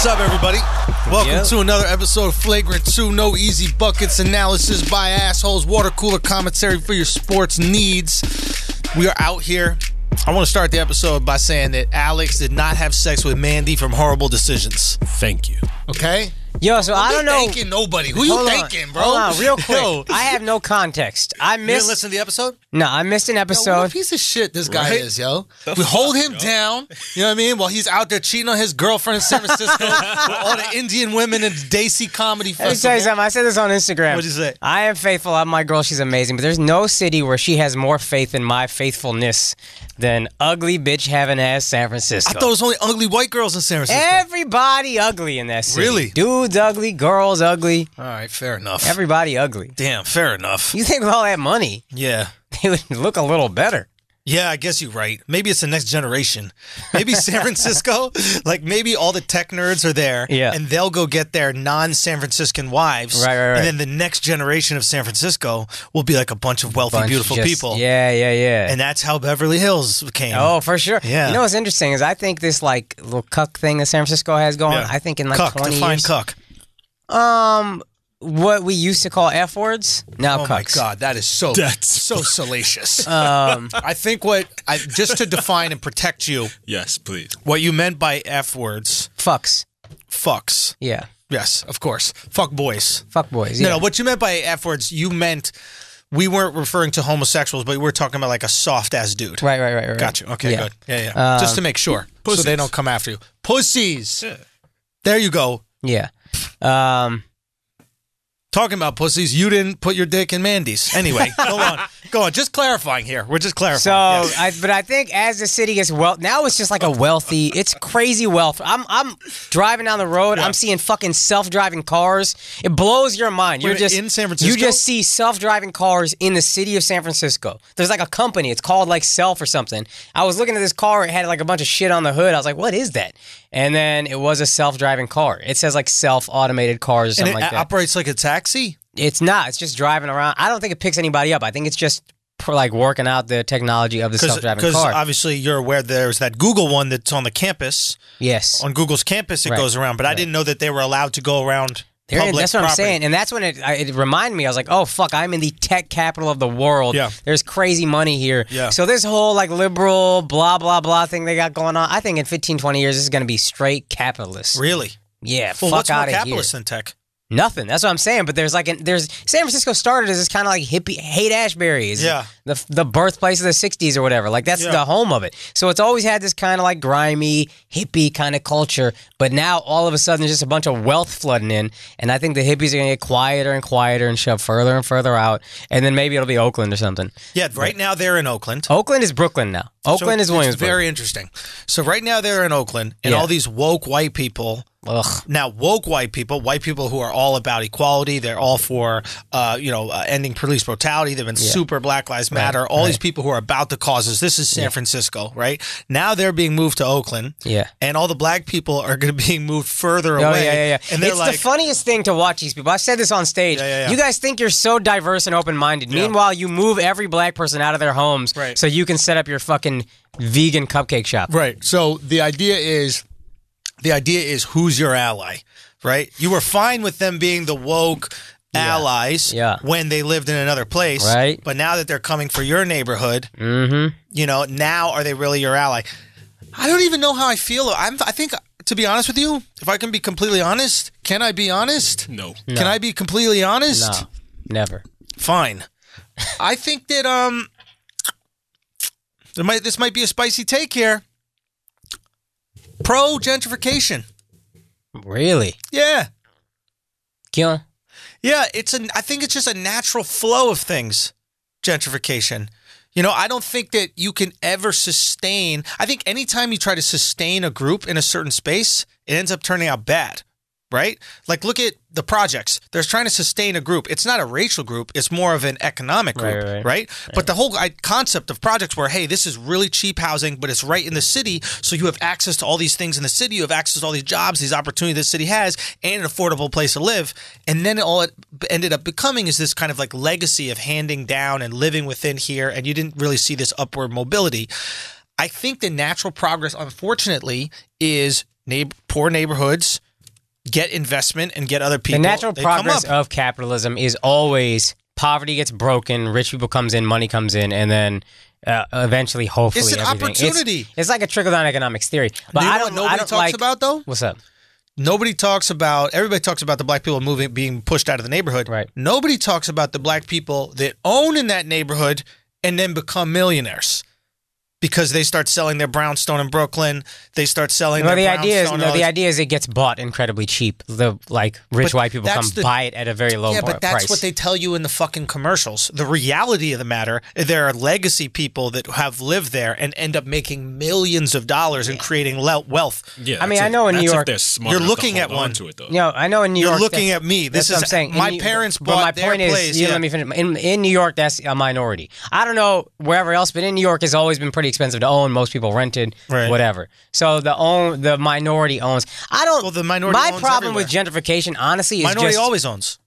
What's up, everybody? Welcome to another episode of Flagrant 2. No easy buckets, analysis by assholes, water cooler commentary for your sports needs. We are out here. I want to start the episode by saying that Alexx did not have sex with Mandy from Horrible Decisions. Thank you. Okay? Yo, so I don't know. Thanking nobody. Who you thanking, bro? Hold on, real quick. I have no context. You didn't listen to the episode? No, I missed an episode. Yo, what a piece of shit this guy is, yo. We hold him down, you know what I mean, while he's out there cheating on his girlfriend in San Francisco with all the Indian women in the Desi Comedy Festival. Let me tell you something. I said this on Instagram. What'd you say? I am faithful. I'm my girl. She's amazing. But there's no city where she has more faith in my faithfulness than ugly bitch having ass San Francisco. I thought it was only ugly white girls in San Francisco. Everybody ugly in that city. Really? Dudes ugly, girls ugly. All right, fair enough. Everybody ugly. Damn, fair enough. You think with all that money, Yeah. they would look a little better. Yeah, I guess you're right. Maybe it's the next generation. Maybe San Francisco, like maybe all the tech nerds are there, and they'll go get their non-San Franciscan wives, right. And then the next generation of San Francisco will be like a bunch of wealthy, beautiful people. Yeah. And that's how Beverly Hills came. Oh, for sure. Yeah. You know what's interesting is I think this like little cuck thing that San Francisco has going, I think in like cuck, 20 define years. cuck. What we used to call F words, now Oh cucks. my God, that is so salacious. I think just to define and protect you. Yes, please. What you meant by F words. Fucks. Yeah. Yes, of course. Fuck boys. Fuck boys, yeah. No, what you meant by F words, you meant we weren't referring to homosexuals, but we were talking about like a soft-ass dude. Right. Got you. Okay, good. Yeah. Just to make sure. Pussies. So they don't come after you. Pussies. Yeah. There you go. Yeah. Talking about pussies, you didn't put your dick in Mandy's. Anyway, go on. Just clarifying here. We're just clarifying. So, but I think as the city gets now it's just like a wealthy. It's crazy wealth. I'm driving down the road. I'm seeing fucking self-driving cars. It blows your mind. You're just in San Francisco. You just see self-driving cars in the city of San Francisco. There's like a company. It's called like Self or something. I was looking at this car. It had like a bunch of shit on the hood. I was like, what is that? And then it was a self-driving car. It says like self-automated cars or something like that. And it operates like a taxi? It's not. It's just driving around. I don't think it picks anybody up. I think it's just like working out the technology of the self-driving car. Because obviously you're aware there's that Google one that's on the campus. Yes. On Google's campus it goes around. But I didn't know that they were allowed to go around public That's what property. I'm saying. And that's when it reminded me. I was like, oh, fuck, I'm in the tech capital of the world. Yeah. There's crazy money here. Yeah. So this whole like liberal blah, blah, blah thing they got going on, I think in 15, 20 years, this is going to be straight capitalist. Really? Yeah, well, fuck what's more out of here. capitalist than tech? Nothing. That's what I'm saying. But there's San Francisco started as this kind of like hippie, Haight-Ashbury. Yeah. The birthplace of the 60s or whatever. Like that's the home of it. So it's always had this kind of like grimy, hippie kind of culture. But now all of a sudden there's just a bunch of wealth flooding in. And I think the hippies are going to get quieter and quieter and shove further and further out. And then maybe it'll be Oakland or something. Yeah, right now they're in Oakland. Oakland is Brooklyn now. Oakland is Williamsburg. It's very interesting. So right now they're in Oakland and all these woke white people. Ugh. Now, woke white people who are all about equality, they're all for, ending police brutality. They've been super Black Lives Matter. All these people who are about the causes. This is San Francisco, right? Now they're being moved to Oakland. Yeah. And all the black people are going to be moved further away. Yeah. And they're it's the funniest thing to watch these people. I've said this on stage. You guys think you're so diverse and open-minded. Meanwhile, you move every black person out of their homes so you can set up your fucking vegan cupcake shop. Right. So the idea is who's your ally, right? You were fine with them being the woke allies when they lived in another place. Right. But now that they're coming for your neighborhood, now are they really your ally? I don't even know how I feel. I think, to be honest with you, if I can be completely honest, can I be honest? No. Can I be completely honest? No. Never. Fine. I think that this might be a spicy take here. Pro gentrification. Really? Yeah. Kill. Yeah, I think it's just a natural flow of things. Gentrification. I don't think that you can ever sustain. I think anytime you try to sustain a group in a certain space, it ends up turning out bad. Right? Like, look at the projects. They're trying to sustain a group. It's not a racial group. It's more of an economic group, right? But the whole concept of projects where, hey, this is really cheap housing, but it's right in the city, so you have access to all these things in the city. You have access to all these jobs, these opportunities the city has, and an affordable place to live. And then all it ended up becoming is this kind of like legacy of handing down and living within here, and you didn't really see this upward mobility. I think the natural progress, unfortunately, is poor neighborhoods get investment and get other people. The natural they come progress up. of capitalism is always poverty gets broken, rich people comes in, money comes in, and then eventually, hopefully, It's an everything. opportunity. It's like a trickle-down economics theory. But You know I what don't. nobody talks like, about though. What's up? Everybody talks about the black people being pushed out of the neighborhood. Right. Nobody talks about the black people that own in that neighborhood and then become millionaires because they start selling their brownstone in Brooklyn. They start selling their brownstone. The idea is it gets bought incredibly cheap. The rich white people buy it at a very low price. Yeah, but that's what they tell you in the fucking commercials. The reality of the matter, there are legacy people that have lived there and end up making millions of dollars and creating wealth. Yeah, I mean, I know in New York, you're looking at one. To it, though. I know in New York. You're looking at me. This is what I'm saying. My parents bought their place. Let me finish. In New York, that's a minority. I don't know wherever else, but in New York, it's always been pretty expensive to own. Most people rented, whatever. So the minority owns. I don't. Well, the minority my owns problem everywhere. with gentrification, honestly, is minority just, always owns.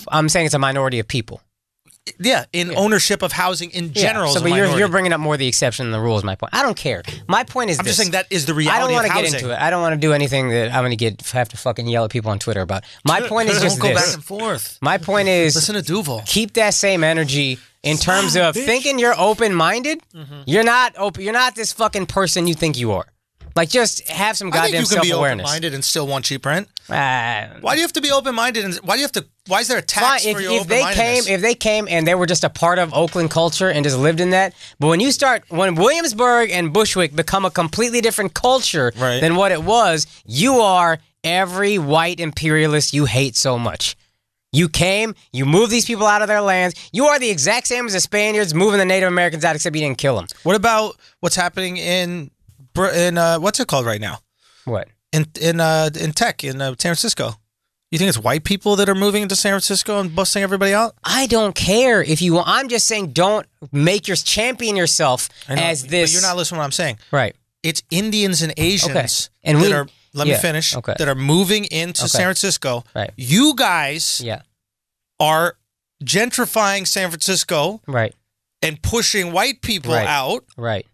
I'm saying it's a minority of people. Yeah, ownership of housing in general. So, is a but minority. you're bringing up more the exception than the rule. Is my point. I don't care. My point is I'm this. just saying that is the reality. I don't want of to get housing. into it. I don't want to do anything that I'm going to have to fucking yell at people on Twitter about. My point is just Don't go this. back and forth. My point is Listen to Duval. keep that same energy in terms of thinking you're open-minded. You're not open. You're not this fucking person you think you are. Like, just have some I think goddamn you can be self-awareness. open-minded and still want cheap rent. Why do you have to be open-minded? And why is there a tax for your open-mindedness? If they came and they were just a part of Oakland culture and just lived in that, but when Williamsburg and Bushwick become a completely different culture than what it was, you are every white imperialist you hate so much. You came, you moved these people out of their lands. You are the exact same as the Spaniards moving the Native Americans out, except you didn't kill them. What about what's happening in what's it called right now? What? In tech in San Francisco. You think it's white people that are moving into San Francisco and busting everybody out? I don't care if you want. I'm just saying don't champion yourself as this. But you're not listening to what I'm saying. Right. It's Indians and Asians and let me finish, that are moving into San Francisco. Right. You guys are gentrifying San Francisco and pushing white people out. Right.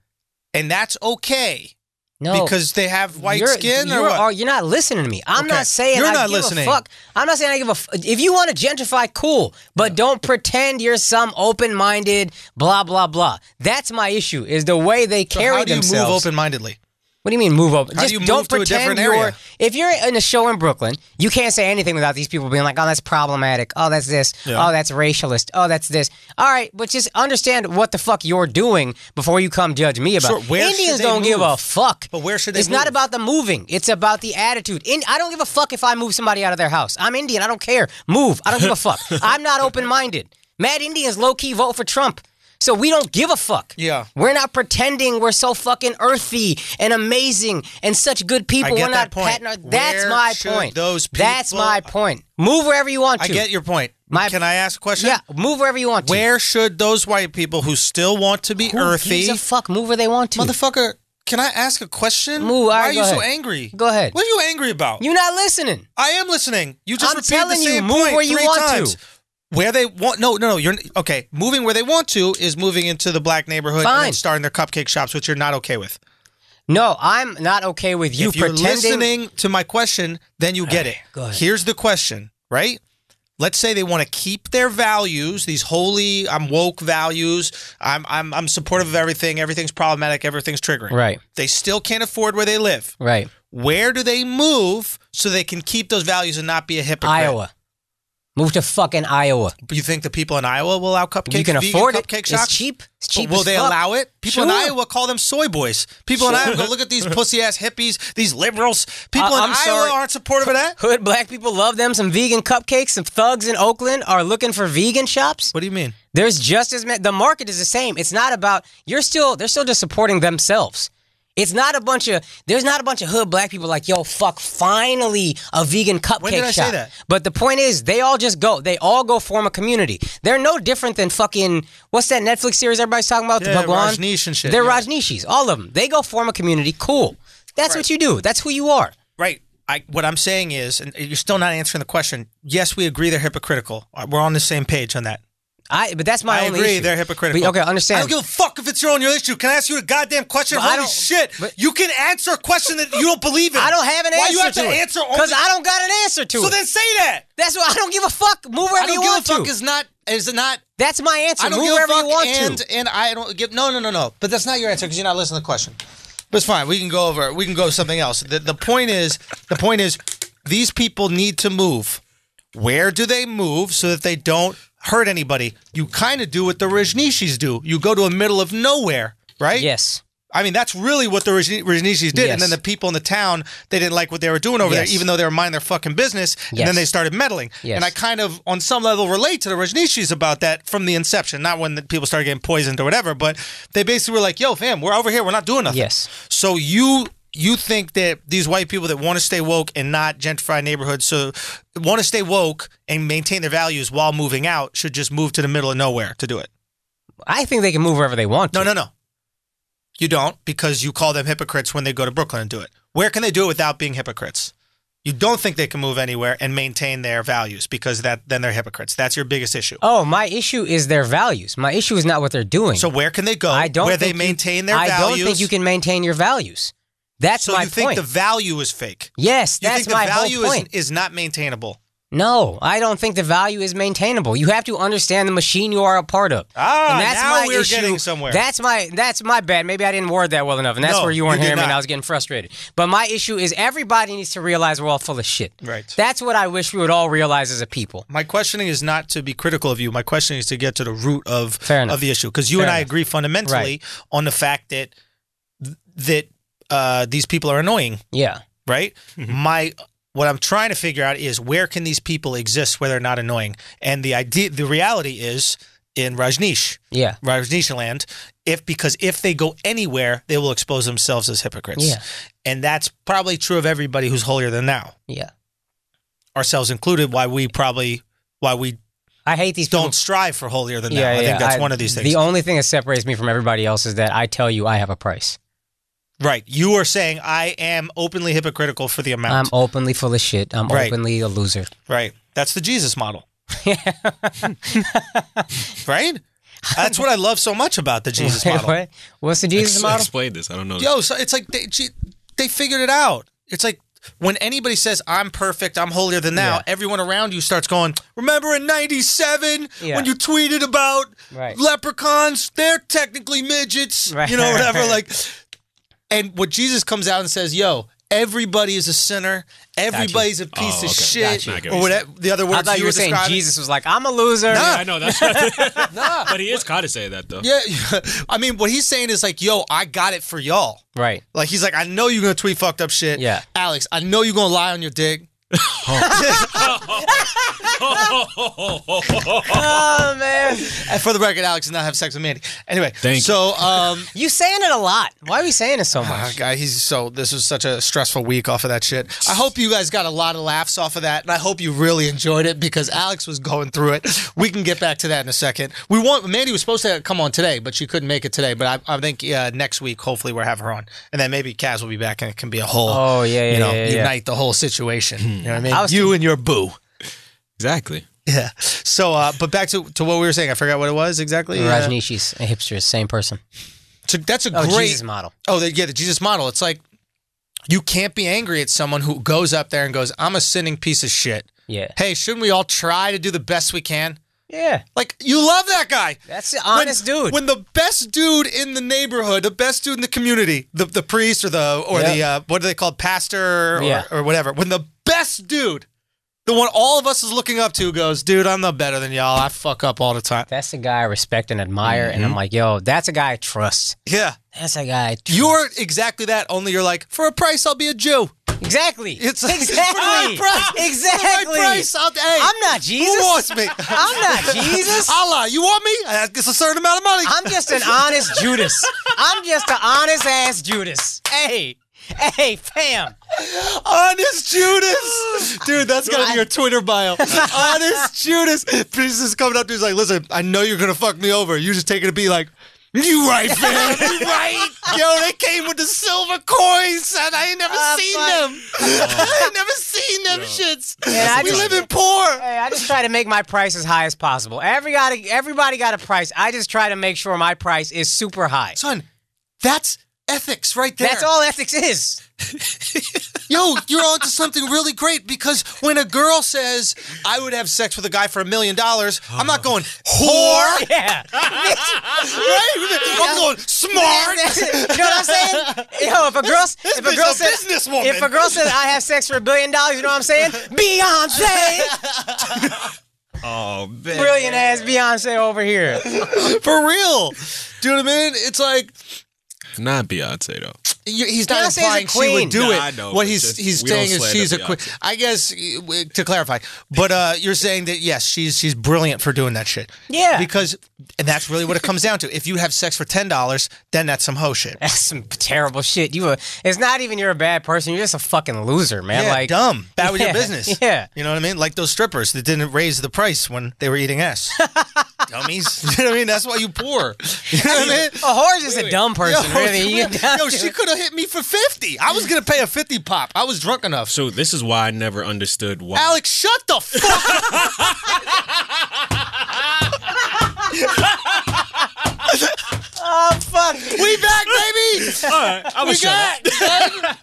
And that's okay. No, because they have white skin, or what? You're not listening to me. I'm not saying you're I not give listening. a fuck. I'm not saying I give a fuck. If you want to gentrify, cool, but don't pretend you're some open-minded blah blah blah. That's my issue. Is the way they carry themselves. How do you move open-mindedly? What do you mean move open? How do you move to a different area? If you're in a show in Brooklyn, you can't say anything without these people being like, oh, that's problematic. Oh, that's this. Yeah. Oh, that's racialist. Oh, that's this. All right, but just understand what the fuck you're doing before you come judge me about it. Indians don't give a fuck. But where should they It's move? not about the moving. It's about the attitude. I don't give a fuck if I move somebody out of their house. I'm Indian. I don't care. Move. I don't give a fuck. I'm not open-minded. Mad Indians low-key vote for Trump. So we don't give a fuck. Yeah. We're not pretending we're so fucking earthy and amazing and such good people. We're not patting our... That's my point. That's my point. Move wherever you want to. I get your point. Can I ask a question? Yeah, move wherever you want to. Where should those white people who still want to be earthy... Who gives a fuck? Move where they want to. Motherfucker, can I ask a question? Move. Why are you so angry? Go ahead. What are you angry about? You're not listening. I am listening. You just repeated telling the same you, move point where you 3 want times. to. Where they want... No. You're okay. Moving where they want to is moving into the black neighborhood and then starting their cupcake shops, which you're not okay with. No, I'm not okay with you pretending... If you're listening to my question, then you get it. Go ahead. Here's the question, right? Let's say they want to keep their values, these holy, I'm woke values. I'm supportive of everything. Everything's problematic. Everything's triggering. Right. They still can't afford where they live. Right. Where do they move so they can keep those values and not be a hypocrite? Iowa. Move to fucking Iowa. You think the people in Iowa will allow cupcakes? You can afford it. Cupcake shops? It's cheap. It's cheap. Will they allow it? People in Iowa call them soy boys. People in Iowa go, look at these pussy-ass hippies, these liberals. People in Iowa aren't supportive of that? Hood black people love them some vegan cupcakes. Some thugs in Oakland are looking for vegan shops. What do you mean? There's just as many. The market is the same. It's not about, they're still just supporting themselves. It's not a bunch of, there's not a bunch of hood black people like, yo, fuck, finally a vegan cupcake shop. When did I say that? But the point is, they all go form a community. They're no different than fucking, what's that Netflix series everybody's talking about? Yeah, Rajneesh and shit. They're Rajneeshis, all of them. They go form a community, cool. That's what you do. That's who you are. Right. What I'm saying is, and you're still not answering the question, yes, we agree they're hypocritical. We're on the same page on that. But that's my I only agree. issue. They're hypocritical. Okay, understand. I don't give a fuck if it's your own issue. Can I ask you a goddamn question? But Holy shit. You can answer a question that you don't believe in. I don't have an Why answer you have to to it? answer only? Because I don't got an answer to it. So then say that. That's why I don't give a fuck. Move wherever you want to. I don't give a fuck is not. That's my answer. I don't Move give a wherever fuck you want to. and I don't give. No. But that's not your answer because you're not listening to the question. But it's fine. We can go to something else. The point is, these people need to move. Where do they move so that they don't hurt anybody? You kind of do what the Rajneeshis do. You go to a middle of nowhere, right? Yes. I mean, that's really what the Rajneeshis did. Yes. And then the people in the town, they didn't like what they were doing over there, even though they were minding their fucking business. And then they started meddling. Yes. And I kind of, on some level, relate to the Rajneeshis about that from the inception. Not when the people started getting poisoned or whatever, but they basically were like, yo, fam, we're over here. We're not doing nothing. Yes. So you think that these white people that want to stay woke and not gentrify neighborhoods, so want to stay woke and maintain their values while moving out, should just move to the middle of nowhere to do it? I think they can move wherever they want to. No. You don't, because you call them hypocrites when they go to Brooklyn and do it. Where can they do it without being hypocrites? You don't think they can move anywhere and maintain their values because then they're hypocrites. That's your biggest issue. Oh, my issue is their values. My issue is not what they're doing. So where can they go where they maintain their values? I don't think you can maintain your values. That's my point. So you think the value is fake? Yes, that's my whole point. You think the value is not maintainable? No, I don't think the value is maintainable. You have to understand the machine you are a part of. And that's now we're getting somewhere. That's my bad. Maybe I didn't word that well enough, and that's where you weren't hearing me and I was getting frustrated. But my issue is everybody needs to realize we're all full of shit. Right. That's what I wish we would all realize as a people. My questioning is not to be critical of you. My questioning is to get to the root of the issue. Because you and I agree fundamentally on the fact that these people are annoying. Yeah. Right? Mm-hmm. What I'm trying to figure out is where can these people exist where they're not annoying? And the reality is in Rajneesh land, because if they go anywhere, they will expose themselves as hypocrites. Yeah. And that's probably true of everybody who's holier than thou. Yeah. Ourselves included, why we I hate these people. Don't strive for holier than thou. I think that's one of these things. The only thing that separates me from everybody else is that I tell you I have a price. Right. You are saying I am openly hypocritical for the amount. I'm openly full of shit. I'm openly a loser. Right. That's the Jesus model. Right? That's what I love so much about the Jesus model. What? What's the Jesus model? Explain this. I don't know. Yo, so it's like they figured it out. It's like when anybody says, I'm perfect, I'm holier than thou, everyone around you starts going, remember in 97 when you tweeted about leprechauns? They're technically midgets. You know, whatever. Like... And what Jesus comes out and says, yo, everybody is a sinner. Everybody's a piece of shit. Or whatever the other words I thought you were saying Jesus was like, I'm a loser. Nah. Yeah, I know. That's but he is kind of saying that, though. Yeah. I mean, what he's saying is like, yo, I got it for y'all. Right. Like, he's like, I know you're going to tweet fucked up shit. Yeah. Alex, I know you're going to lie on your dick. Oh man! And for the record, Alex did not have sex with Mandy. Anyway, you saying it a lot. Why are we saying it so much? Guy, this was such a stressful week off of that shit. I hope you guys got a lot of laughs off of that, and I hope you really enjoyed it because Alex was going through it. We can get back to that in a second. Mandy was supposed to come on today, but she couldn't make it today. But I think next week, hopefully, we'll have her on, and then maybe Kaz will be back, and it can be a whole, unite the whole situation. You know what I mean? You and your boo. Exactly. Yeah. So, but back to what we were saying. I forgot what it was exactly. Rajneeshis, hipsters, same person. So that's a great Jesus model. The Jesus model. It's like you can't be angry at someone who goes up there and goes, "I'm a sinning piece of shit." Yeah. Hey, shouldn't we all try to do the best we can? Yeah. Like, you love that guy. That's an honest dude. When the best dude in the neighborhood, the best dude in the community, the priest or the what are they called, pastor or whatever. When the best dude, the one all of us is looking up to, goes, dude, I'm no better than y'all. I fuck up all the time. That's the guy I respect and admire, and I'm like, yo, that's a guy I trust. Yeah. That's a guy I trust. You're exactly that, only you're like, for a price, I'll be a Jew. Exactly. It's like, exactly. For my price. Exactly. For my price, I'm not Jesus. Who wants me? I'm not Jesus. Allah, you want me? It's a certain amount of money. I'm just an honest Judas. I'm just an honest ass Judas. Hey, fam. Honest Judas. Dude, that's got to be your Twitter bio. Honest Judas. Priest is coming up to you, he's like, listen, I know you're going to fuck me over. You just take it to be like, you right, fam. You right. Yo, they came with the silver coins, son. I ain't never seen them. I ain't never seen them shits. And we live in poor. Hey, I just try to make my price as high as possible. Everybody got a price. I just try to make sure my price is super high. Son, that's ethics right there. That's all ethics is. Yo, you're onto something really great because when a girl says, I would have sex with a guy for $1 million, I'm not going, whore. Yeah. Right? I'm going, smart. You know what I'm saying? Yo, if a girl says I have sex for $1 billion, you know what I'm saying? Beyonce. Oh, man. Brilliant ass Beyonce over here. For real. Do you know what I mean? It's like, Not Beyonce, though. He's not Beyonce's implying a she queen. would do Nah, it. I know, What but he's just- we saying don't is she's a slander queen. Beyonce. I guess to clarify, but you're saying that yes, she's brilliant for doing that shit. Yeah. And that's really what it comes down to. If you have sex for $10, then that's some hoe shit. That's some terrible shit. It's not even you're a bad person. You're just a fucking loser, man. Yeah, like dumb. Bad with your Yeah, business. yeah. You know what I mean? Like those strippers that didn't raise the price when they were eating ass. Dummies. You know what I mean? That's why you poor. You know what I mean? a whore's just a dumb person, really. You get down to she it. could have hit me for 50. I was gonna pay a 50 pop. I was drunk enough. So this is why I never understood why. Alexx, shut the fuck Oh fuck. We back, baby. All right, I We was back.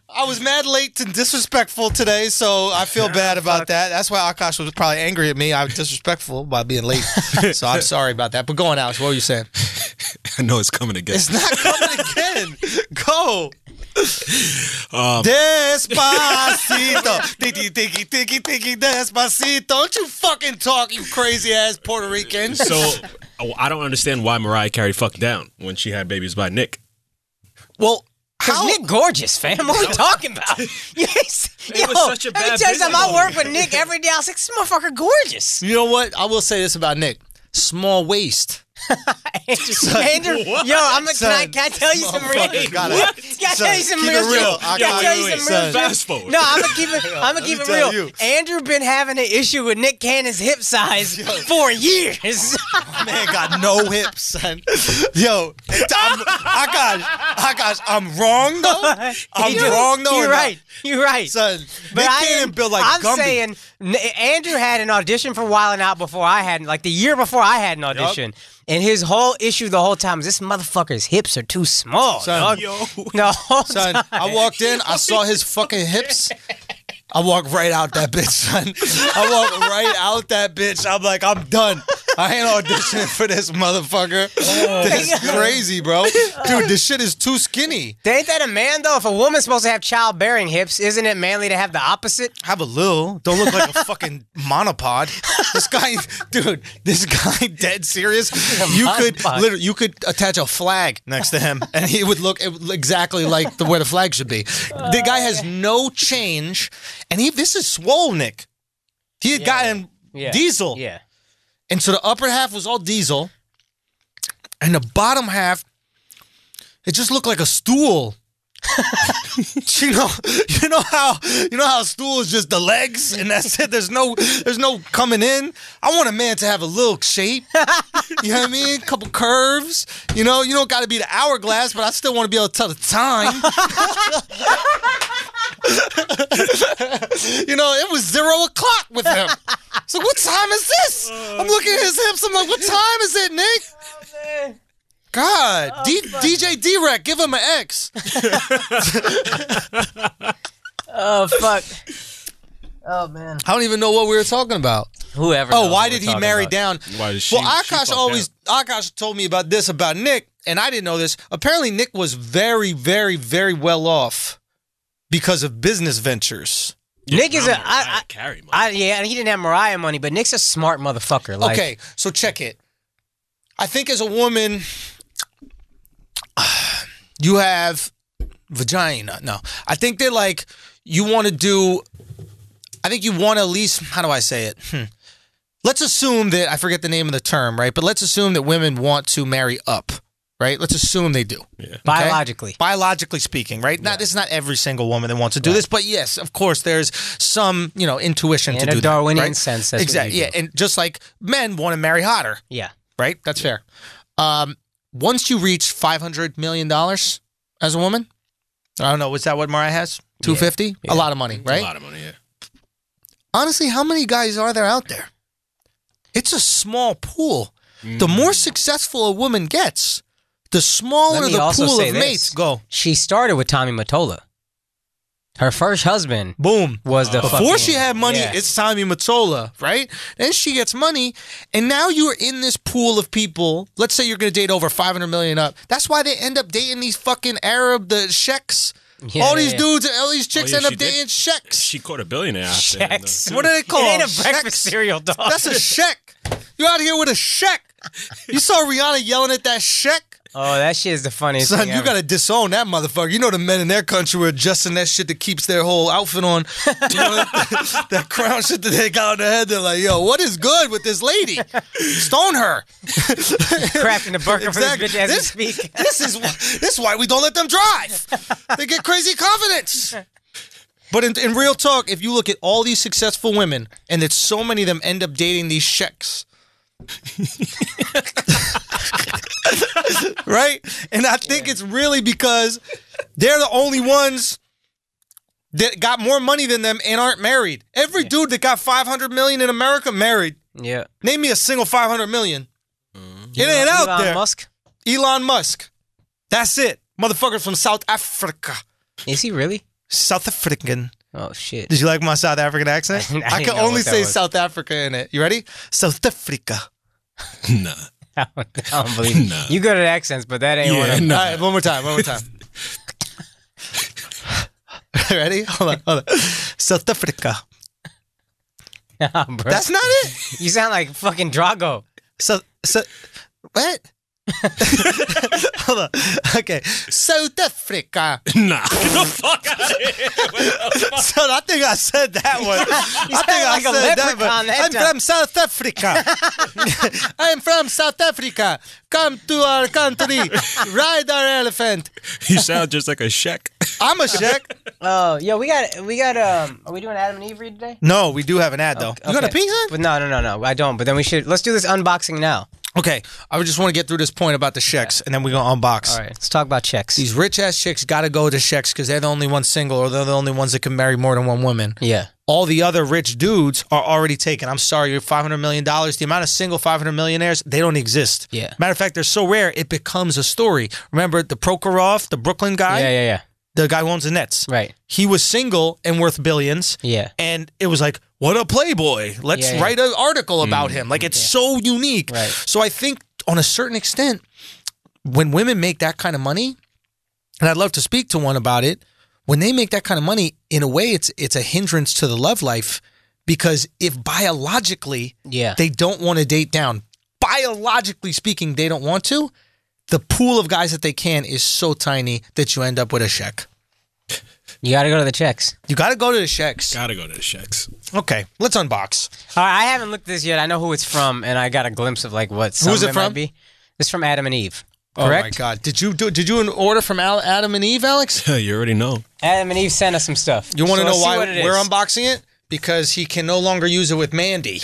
I was mad late and disrespectful today, so I feel bad about that. That's why Akash was probably angry at me. I was disrespectful by being late, so I'm sorry about that. But go on, Alex. What were you saying? I know it's coming again. It's not coming again. Go. Despacito. Tiki, tiki, tiki, tiki, despacito. Don't you fucking talk, you crazy ass Puerto Rican. So I don't understand why Mariah Carey fucked down when she had babies by Nick. Well, Cause Nick gorgeous, fam. What are we talking about? was such a let me bad tell you something. I business work with Nick every day. I was like, this motherfucker gorgeous. you know what? I will say this about Nick. Small waist. Andrew, yo, can I tell you some real? Motherfucker, gotta- Can I tell you some keep real it real. shit? I Can I got tell you, you some son. real shit? Fast forward. No, I'm gonna keep it. I'm gonna keep it tell real. you. Andrew been having an issue with Nick Cannon's hip size for years. Man got no hips, son. Yo, I'm wrong though. I'm wrong though. You're right. You're right. Son. But Nick I Cannon am, built like I'm Gumby. saying Andrew had an audition for Wildin' Out before I had, like the year before I had an audition. And his whole issue the whole time is this motherfucker's hips are too small. Son, dog. Yo. The whole Son, time. I walked in, I saw his fucking hips. I walked right out that bitch, son. I walked right out that bitch. I'm like, I'm done. I ain't auditioning for this motherfucker. This is crazy, bro. Dude, this shit is too skinny. Ain't that a man though? If a woman's supposed to have childbearing hips, isn't it manly to have the opposite? Have a little. Don't look like a fucking monopod. This guy, dude, this guy dead serious. You could monopod. literally, you could attach a flag next to him and he would look exactly like where the flag should be. The guy has no change and this is swole, Nick. He had gotten diesel. Yeah. And so the upper half was all diesel. And the bottom half, it just looked like a stool. you know how a stool is just the legs and that's it. There's no coming in. I want a man to have a little shape. You know what I mean? Couple curves. You know, you don't got to be the hourglass, but I still want to be able to tell the time. You know, it was 0:00 with him. So what time is this? I'm looking at his hips. I'm like, what time is it, Nick? God, DJ D-Rec, give him an X. Oh fuck. Oh man. I don't even know what we were talking about. Whoever. Oh, knows why what did we're he talking marry about. down? Why did she? Well, she Akash fucked told me about this about Nick, and I didn't know this. Apparently, Nick was very, very, very well off because of business ventures. Nick is Mariah Carey money. yeah, and he didn't have Mariah money, but Nick's a smart motherfucker. Like, Okay, so check it. I think as a woman, you have vagina. No, I think that like you want to do. I think you want to at least. How do I say it? Let's assume that I forget the name of the term, right? But let's assume that women want to marry up, right? Let's assume they do. Yeah. biologically. Biologically speaking, right? Not this is not every single woman that wants to do this, but yes, of course, there's some intuition In to a do Darwinian that, right? sense, that's what exactly. you Yeah, do. and just like men want to marry hotter, Yeah. right? That's fair. Once you reach $500 million, as a woman? I don't know. Was that what Mariah has? 250? Yeah. A lot of money, right? A lot of money, yeah. Honestly, how many guys are there out there? It's a small pool. The more successful a woman gets, the smaller Let me the also pool say of this. mates go. She started with Tommy Mottola. Her first husband Boom. was the Before fucking- she had money, yeah. it's Tommy Mottola, right? Then she gets money, and now you're in this pool of people. Let's say you're going to date over 500 million up. That's why they end up dating these fucking the sheiks. Yeah, all these yeah. dudes, all these chicks yeah, end up she did. dating sheiks. She caught a billionaire out there. Sheks. What do they call It ain't them? a breakfast Sheks? cereal, dog. That's a sheik. You out here with a sheik. You saw Rihanna yelling at that sheik? Oh, that shit is the funniest Son, thing you ever. gotta disown that motherfucker. You know the men in their country were adjusting that shit that keeps their whole outfit on. You know, that crown shit that they got on their head. They're like, yo, what is good with this lady? Stone her. crafting the burger Exactly. for this bitch as we speak. This is why we don't let them drive. They get crazy confidence. But in real talk, if you look at all these successful women, and that so many of them end up dating these sheiks. Right? And I think it's really because they're the only ones that got more money than them and aren't married. Every dude that got 500 million in America married. Yeah. Name me a single 500 million. It ain't out Elon there. Musk? Elon Musk. That's it. Motherfucker from South Africa. Is he really? South African. Oh, shit. Did you like my South African accent? I I didn't can know only what that say was. South Africa in it. You ready? South Africa. Nah. I don't believe it. Nah. You good at accents, but that ain't one of them. nah. All right, one more time. Ready? Hold on. South Africa. Nah, bro. That's not it. You sound like fucking Drago. So what? Hold on. Okay. South Africa. Nah. Get the fuck out of here. Son, I think I said that one. I think I like a said that leprechaun one. that I'm time. from South Africa. I am from South Africa. Come to our country. Ride our elephant. You sound just like a sheik. I'm a sheik. Oh, yeah, we got, are we doing Adam and Eve read today? No, we do have an ad though. You got a Okay. pizza? But no, I don't. But then let's do this unboxing now. Okay, I just want to get through this point about the sheiks, and then we're going to unbox. All right, let's talk about checks. These rich-ass chicks got to go to sheiks because they're the only ones single, or they're the only ones that can marry more than one woman. Yeah. All the other rich dudes are already taken. I'm sorry, you're $500 million. The amount of single 500 millionaires, they don't exist. Yeah. Matter of fact, they're so rare, it becomes a story. Remember the Prokhorov, the Brooklyn guy? Yeah. The guy who owns the Nets. Right. He was single and worth billions. Yeah. And it was like, what a playboy. Let's Yeah. write an article about him. Like, it's so unique. Right. So I think on a certain extent, when women make that kind of money, and I'd love to speak to one about it, when they make that kind of money, in a way, it's a hindrance to the love life, because if biologically they don't want to date down, biologically speaking, they don't want to, the pool of guys that they can is so tiny that you end up with a sheik. You got to go to the checks. You got to go to the sheiks. Gotta go to the sheiks. Okay, let's unbox. All right, I haven't looked at this yet. I know who it's from, and I got a glimpse of like what some Who's of it might from? be. It's from Adam and Eve. Oh my Correct? God! Did you order from Adam and Eve, Alex? You already know. Adam and Eve sent us some stuff. You want to So know let's see why what it we're is. unboxing it? Because he can no longer use it with Mandy,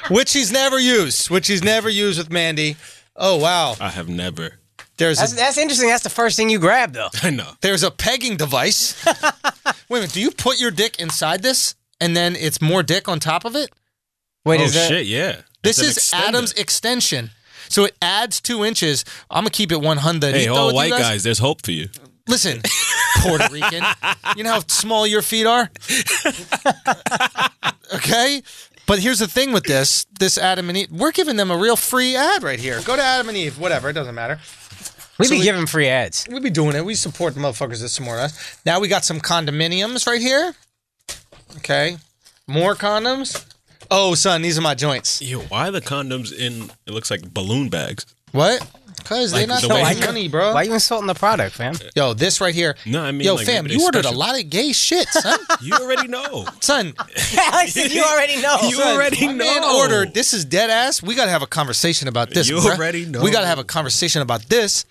which he's never used. With Mandy. Oh wow! I have never. That's interesting. That's the first thing you grab, though. I know. There's a pegging device. Wait a minute. Do you put your dick inside this, and then it's more dick on top of it? Wait, Oh is that? shit, yeah. This It's is an extender. Adam's extension. So it adds 2 inches. I'm gonna keep it 100. Hey, all white guys, there's hope for you. Listen, Puerto Rican. You know how small your feet are? Okay? But here's the thing with this Adam and Eve. We're giving them a real free ad right here. Go to Adam and Eve, whatever, it doesn't matter. We be giving free ads. We be doing it. We support the motherfuckers that support us. Now we got some condominiums right here. Okay. More condoms. Oh, son, these are my joints. Yo, why are the condoms in, it looks like balloon bags? What? Because they're Like not the so way- money, bro. Why you insulting the product, fam? Yo, this right here. No, I mean, Yo, like, fam, maybe you they ordered special. a lot of gay shit, son. You already know. Son, Alex said you already know. You already my know. man ordered. This is dead ass. We got to have a conversation about this. You bruh. already know. We got to have a conversation about this.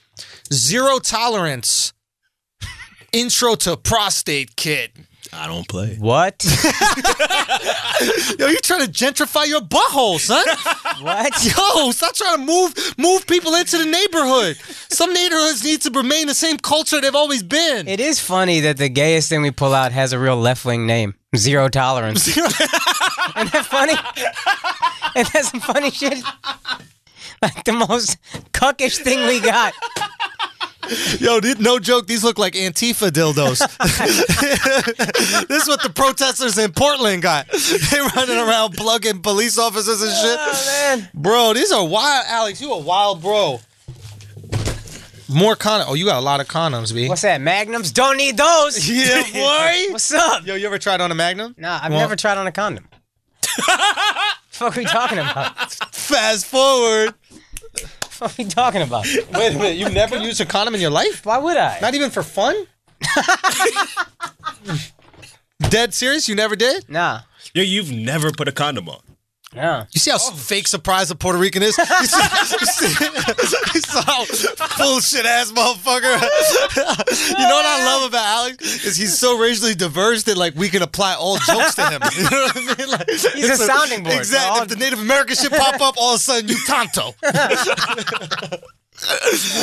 Zero tolerance. Intro to prostate kit. I don't play. What? Yo, you trying to gentrify your butthole, son? What? Yo, stop trying to move people into the neighborhood. Some neighborhoods need to remain the same culture they've always been. It is funny that the gayest thing we pull out has a real left-wing name. Zero tolerance. Isn't that funny? Isn't that some funny shit? Like the most cuckish thing we got. Yo, no joke, these look like Antifa dildos. This is what the protesters in Portland got. They running around plugging police officers and shit. Oh, man. Bro, these are wild. Alex, you a wild bro. More condoms. Oh, you got a lot of condoms, B. What's that, Magnums? Don't need those. Yeah, boy. What's up? Yo, you ever tried on a Magnum? Nah, I've never tried on a condom. What the fuck are we talking about? Fast forward. What are we talking about? Wait a minute, you never used a condom in your life? Why would I? Not even for fun? Dead serious? You never did? Nah. Yo, you've never put a condom on. No. You see how fake surprised a Puerto Rican is? You see how bullshit ass motherfucker. You know what I love about Alex is he's so racially diverse that like we can apply all jokes to him. You know what I mean? Like, He's a sounding board. Exactly. If the Native American shit pop up, all of a sudden you tonto.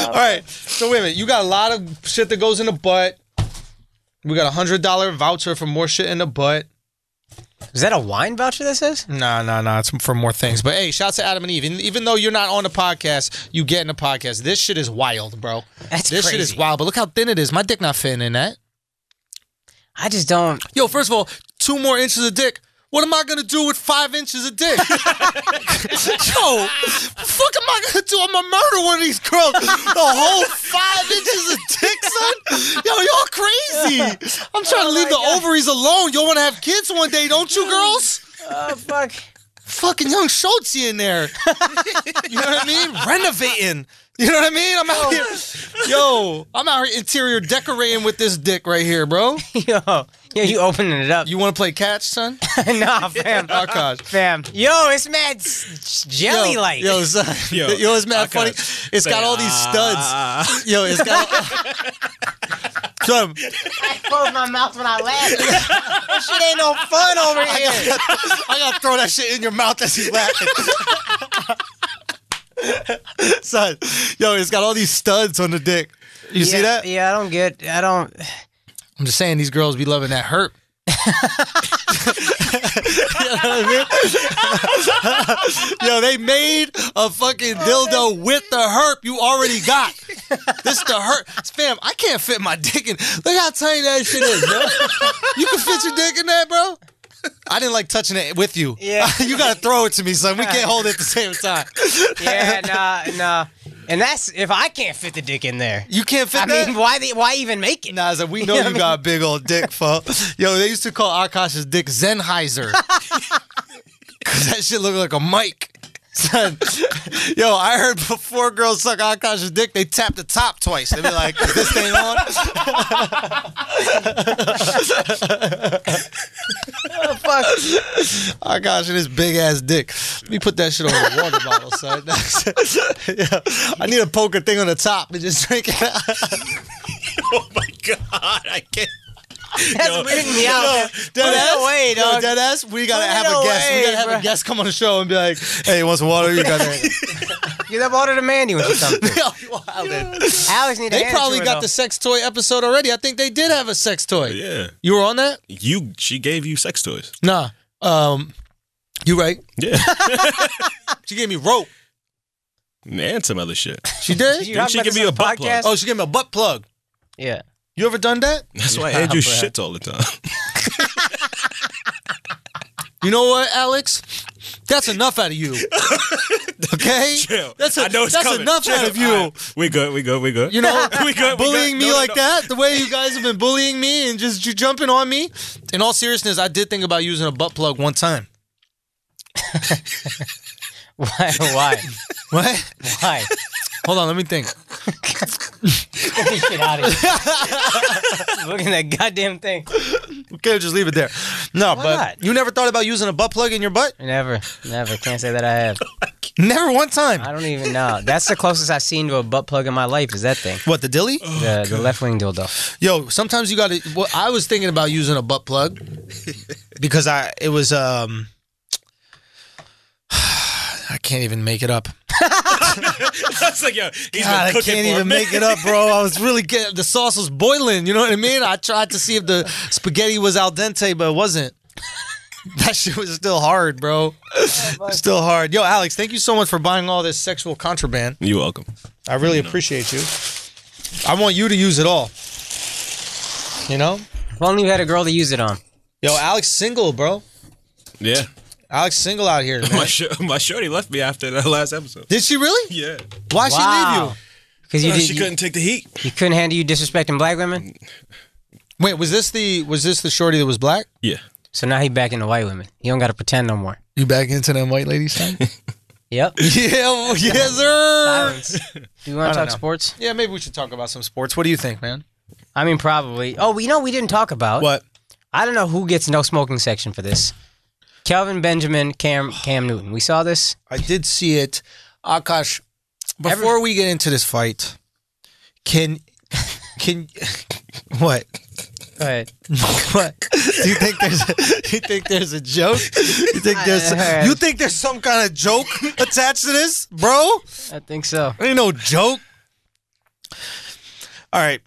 All right. So wait a minute. You got a lot of shit that goes in the butt. We got a $100 voucher for more shit in the butt. Is that a wine voucher this is? Nah. It's for more things. But hey, shout out to Adam and Eve. Even though you're not on the podcast, you get in the podcast. This shit is wild, bro. This shit is wild. But look how thin it is. My dick not fitting in that. I just don't. Yo, first of all, 2 more inches of dick. What am I gonna do with 5 inches of dick? Yo, fuck am I gonna do? I'm gonna murder one of these girls. The whole 5 inches of dick, son? Yo, y'all crazy. I'm trying to leave the ovaries alone. Y'all wanna have kids one day, don't you, girls? Oh, fuck. Fucking young Schultz in there. You know what I mean? Renovating. You know what I mean? I'm out here. Yo, I'm out here interior decorating with this dick right here, bro. Yo, you opening it up. You want to play catch, son? Nah, fam. Oh, gosh. Fam. Yo, it's mad jelly-like. Yo, son. Yo, it's mad funny. It's got all these studs. Yo, it's got... Son. I close my mouth when I laugh. This shit ain't no fun over here. I gotta throw that shit in your mouth as he's laughing. Son, yo, it's got all these studs on the dick. You see that? Yeah, I don't. I'm just saying these girls be loving that herp. You know what I mean? Yo, they made a fucking dildo with the herp you already got. This the herp. Fam, I can't fit my dick in. Look how tiny that shit is, bro. You can fit your dick in that, bro? I didn't like touching it with you. Yeah. You gotta throw it to me, son. We can't hold it at the same time. Yeah, nah. And that's if I can't fit the dick in there. You can't fit that? I mean, why even make it? Nah, so we know you got a big old dick, folks. Yo, they used to call Akash's dick Sennheiser. Because that shit looked like a mic. Son, yo, I heard before girls suck Akash's dick, they tap the top twice. They be like, is this thing on? Oh, fuck. Akash and his big ass dick. Let me put that shit on a water bottle, son. Yeah, I need a poker thing on the top and just drink it. Oh my God, I can't. That's weirding me out. Dead ass. We gotta have a guest. We gotta have a guest come on the show and be like, "Hey, you want some water? You got that." Give that water to Mandy when she comes through. Alex need to They probably got the sex toy episode already. I think they did have a sex toy. Yeah. You were on that? She gave you sex toys. Nah. You right? Yeah. She gave me rope. And some other shit. She did? Didn't she give me a butt plug? Oh, she gave me a butt plug. Yeah. You ever done that? That's why Andrew shits all the time. You know what, Alex? That's enough out of you. Okay? Chill. That's enough out of you. Right. We good. You know, we good. bullying me like that, the way you guys have been bullying me and just jumping on me. In all seriousness, I did think about using a butt plug one time. Why? What? Why? Hold on, let me think. Get this shit out of here. Look at that goddamn thing. Okay, just leave it there. No, Why but not? you never thought about using a butt plug in your butt? Never. Can't say that I have. Never one time. I don't even know. That's the closest I've seen to a butt plug in my life is that thing. What, the dilly? The left wing dildo. Yo, sometimes you got to. Well, I was thinking about using a butt plug because it was. I can't even make it up. That's like, yo, God, I can't even make it up, bro. I was really getting the sauce was boiling. You know what I mean? I tried to see if the spaghetti was al dente, but it wasn't. That shit was still hard, bro. Still hard. Yo, Alex, thank you so much for buying all this sexual contraband. You're welcome. I really appreciate you. I want you to use it all. You know? If only you had a girl to use it on. Yo, Alex single, bro. Yeah. Alex single out here, man. My shorty left me after the last episode. Did she really? Yeah. Why'd she leave you? Because she couldn't take the heat. You couldn't handle you disrespecting black women? Wait, was this the shorty that was black? Yeah. So now he back into white women. He don't got to pretend no more. You back into them white ladies, son? Yep. Yeah, yes, sir. Silence. Do you want to talk sports? Yeah, maybe we should talk about some sports. What do you think, man? I mean, probably. Oh, you know we didn't talk about? What? I don't know who gets no smoking section for this. Kelvin Benjamin, Cam Newton. We saw this? I did see it. Akash, before we get into this fight, can what? Go ahead. What? Do you think there's a joke? You think there's some kind of joke attached to this, bro? I think so. Ain't no joke. All right.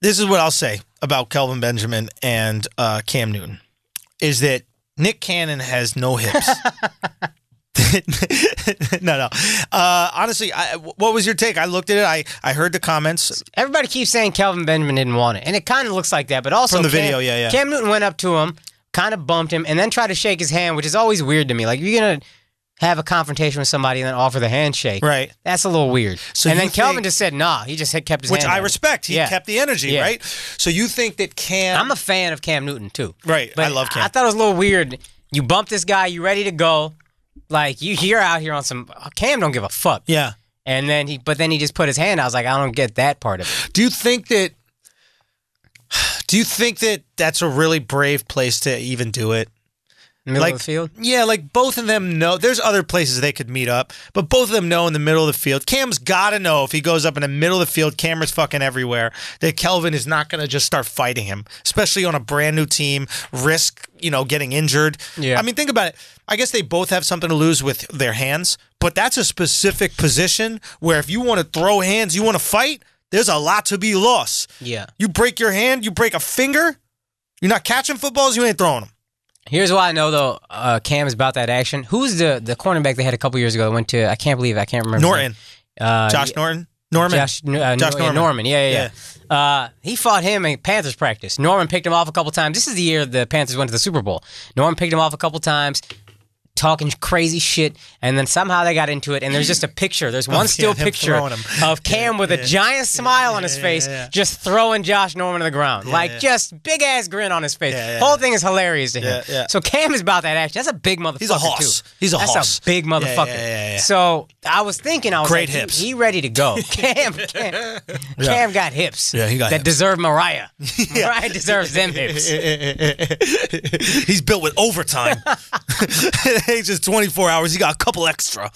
This is what I'll say about Kelvin Benjamin and Cam Newton is that Nick Cannon has no hips. No. Honestly, what was your take? I looked at it. I heard the comments. Everybody keeps saying Kelvin Benjamin didn't want it, and it kind of looks like that. But also from the video, yeah. Cam Newton went up to him, kind of bumped him, and then tried to shake his hand, which is always weird to me. Like, if you're gonna have a confrontation with somebody and then offer the handshake, right? That's a little weird. So and then Kelvin just said, "Nah." He just kept his hand. Which I respect. He kept the energy, right? So you think that Cam? I'm a fan of Cam Newton too. Right. But I love Cam. I thought it was a little weird. You bump this guy, you ready to go. Like, you're out here on some... Cam don't give a fuck. Yeah. And then he just put his hand out. I was like, I don't get that part of it. Do you think that that's a really brave place to even do it? Middle of the field? Yeah, like both of them know. There's other places they could meet up, but both of them know in the middle of the field. Cam's got to know if he goes up in the middle of the field, cameras fucking everywhere, that Kelvin is not going to just start fighting him, especially on a brand new team, risk, getting injured. Yeah. I mean, think about it. I guess they both have something to lose with their hands, but that's a specific position where if you want to throw hands, you want to fight, there's a lot to be lost. Yeah. You break your hand, you break a finger, you're not catching footballs, you ain't throwing them. Here's why I know, though, Cam is about that action. Who's the cornerback they had a couple years ago that went to, I can't remember. Norton. Josh Norton? Norman? Josh Norman. Norman, yeah. He fought him in Panthers practice. Norman picked him off a couple times. This is the year the Panthers went to the Super Bowl. Norman picked him off a couple times, talking crazy shit, and then somehow they got into it, and there's just a picture. There's one still picture of Cam with a giant smile on his face, just throwing Josh Norman to the ground. Just big-ass grin on his face. Whole thing is hilarious to him. So Cam is about that action. That's a big motherfucker, He's a hoss. too. He's a That's hoss. a big motherfucker. So I was thinking, Great like, hips. He ready to go. Cam got hips. Yeah, he got that hips. deserve Mariah. Mariah deserves them hips. He's built with overtime. He's just 24 hours. He got a couple extra.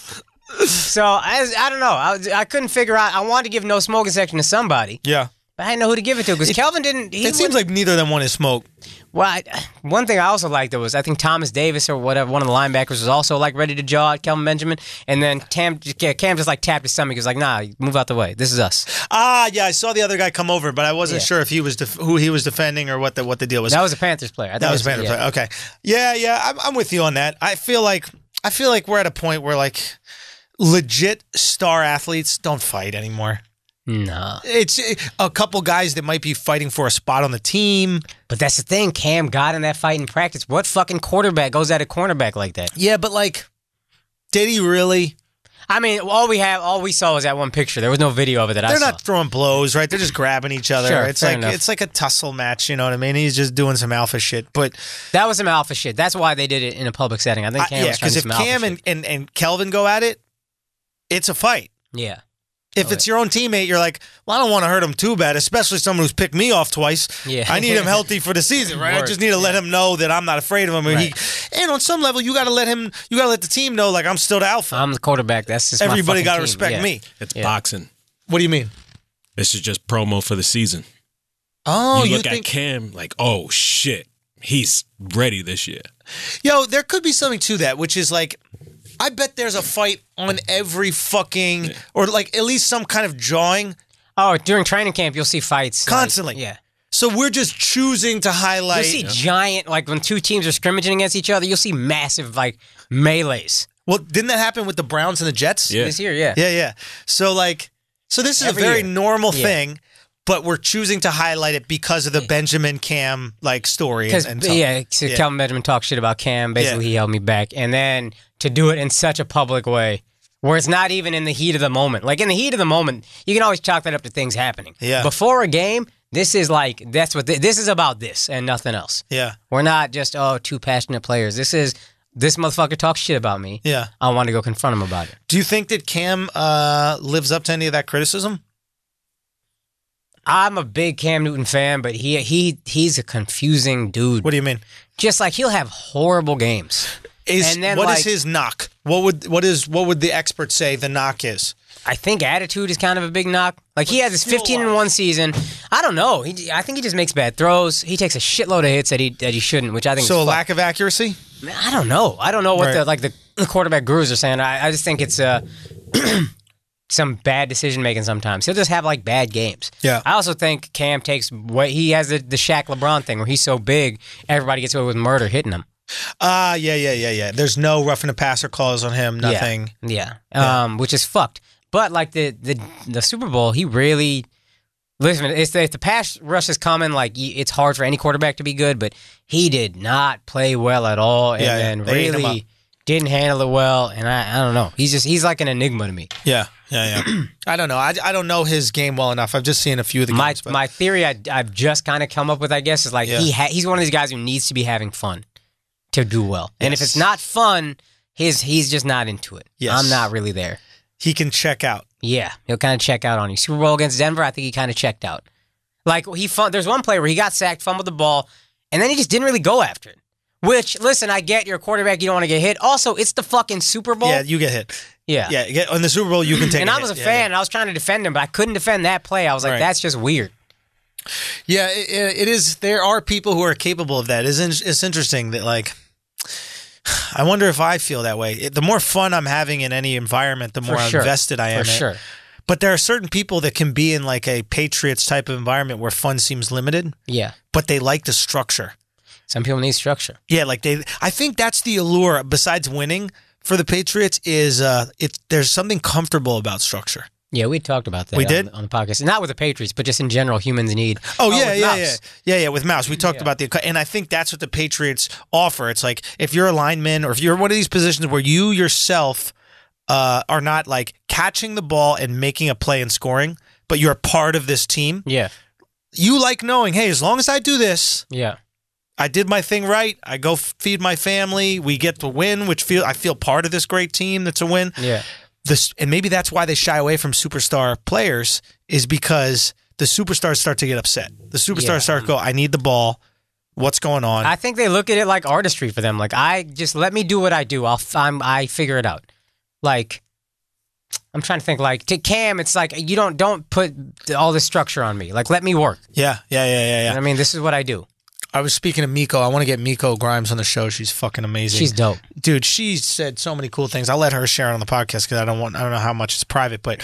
So I don't know. I couldn't figure out. I wanted to give no smoking section to somebody. Yeah. But I didn't know who to give it to because Kelvin didn't. It seems like neither of them wanted to smoke. Well, one thing I also liked was I think Thomas Davis or whatever, one of the linebackers was also like ready to jaw at Kelvin Benjamin, and then Cam just like tapped his stomach. He was like, "Nah, move out the way. This is us." Yeah, I saw the other guy come over, but I wasn't sure if he was who he was defending or what the deal was. That was a Panthers player. That was a Panthers player. Okay. Yeah. I'm with you on that. I feel like we're at a point where like legit star athletes don't fight anymore. No. It's a couple guys that might be fighting for a spot on the team. But that's the thing. Cam got in that fight in practice. What fucking quarterback goes at a cornerback like that? Yeah, but like, did he really? I mean, all we saw was that one picture. There was no video of it that I saw. They're not throwing blows, right? They're just grabbing each other. Sure, it's like a tussle match, you know what I mean? He's just doing some alpha shit. But that was some alpha shit. That's why they did it in a public setting. I think Cam was trying to do some alpha shit. Because if Cam and Kelvin go at it, it's a fight. Yeah. If it's your own teammate, you're like, well, I don't want to hurt him too bad, especially someone who's picked me off twice. Yeah. I need him healthy for the season, right? I just need to let him know that I'm not afraid of him. And on some level, you got to let the team know, like, I'm still the alpha. I'm the quarterback. That's just everybody got to team. respect me. It's boxing. What do you mean? This is just promo for the season. Oh, you look at Cam like, oh shit, he's ready this year. Yo, there could be something to that, which is like, I bet there's a fight on every fucking, or like at least some kind of jawing. Oh, during training camp, you'll see fights. Constantly. Yeah. So we're just choosing to highlight. You'll see giant, like when two teams are scrimmaging against each other, you'll see massive, like, melees. Well, didn't that happen with the Browns and the Jets? Yeah. This year, yeah. Yeah. So this is Every a very year. normal thing, but we're choosing to highlight it because of the Benjamin Cam, like, story. Because, and Calvin Benjamin talked shit about Cam. Basically, he held me back. And then to do it in such a public way where it's not even in the heat of the moment. Like, in the heat of the moment, you can always chalk that up to things happening. Yeah. Before a game, this is like, this is about this and nothing else. Yeah. We're not just, two passionate players. This motherfucker talks shit about me. Yeah. I want to go confront him about it. Do you think that Cam lives up to any of that criticism? I'm a big Cam Newton fan, but he's a confusing dude. What do you mean? Just like he'll have horrible games. What is his knock? What would the experts say the knock is? I think attitude is kind of a big knock. Like he has his 15-1 season. I don't know. I think he just makes bad throws. He takes a shitload of hits that he shouldn't, which I think. So is a lack of accuracy. I don't know. I don't know what the quarterback gurus are saying. I just think it's some bad decision making sometimes. He'll just have like bad games. Yeah. I also think Cam he has the Shaq LeBron thing where he's so big, everybody gets away with murder hitting him. Yeah. There's no roughing the passer calls on him. Nothing. Yeah. Which is fucked. But like the Super Bowl, he really listen. If the pass rush is coming, like it's hard for any quarterback to be good. But he did not play well at all, and really didn't handle it well. And I don't know. He's like an enigma to me. Yeah. I don't know. I don't know his game well enough. I've just seen a few of the games. My theory I've just kind of come up with, I guess, is like he's one of these guys who needs to be having fun to do well. And if it's not fun, he's just not into it. Yes. I'm not really there. He can check out. Yeah, he'll kind of check out on you. Super Bowl against Denver, I think he kind of checked out. Like there's one play where he got sacked, fumbled the ball, and then he just didn't really go after it. Which, listen, I get you're a quarterback, you don't want to get hit. Also, it's the fucking Super Bowl. Yeah, you get hit. Yeah. On the Super Bowl, you can take. And I was a fan, and I was trying to defend him, but I couldn't defend that play. I was like, that's just weird. Yeah, it is. There are people who are capable of that. It's interesting that, like, I wonder if I feel that way. The more fun I'm having in any environment, the more invested I am. For sure. But there are certain people that can be in like a Patriots type of environment where fun seems limited. Yeah. But they like the structure. Some people need structure. Yeah, I think that's the allure, besides winning for the Patriots, is there's something comfortable about structure. Yeah, we talked about that. We did? On the podcast. Not with the Patriots, but just in general, humans need. Yeah. With Mouse, we talked about and I think that's what the Patriots offer. It's like if you're a lineman or if you're one of these positions where you yourself are not like catching the ball and making a play and scoring, but you're a part of this team. Yeah. You like knowing, hey, as long as I do this, I did my thing right. I go feed my family. We get to win, I feel part of this great team that's a win. Yeah. And maybe that's why they shy away from superstar players, is because the superstars start to get upset. The superstars start to go, I need the ball. What's going on? I think they look at it like artistry for them. Like, let me do what I do. I figure it out. Like, I'm trying to think, like, to Cam, it's like, you don't put all this structure on me. Like, let me work. Yeah. You know what I mean, this is what I do. I was speaking to Miko. I want to get Miko Grimes on the show. She's fucking amazing. She's dope. Dude, she said so many cool things. I'll let her share it on the podcast because I don't know how much it's private, but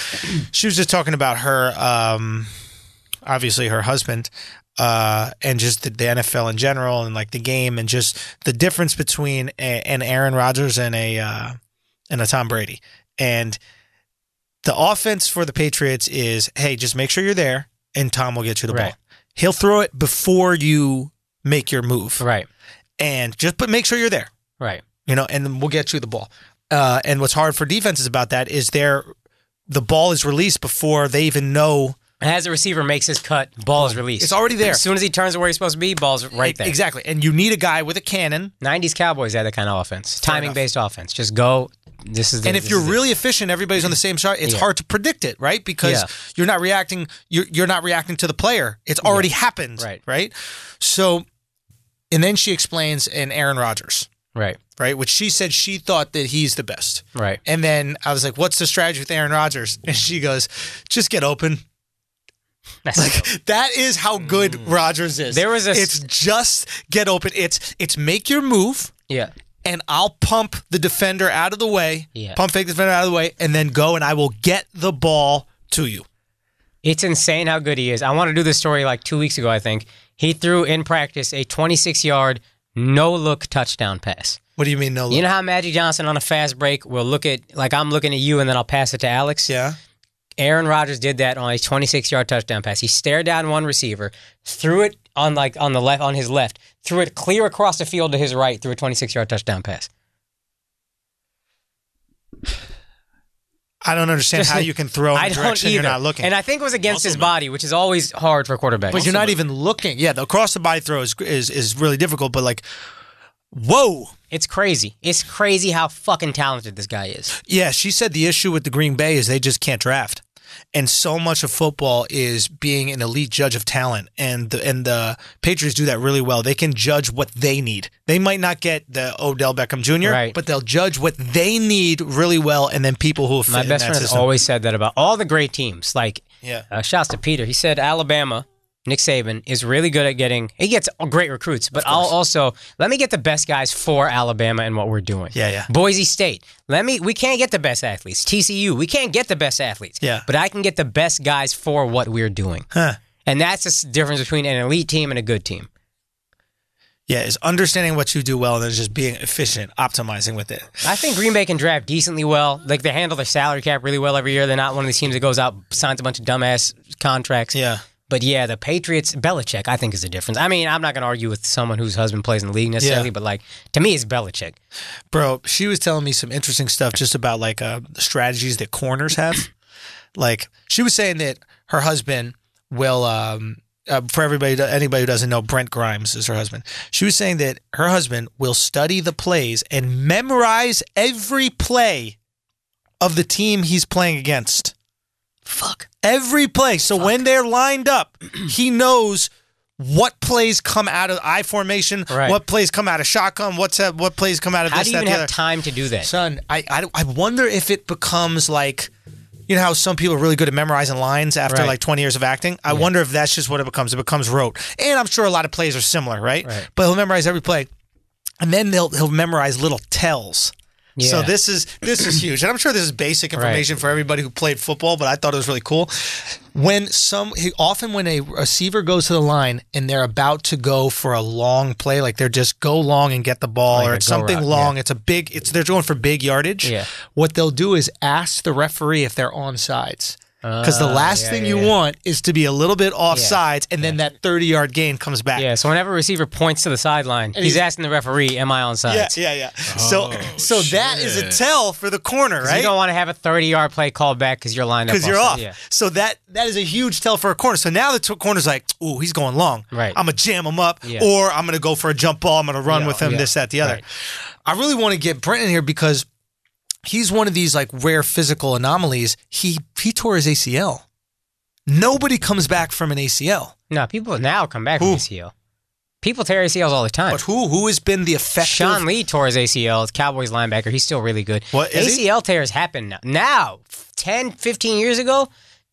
she was just talking about her, obviously her husband, and just the NFL in general and like the game and just the difference between an Aaron Rodgers and a Tom Brady. And the offense for the Patriots is, hey, just make sure you're there and Tom will get you the ball. He'll throw it before you make your move. Right. And make sure you're there. Right. And then we'll get you the ball. And what's hard for defenses about that is the ball is released before they even know. As a receiver makes his cut, ball is released. It's already there. As soon as he turns to where he's supposed to be, ball's right there. Exactly. And you need a guy with a cannon. 90s Cowboys had that kind of offense. Timing-based offense. Just go, this is. And if you're really efficient, everybody's on the same side. It's hard to predict it, right? Because you're not reacting. You're not reacting to the player. It's already happened, right? So, and then she explains in Aaron Rodgers, right, which she said she thought that he's the best, right. And then I was like, "What's the strategy with Aaron Rodgers?" And she goes, "Just get open." That is how good Rodgers is. It's just get open. It's make your move. Yeah. And I'll pump the defender out of the way. Yeah. Pump fake the defender out of the way, and then go, and I will get the ball to you. It's insane how good he is. I want to do this story like 2 weeks ago, I think. He threw in practice a 26-yard no-look touchdown pass. What do you mean no look? You know how Magic Johnson on a fast break will look at, like I'm looking at you, and then I'll pass it to Alexx? Yeah. Aaron Rodgers did that on a 26-yard touchdown pass. He stared down one receiver, threw it on his left, threw it clear across the field to his right, threw a 26-yard touchdown pass. I don't understand how you can throw in a direction you're not looking. And I think it was against his body, which is always hard for a quarterback. But you're not even looking. Yeah, the across the body throw is really difficult, but like, whoa. It's crazy. It's crazy how fucking talented this guy is. Yeah, she said the issue with the Green Bay is they just can't draft. And so much of football is being an elite judge of talent, and the Patriots do that really well. They can judge what they need. They might not get the Odell Beckham Jr., but they'll judge what they need really well, and then people who fit in that system. My best friend has always said that about all the great teams. Like, shouts to Peter. He said Alabama, Nick Saban, is really good at he gets great recruits, but let me get the best guys for Alabama and what we're doing. Yeah. Boise State, we can't get the best athletes. TCU, we can't get the best athletes. Yeah. But I can get the best guys for what we're doing. Huh. And that's the difference between an elite team and a good team. Yeah, is understanding what you do well and then just being efficient, optimizing with it. I think Green Bay can draft decently well. Like, they handle their salary cap really well every year. They're not one of these teams that goes out, signs a bunch of dumbass contracts. Yeah. But yeah, the Patriots, Belichick, I think is the difference. I mean, I'm not going to argue with someone whose husband plays in the league necessarily, but like, to me, it's Belichick. Bro, she was telling me some interesting stuff just about like the strategies that corners have. Like, she was saying that her husband will, for anybody who doesn't know, Brent Grimes is her husband. She was saying that her husband will study the plays and memorize every play of the team he's playing against. Fuck. Every play. So when they're lined up, he knows what plays come out of I formation, what plays come out of shotgun, what plays come out of this, How do you even have time to do that? Son, I wonder if it becomes like, you know how some people are really good at memorizing lines after like 20 years of acting? I wonder if that's just what it becomes. It becomes rote. And I'm sure a lot of plays are similar, right? But he'll memorize every play. And then he'll memorize little tells. Yeah. So this is huge, and I'm sure this is basic information for everybody who played football, but I thought it was really cool. Often when a receiver goes to the line and they're about to go for a long play, like they're just go long and get the ball, or it's something long, they're going for big yardage. Yeah. What they'll do is ask the referee if they're onside. Because the last thing you want is to be a little bit off sides, and then that 30-yard gain comes back. Yeah, so whenever a receiver points to the sideline, he's asking the referee, am I on sides? Yeah. So that is a tell for the corner, right? You don't want to have a 30-yard play called back because you're lined up. Because you're off. Yeah. So that is a huge tell for a corner. So now the corner's like, ooh, he's going long. Right. I'm going to jam him up, or I'm going to go for a jump ball. I'm going to run with him, this, that, the other. Right. I really want to get Brent in here because he's one of these like rare physical anomalies. He tore his ACL. Nobody comes back from an ACL. No, people now come back from ACL. People tear ACLs all the time. But who has been the effective? Sean Lee tore his ACL. It's Cowboys linebacker. He's still really good. What is ACL tears happen now. Now, 10, 15 years ago,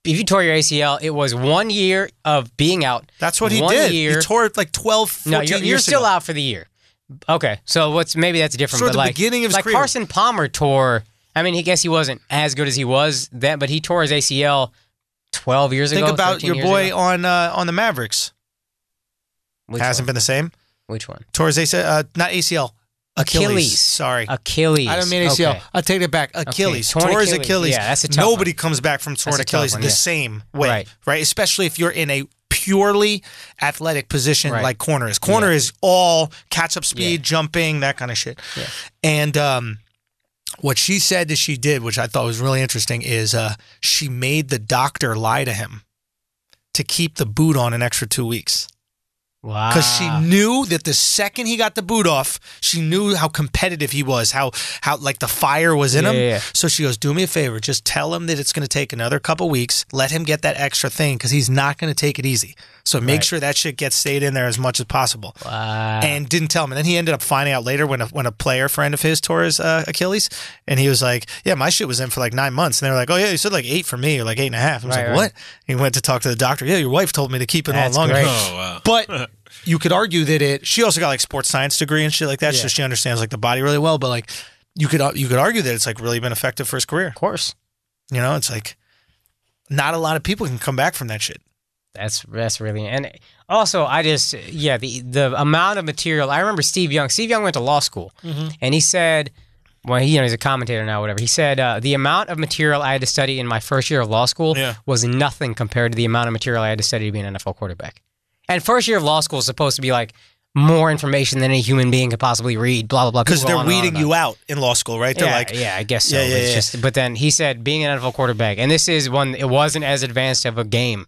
if you tore your ACL, it was 1 year of being out. That's what he did. He tore it like 12, 14 years ago. You're still out for the year. Okay, so maybe that's different. Sort of the beginning of his career. Carson Palmer tore. I mean, he wasn't as good as he was then, but he tore his ACL 12 years ago. Think about your boy on the Mavericks. Hasn't been the same. Which one? Tore his ACL, not ACL. Achilles. Sorry. Achilles. I don't mean ACL. Okay. I'll take it back. Achilles. Okay. Tore his Achilles. Yeah, that's a tough Nobody one. comes back from torn Achilles the same way. Right. Especially if you're in a purely athletic position like corner is. Corner is all catch-up speed, jumping, that kind of shit. Yeah. And what she said that she did, which I thought was really interesting, is she made the doctor lie to him to keep the boot on an extra 2 weeks. Wow. Because she knew that the second he got the boot off, she knew how competitive he was, how like the fire was in him. Yeah. So she goes, do me a favor, just tell him that it's going to take another couple weeks. Let him get that extra thing because he's not going to take it easy. So make sure that shit gets stayed in there as much as possible. Wow. And didn't tell him. And then he ended up finding out later when a player friend of his tore his Achilles. And he was like, yeah, my shit was in for like 9 months. And they were like, oh, yeah, you said like 8 for me or like 8.5. I was like, what? He went to talk to the doctor. Yeah, your wife told me to keep it on longer. Great. Oh, wow. But you could argue that she also got like sports science degree and shit like that. So she understands like the body really well. But like you could argue that it's like really been effective for his career. Of course. You know, it's like not a lot of people can come back from that shit. That's really, and also the amount of material. I remember Steve Young. Steve Young went to law school, and he said, well, he's a commentator now, whatever. He said the amount of material I had to study in my first year of law school was nothing compared to the amount of material I had to study to be an NFL quarterback. And first year of law school is supposed to be like more information than any human being could possibly read. Blah blah blah. Because they're weeding you out in law school, right? They're I guess so. It's just, but then he said being an NFL quarterback, and this is when it wasn't as advanced of a game.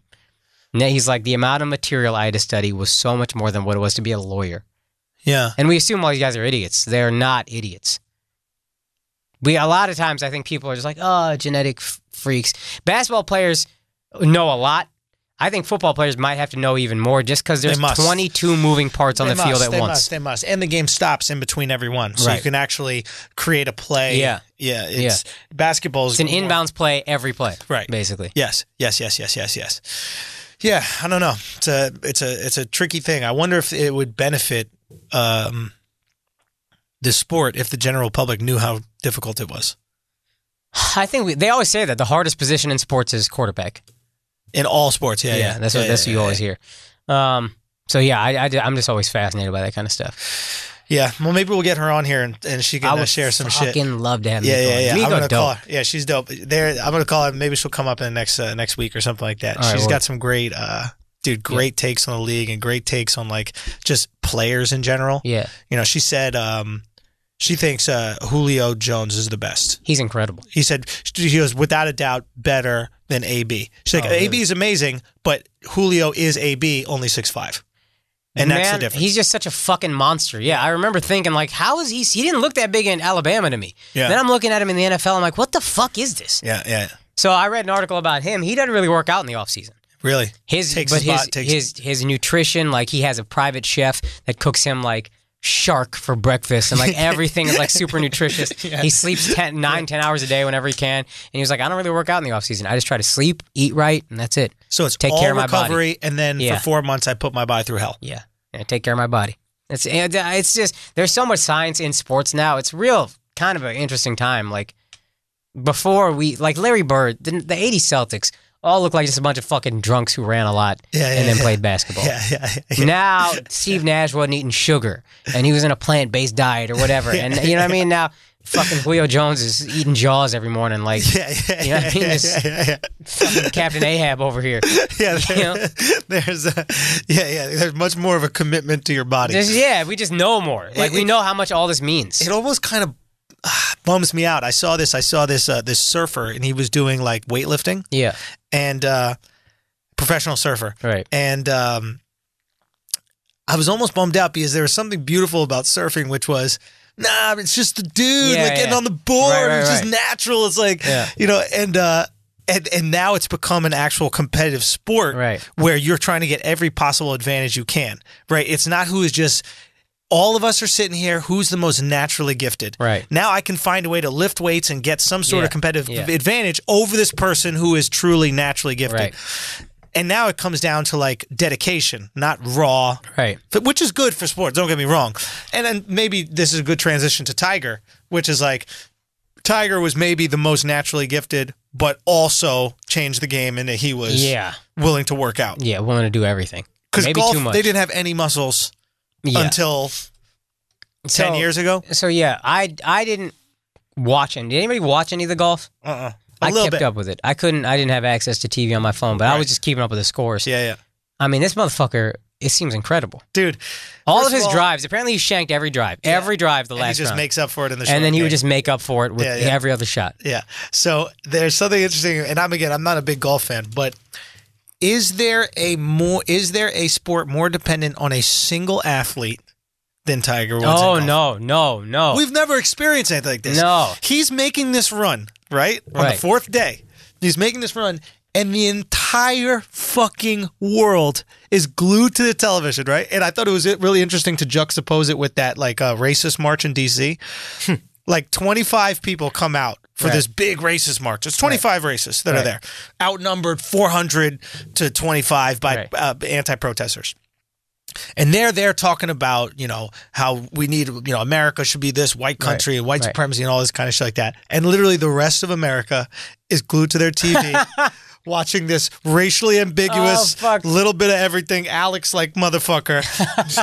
And he's like, the amount of material I had to study was so much more than what it was to be a lawyer. Yeah. And we assume all these guys are idiots. They're not idiots. A lot of times I think people are just like, oh, genetic freaks. Basketball players know a lot. I think football players might have to know even more just because there's 22 moving parts on the field at once. They must. And the game stops in between every one. So you can actually create a play. Yeah. Basketball's It's an inbounds play every play. Right. Basically. Yes. Yeah, I don't know. It's a tricky thing. I wonder if it would benefit the sport if the general public knew how difficult it was. I think they always say that the hardest position in sports is quarterback. In all sports, yeah. That's what you always hear. I'm just always fascinated by that kind of stuff. Yeah, well, maybe we'll get her on here and she can share some shit. I would fucking love to have me. Yeah. I'm gonna call her. Yeah, she's dope. I'm gonna call her. Maybe she'll come up in the next week or something like that. She's got some great, great takes on the league and great takes on like just players in general. Yeah, she said she thinks Julio Jones is the best. He's incredible. He goes without a doubt better than AB. She's like AB is amazing, but Julio is AB only 6'5". And that's the difference. He's just such a fucking monster. Yeah, I remember thinking, like, how is he didn't look that big in Alabama to me. Yeah. Then I'm looking at him in the NFL, I'm like, what the fuck is this? Yeah. So I read an article about him. He doesn't really work out in the offseason. Really? His nutrition, like, he has a private chef that cooks him, like, shark for breakfast, and, like, everything is, like, super nutritious. He sleeps 10 hours a day whenever he can. And he was like, I don't really work out in the offseason. I just try to sleep, eat right, and that's it. So it's take all care of my recovery, body. And then for 4 months, I put my body through hell. Yeah, take care of my body. It's just, there's so much science in sports now. It's real kind of an interesting time. Like, before Larry Bird, the 80s Celtics all looked like just a bunch of fucking drunks who ran a lot and then played basketball. Yeah. Now, Steve Nash wasn't eating sugar, and he was in a plant-based diet or whatever. And you know what I mean? Now, fucking Julio Jones is eating Jaws every morning. Like, you know what I mean? This fucking Captain Ahab over here. Yeah, there's much more of a commitment to your body. We just know more. Like, we know how much all this means. It almost kind of bums me out. I saw this this surfer, and he was doing like weightlifting. Yeah. And professional surfer. Right. And I was almost bummed out because there was something beautiful about surfing, which was, it's just the dude getting on the board. Right, it's just natural. It's like, and now it's become an actual competitive sport where you're trying to get every possible advantage you can. Right. It's not who is just, all of us are sitting here, who's the most naturally gifted. Right. Now I can find a way to lift weights and get some sort of competitive advantage over this person who is truly naturally gifted. Right. And now it comes down to like dedication, not raw. Right. Which is good for sports, don't get me wrong. And then maybe this is a good transition to Tiger, which is like, Tiger was maybe the most naturally gifted, but also changed the game in that he was willing to work out. Yeah, willing to do everything. Because golf, they didn't have any muscles until 10 years ago. So I didn't watch any. Did anybody watch any of the golf? I kept up with it. I didn't have access to TV on my phone, but I was just keeping up with the scores. Yeah. I mean, this motherfucker, it seems incredible. Dude. All of his drives, apparently he shanked every drive. Yeah. Every drive the last round. He just makes up for it in the short And then he game. would just make up for it with every other shot. Yeah. So there's something interesting, and I'm not a big golf fan, but Is there a sport more dependent on a single athlete than Tiger Woods? Oh, no. We've never experienced anything like this. No. He's making this run, right? On the 4th day. He's making this run, and the entire fucking world is glued to the television, right? And I thought it was really interesting to juxtapose it with that like racist march in D.C. Like 25 people come out for this big racist march. It's 25 racists that are there, outnumbered 400 to 25 by anti-protesters. And they're there talking about, how we need, America should be this white country and white supremacy and all this kind of shit like that. And literally the rest of America is glued to their TV watching this racially ambiguous little bit of everything, Alexx like motherfucker,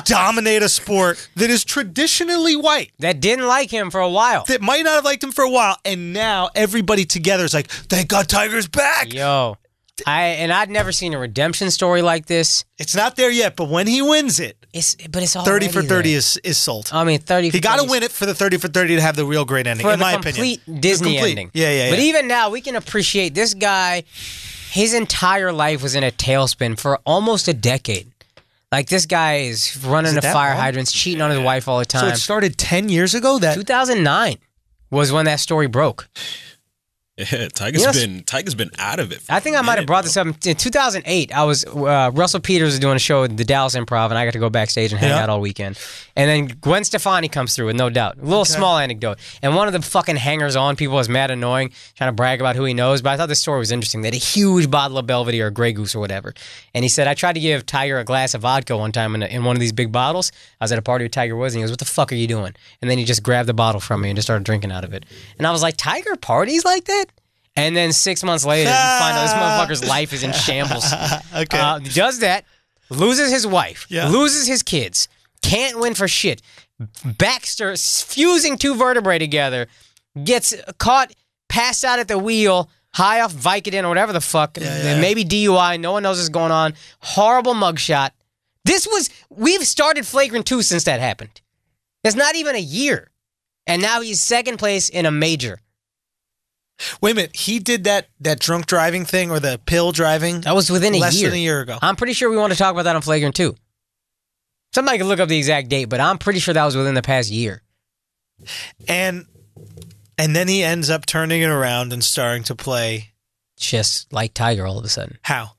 dominate a sport that is traditionally white. That didn't like him for a while. That might not have liked him for a while. And now everybody together is like, thank God Tiger's back. Yo. I'd never seen a redemption story like this. It's not there yet, but when he wins it, it's 30 for 30 is sold. I mean, 30 for 30. He got to win it for the 30 for 30 to have the real great ending, in my opinion. Complete Disney ending. Yeah. But even now, we can appreciate this guy. His entire life was in a tailspin for almost a decade. Like, this guy is running to fire hydrants, cheating on his wife all the time. So it started 10 years ago? 2009 was when that story broke. Yeah, Tiger's been out of it. I think I might have brought this up in 2008. I was Russell Peters was doing a show at the Dallas Improv, and I got to go backstage and hang out all weekend. And then Gwen Stefani comes through with No Doubt. A little small anecdote. And one of the fucking hangers-on people was mad annoying, trying to brag about who he knows. But I thought this story was interesting. They had a huge bottle of Belvedere or Grey Goose or whatever. And he said, I tried to give Tiger a glass of vodka one time in one of these big bottles. I was at a party with Tiger Woods, and he goes, what the fuck are you doing? And then he just grabbed the bottle from me and just started drinking out of it. And I was like, Tiger parties like that? And then 6 months later, you find out this motherfucker's life is in shambles. He does that, loses his wife, loses his kids, can't win for shit. Baxter fusing 2 vertebrae together, gets caught, passed out at the wheel, high off Vicodin or whatever the fuck, maybe DUI, no one knows what's going on. Horrible mugshot. We've started Flagrant 2 since that happened. It's not even a year. And now he's second place in a major. Wait a minute, he did that drunk driving thing or the pill driving? That was within a year. Less than a year ago. I'm pretty sure we want to talk about that on Flagrant 2. Somebody can look up the exact date, but I'm pretty sure that was within the past year. And then he ends up turning it around and starting to play just like Tiger all of a sudden. How?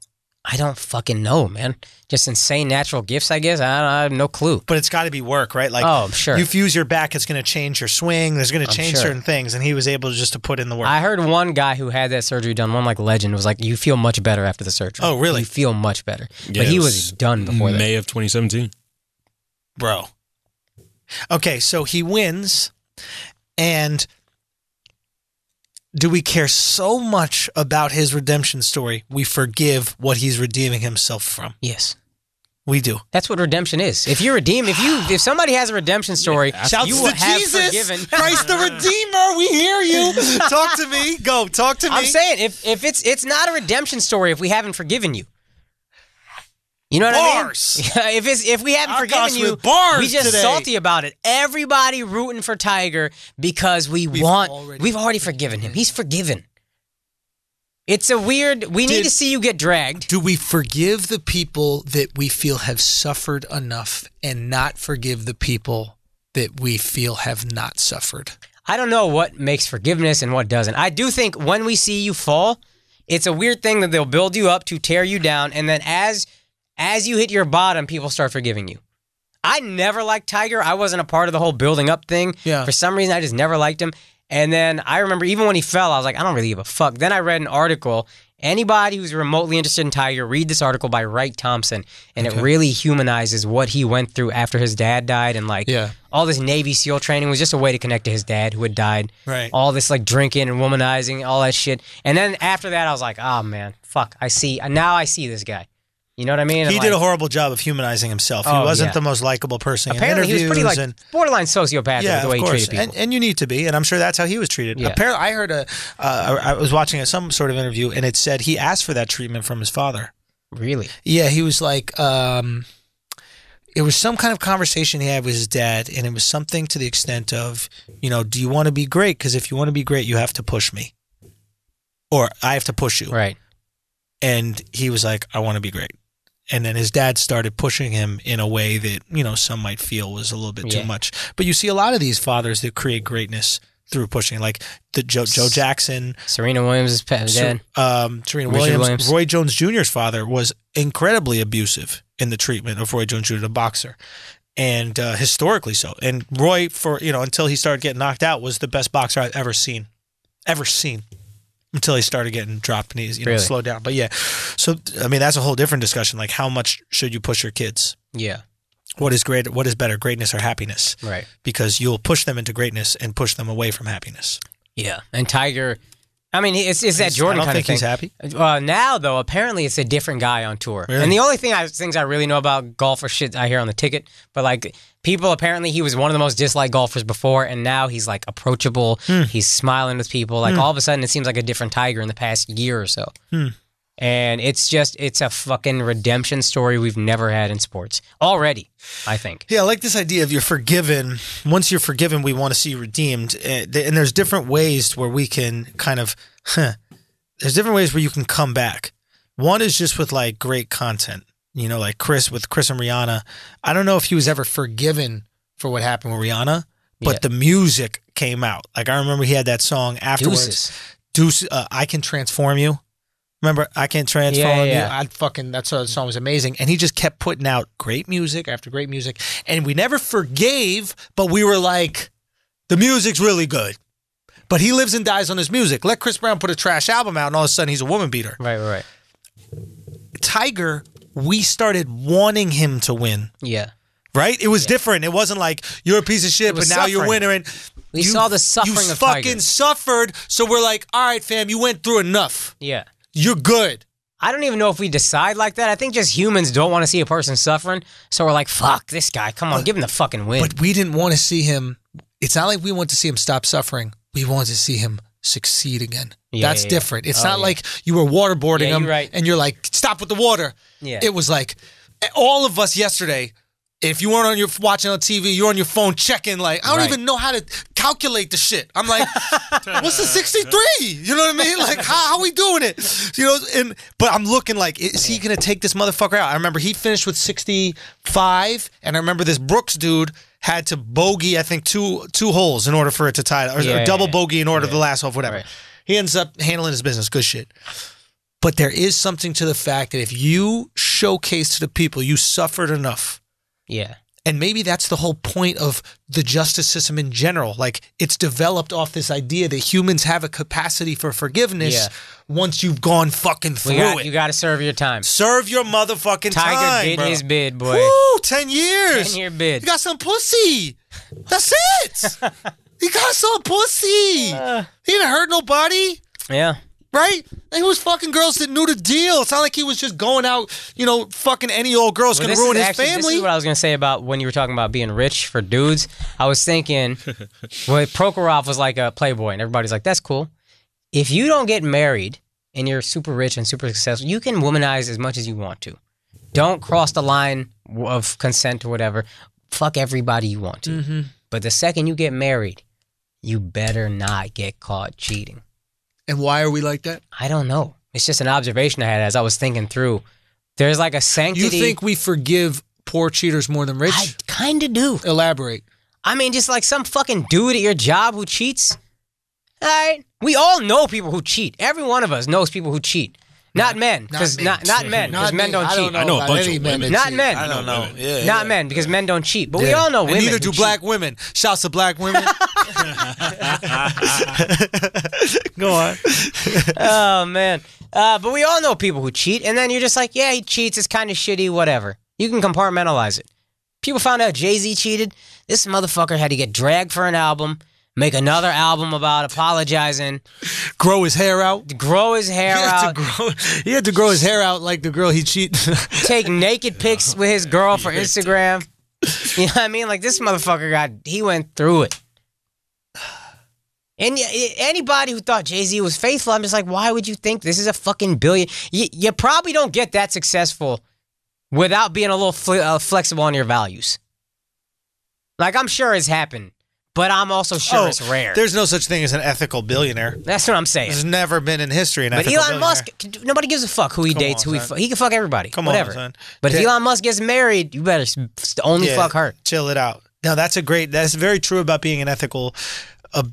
I don't fucking know, man. Just insane natural gifts, I guess. I have no clue. But it's got to be work, right? Like, I'm sure. You fuse your back, it's going to change your swing. There's going to change certain things, and he was able just to put in the work. I heard one guy who had that surgery done, one like legend, was like, you feel much better after the surgery. Oh, really? You feel much better. Yeah, but he was done before that. May of 2017. Bro. Okay, so he wins, and do we care so much about his redemption story, we forgive what he's redeeming himself from? Yes. We do. That's what redemption is. If you redeem, if somebody has a redemption story, you will have Jesus, forgiven. Christ the Redeemer, we hear you. Talk to me. Go, talk to me. I'm saying, if it's not a redemption story if we haven't forgiven you. You know what I mean? If we haven't forgiven you, we just salty about it. Everybody rooting for Tiger because we've already forgiven him. He's forgiven. It's a weird. We need to see you get dragged. Do we forgive the people that we feel have suffered enough and not forgive the people that we feel have not suffered? I don't know what makes forgiveness and what doesn't. I do think when we see you fall, it's a weird thing that they'll build you up to tear you down, and then as you hit your bottom, people start forgiving you. I never liked Tiger. I wasn't a part of the whole building up thing. Yeah. For some reason, I just never liked him. And then I remember even when he fell, I was like, I don't really give a fuck. Then I read an article. Anybody who's remotely interested in Tiger, read this article by Wright Thompson. And it really humanizes what he went through after his dad died. And all this Navy SEAL training was just a way to connect to his dad who had died. Right. All this drinking and womanizing, all that shit. And then after that, I was like, oh man, fuck. Now I see this guy. You know what I mean? He did a horrible job of humanizing himself. He wasn't the most likable person Apparently, in interviews. He was pretty borderline sociopathic the way he treated people. And you need to be, and I'm sure that's how he was treated. Yeah. Apparently, I heard I was watching some sort of interview, and it said he asked for that treatment from his father. Really? Yeah, he was like, it was some kind of conversation he had with his dad, and it was something to the extent of, do you want to be great? Because if you want to be great, you have to push me. Or I have to push you. Right. And he was like, I want to be great. And then his dad started pushing him in a way that, some might feel was a little bit too much. But you see a lot of these fathers that create greatness through pushing, like the Joe Jackson. Serena Williams' dad. Serena Williams. Roy Jones Jr.'s father was incredibly abusive in the treatment of Roy Jones Jr., the boxer. And historically so. And Roy, until he started getting knocked out, was the best boxer I've ever seen. Until he started getting dropped and he's slowed down. But yeah, so I mean that's a whole different discussion. Like how much should you push your kids? Yeah. What is great? What is better, greatness or happiness? Right. Because you'll push them into greatness and push them away from happiness. Yeah. And Tiger, I mean, it's that Jordan kind of thing. I don't think he's happy. Now though, apparently it's a different guy on tour. Really? And the only things I really know about golf are shit I hear on the ticket. But like people, apparently he was one of the most disliked golfers before, and now he's like approachable. He's smiling with people. Like all of a sudden, it seems like a different Tiger in the past year or so. And it's a fucking redemption story we've never had in sports already, I think. Yeah, I like this idea of you're forgiven. Once you're forgiven, we want to see you redeemed. And there's different ways where we can kind of, there's different ways where you can come back. One is just with like great content. Like Chris and Rihanna. I don't know if he was ever forgiven for what happened with Rihanna, but the music came out. Like I remember he had that song afterwards. Deuces, I Can Transform You. Remember, I Can Transform You. That song was amazing. And he just kept putting out great music after great music. And we never forgave, but we were like, the music's really good. But he lives and dies on his music. Let Chris Brown put a trash album out and all of a sudden he's a woman beater. Right. Tiger, we started wanting him to win. Yeah. Right? It was different. It wasn't like, you're a piece of shit, but now you're a winner. And we saw the suffering of Tiger. You fucking suffered, so we're like, all right, fam, you went through enough. Yeah. You're good. I don't even know if we decide like that. I think just humans don't want to see a person suffering, so we're like, fuck this guy. Come on, give him the fucking win. But we didn't want to see him. It's not like we want to see him stop suffering. We want to see him succeed again. That's different. It's not like you were waterboarding him and you're like, stop with the water. Yeah. It was like, all of us yesterday, if you weren't watching on TV, you're on your phone checking, like, I don't even know how to calculate the shit. I'm like, what's the 63? You know what I mean? Like, how are we doing it? But I'm looking like, is he going to take this motherfucker out? I remember he finished with 65, and I remember this Brooks dude had to bogey, I think, two holes in order for it to tie, or double bogey in order the last hole, whatever. Right. He ends up handling his business. Good shit. But there is something to the fact that if you showcase to the people you suffered enough, and maybe that's the whole point of the justice system in general. Like, it's developed off this idea that humans have a capacity for forgiveness once you've gone fucking through it. You got to serve your time. Serve your motherfucking time, Tiger did his bid, boy. Woo, 10 years. 10-year bid. You got some pussy. That's it. You got some pussy. He didn't hurt nobody. Yeah. Right? He was fucking girls that knew the deal. It's not like he was just going out, fucking any old girl's going to ruin his family. This is what I was going to say about when you were talking about being rich for dudes. I was thinking, Prokhorov was like a playboy, and everybody's like, that's cool. If you don't get married and you're super rich and super successful, you can womanize as much as you want to. Don't cross the line of consent or whatever. Fuck everybody you want to. Mm-hmm. But the second you get married, you better not get caught cheating. And why are we like that? I don't know. It's just an observation I had as I was thinking through. There's like a sanctity. You think we forgive poor cheaters more than rich? I kind of do. Elaborate. I mean, just like some fucking dude at your job who cheats. All right? We all know people who cheat. Every one of us knows people who cheat. Not men, because not men, because men don't cheat. I know a bunch of women. Not men. I don't know. Yeah, not men, because men don't cheat. But we all know women. And neither do black women. Shouts to black women. Go on. Oh, man. But we all know people who cheat, and then you're just like, yeah, he cheats, it's kind of shitty, whatever. You can compartmentalize it. People found out Jay-Z cheated. This motherfucker had to get dragged for an album, make another album about apologizing. Grow his hair out. He had to grow his hair out like the girl he cheated. Take naked pics with his girl for Instagram. You know what I mean? Like, this motherfucker he went through it. And anybody who thought Jay-Z was faithful, I'm just like, why would you think this is a fucking billion? You probably don't get that successful without being a little flexible on your values. Like, I'm sure it's happened. but I'm also sure it's rare. There's no such thing as an ethical billionaire. That's what I'm saying. There's never been in history an But ethical Elon billionaire. Musk, nobody gives a fuck who he dates, who he can fuck everybody. Whatever. On, son. But if Elon Musk gets married, you better only fuck her. Chill it out. No, that's very true about being an ethical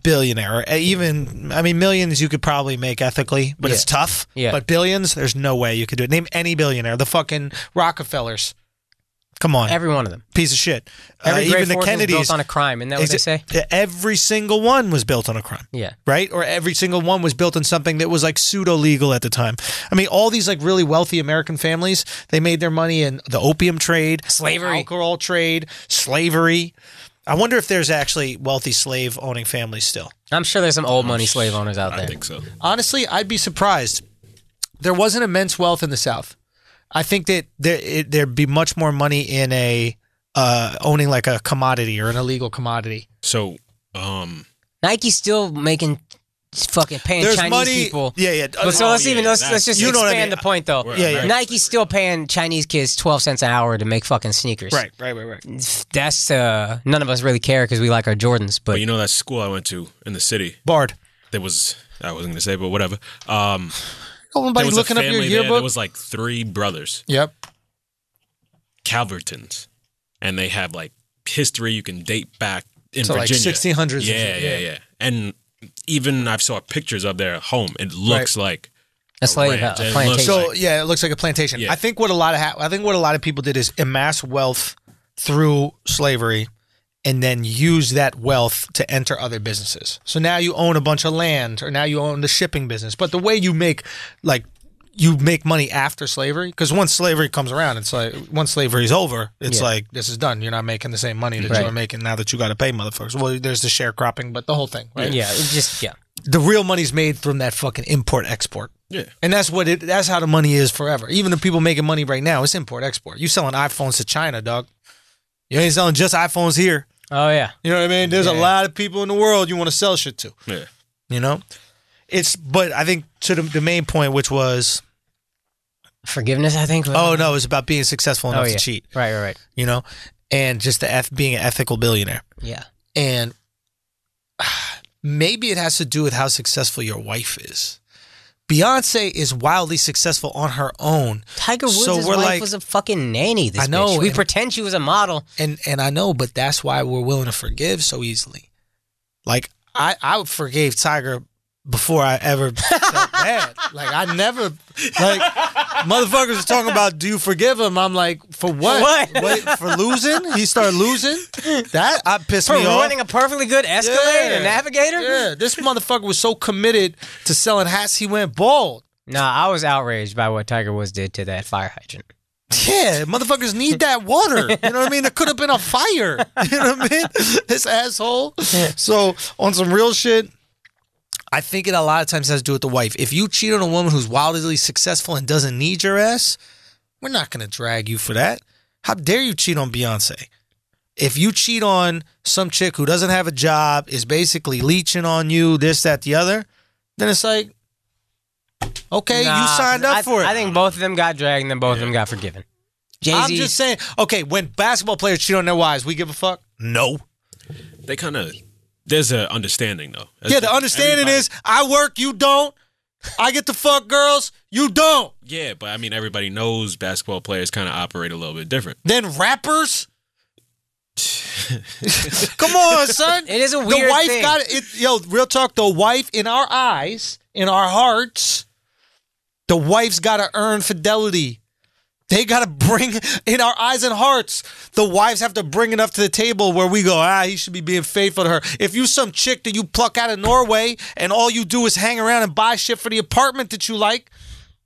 billionaire. Even, I mean, millions you could probably make ethically, but it's tough. Yeah. But billions, there's no way you could do it. Name any billionaire. The fucking Rockefellers. Come on. Every one of them. Piece of shit. Every great even the fortune Kennedys. was built on a crime. Isn't that what they say? Every single one was built on a crime. Yeah. Right? Or every single one was built on something that was like pseudo-legal at the time. I mean, all these like really wealthy American families, they made their money in the opium trade, slavery, alcohol trade, slavery. I wonder if there's actually wealthy slave-owning families still. I'm sure there's some old money slave owners out there. I think so. Honestly, I'd be surprised. There wasn't immense wealth in the South. I think that there'd be much more money in owning like a commodity or an illegal commodity. So, Nike's still fucking paying There's Chinese money, people. Yeah. But so let's just expand the point though. Yeah. Nike's still paying Chinese kids 12 cents an hour to make fucking sneakers. Right. That's none of us really care because we like our Jordans. But you know that school I went to in the city? Bard. I wasn't going to say, but whatever. Nobody looking up your yearbook? There was like 3 brothers. Yep. Calvertons. And they have like history you can date back in so Virginia. Like 1600s. Yeah. And even I saw pictures of their home. It looks like a slave house, a plantation. So it looks like a plantation. Yeah. I think what a lot of people did is amass wealth through slavery and then use that wealth to enter other businesses. So now you own a bunch of land, or now you own the shipping business. But the way you make money after slavery, because once slavery comes around, it's like once slavery's over, it's like this is done. You're not making the same money that you were making now that you got to pay motherfuckers. Well, there's the sharecropping, but the whole thing, right? Yeah, it's the real money's made from that fucking import export. Yeah, and that's how the money is forever. Even the people making money right now, it's import export. You selling iPhones to China, dog. You ain't selling just iPhones here. Oh yeah, you know what I mean. There's a lot of people in the world you want to sell shit to. Yeah, you know, but I think to the main point, which was forgiveness. I think. Oh no, it was about being successful enough to cheat. Right. You know, and just being an ethical billionaire. Yeah, and maybe it has to do with how successful your wife is. Beyonce is wildly successful on her own. Tiger Woods' wife was a fucking nanny. I know. Bitch. We pretend she was a model. And I know, but that's why we're willing to forgive so easily. Like, I forgave Tiger before I ever felt bad. Like, I never, motherfuckers are talking about, do you forgive him? I'm like, for what? Wait, for losing? He started losing? That pissed me off. For ruining a perfectly good Escalade and Navigator? Yeah, this motherfucker was so committed to selling hats, he went bald. Nah, I was outraged by what Tiger Woods did to that fire hydrant. Yeah, motherfuckers need that water. You know what I mean? There could have been a fire. You know what I mean? This asshole. So, on some real shit, I think it a lot of times has to do with the wife. If you cheat on a woman who's wildly successful and doesn't need your ass, we're not going to drag you for that. How dare you cheat on Beyonce? If you cheat on some chick who doesn't have a job, is basically leeching on you, this, that, the other, then it's like, okay, you signed up for it. I think both of them got dragged and then both of them got forgiven. Jay-Z. I'm just saying, okay, when basketball players cheat on their wives, we give a fuck? No. They kind of... There's an understanding, though. Yeah, the understanding is, I work, you don't. I get to fuck girls, you don't. Yeah, but I mean, everybody knows basketball players kind of operate a little bit different. Then rappers? Come on, son. It is a weird wife thing. Got it. Yo, real talk, the wife in our eyes, in our hearts, the wife's got to earn fidelity. They got to bring, in our eyes and hearts, the wives have to bring enough to the table where we go, he should be being faithful to her. If you some chick that you pluck out of Norway and all you do is hang around and buy shit for the apartment that you like,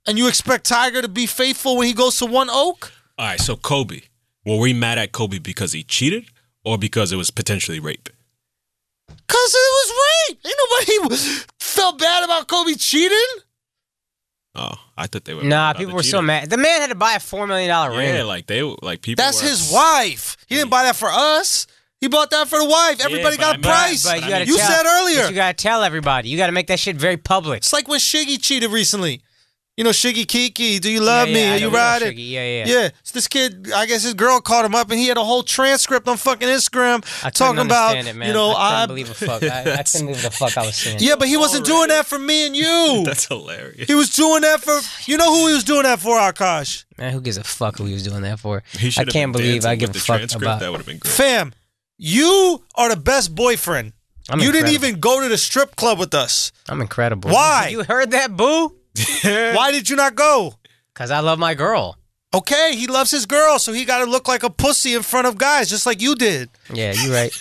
and you expect Tiger to be faithful when he goes to One Oak? All right, so Kobe. Were we mad at Kobe because he cheated or because it was potentially rape? Because it was rape. Ain't nobody felt bad about Kobe cheating. Oh, I thought they were. Nah, people were so mad. The man had to buy a $4 million ring. Yeah, people. That's his wife. He didn't buy that for us. He bought that for the wife. Everybody got a price. But you said earlier. But you got to tell everybody. You got to make that shit very public. It's like when Shiggy cheated recently. You know, Shiggy Kiki, do you love me? I Are you know riding? Shiggy. Yeah. Yeah. So this kid, I guess his girl called him up, and he had a whole transcript on fucking Instagram talking about, it, man. you know, I couldn't believe a fuck. I couldn't believe the fuck I was seeing. Yeah, but he wasn't doing that for me and you. That's hilarious. He was doing that for, you know who he was doing that for, Akash? Man, who gives a fuck who he was doing that for? He I should have can't been believe I dancing give with a the fuck transcript. about. That would have been great. Fam, you are the best boyfriend. You didn't even go to the strip club with us. I'm incredible. Why? You heard that, boo? Why did you not go? Because I love my girl. Okay, he loves his girl, so he got to look like a pussy in front of guys, just like you did. Yeah, you're right.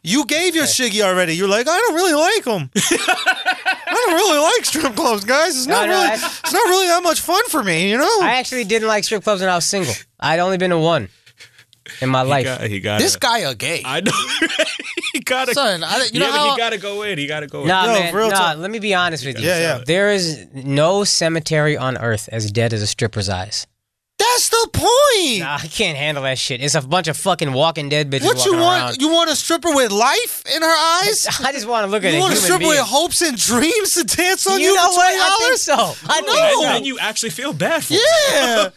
You gave your Shiggy already. You're like, I don't really like him. I don't really like strip clubs, guys. It's not really that much fun for me, you know? I actually didn't like strip clubs when I was single. I'd only been to one in my life. He got this guy a gay. I know. He got to. Son, you know but how... he got to go in. He got to go in. Nah, Yo, man. real Nah, talk. let me be honest with you. Yeah. There is no cemetery on earth as dead as a stripper's eyes. That's the point. Nah, I can't handle that shit. It's a bunch of fucking Walking Dead bitches What you walking want? around. You want a stripper with life in her eyes? I just want to look at You a want a human stripper being. with hopes and dreams to dance on you, You know for what? $20? I think so. I No. think so. And you actually feel bad for him. Yeah.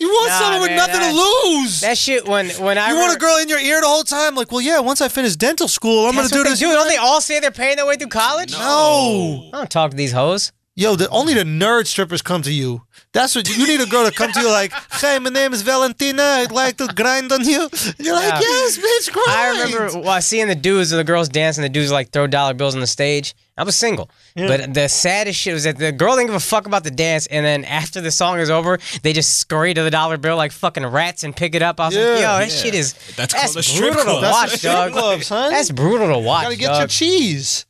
You want Nah, someone with man, nothing to lose. That shit when I You want a girl in your ear the whole time? Like, well, yeah, once I finish dental school, I'm going to do this. Don't they all say they're paying their way through college? No. I don't talk to these hoes. Yo, only the nerd strippers come to you. That's what you need a girl to come to you like, hey, my name is Valentina. I'd like to grind on you. And you're like, Yeah. yes, bitch, grind. I remember seeing the dudes and the girls dance and the dudes like throw dollar bills on the stage. I was single. But the saddest shit was that the girl didn't give a fuck about the dance, and then after the song is over, they just scurry to the dollar bill like fucking rats and pick it up. I was like, yo, that shit is That's called a strip brutal club. to watch, That's strip dog. club, son. That's brutal to watch, You got to get dog. your cheese.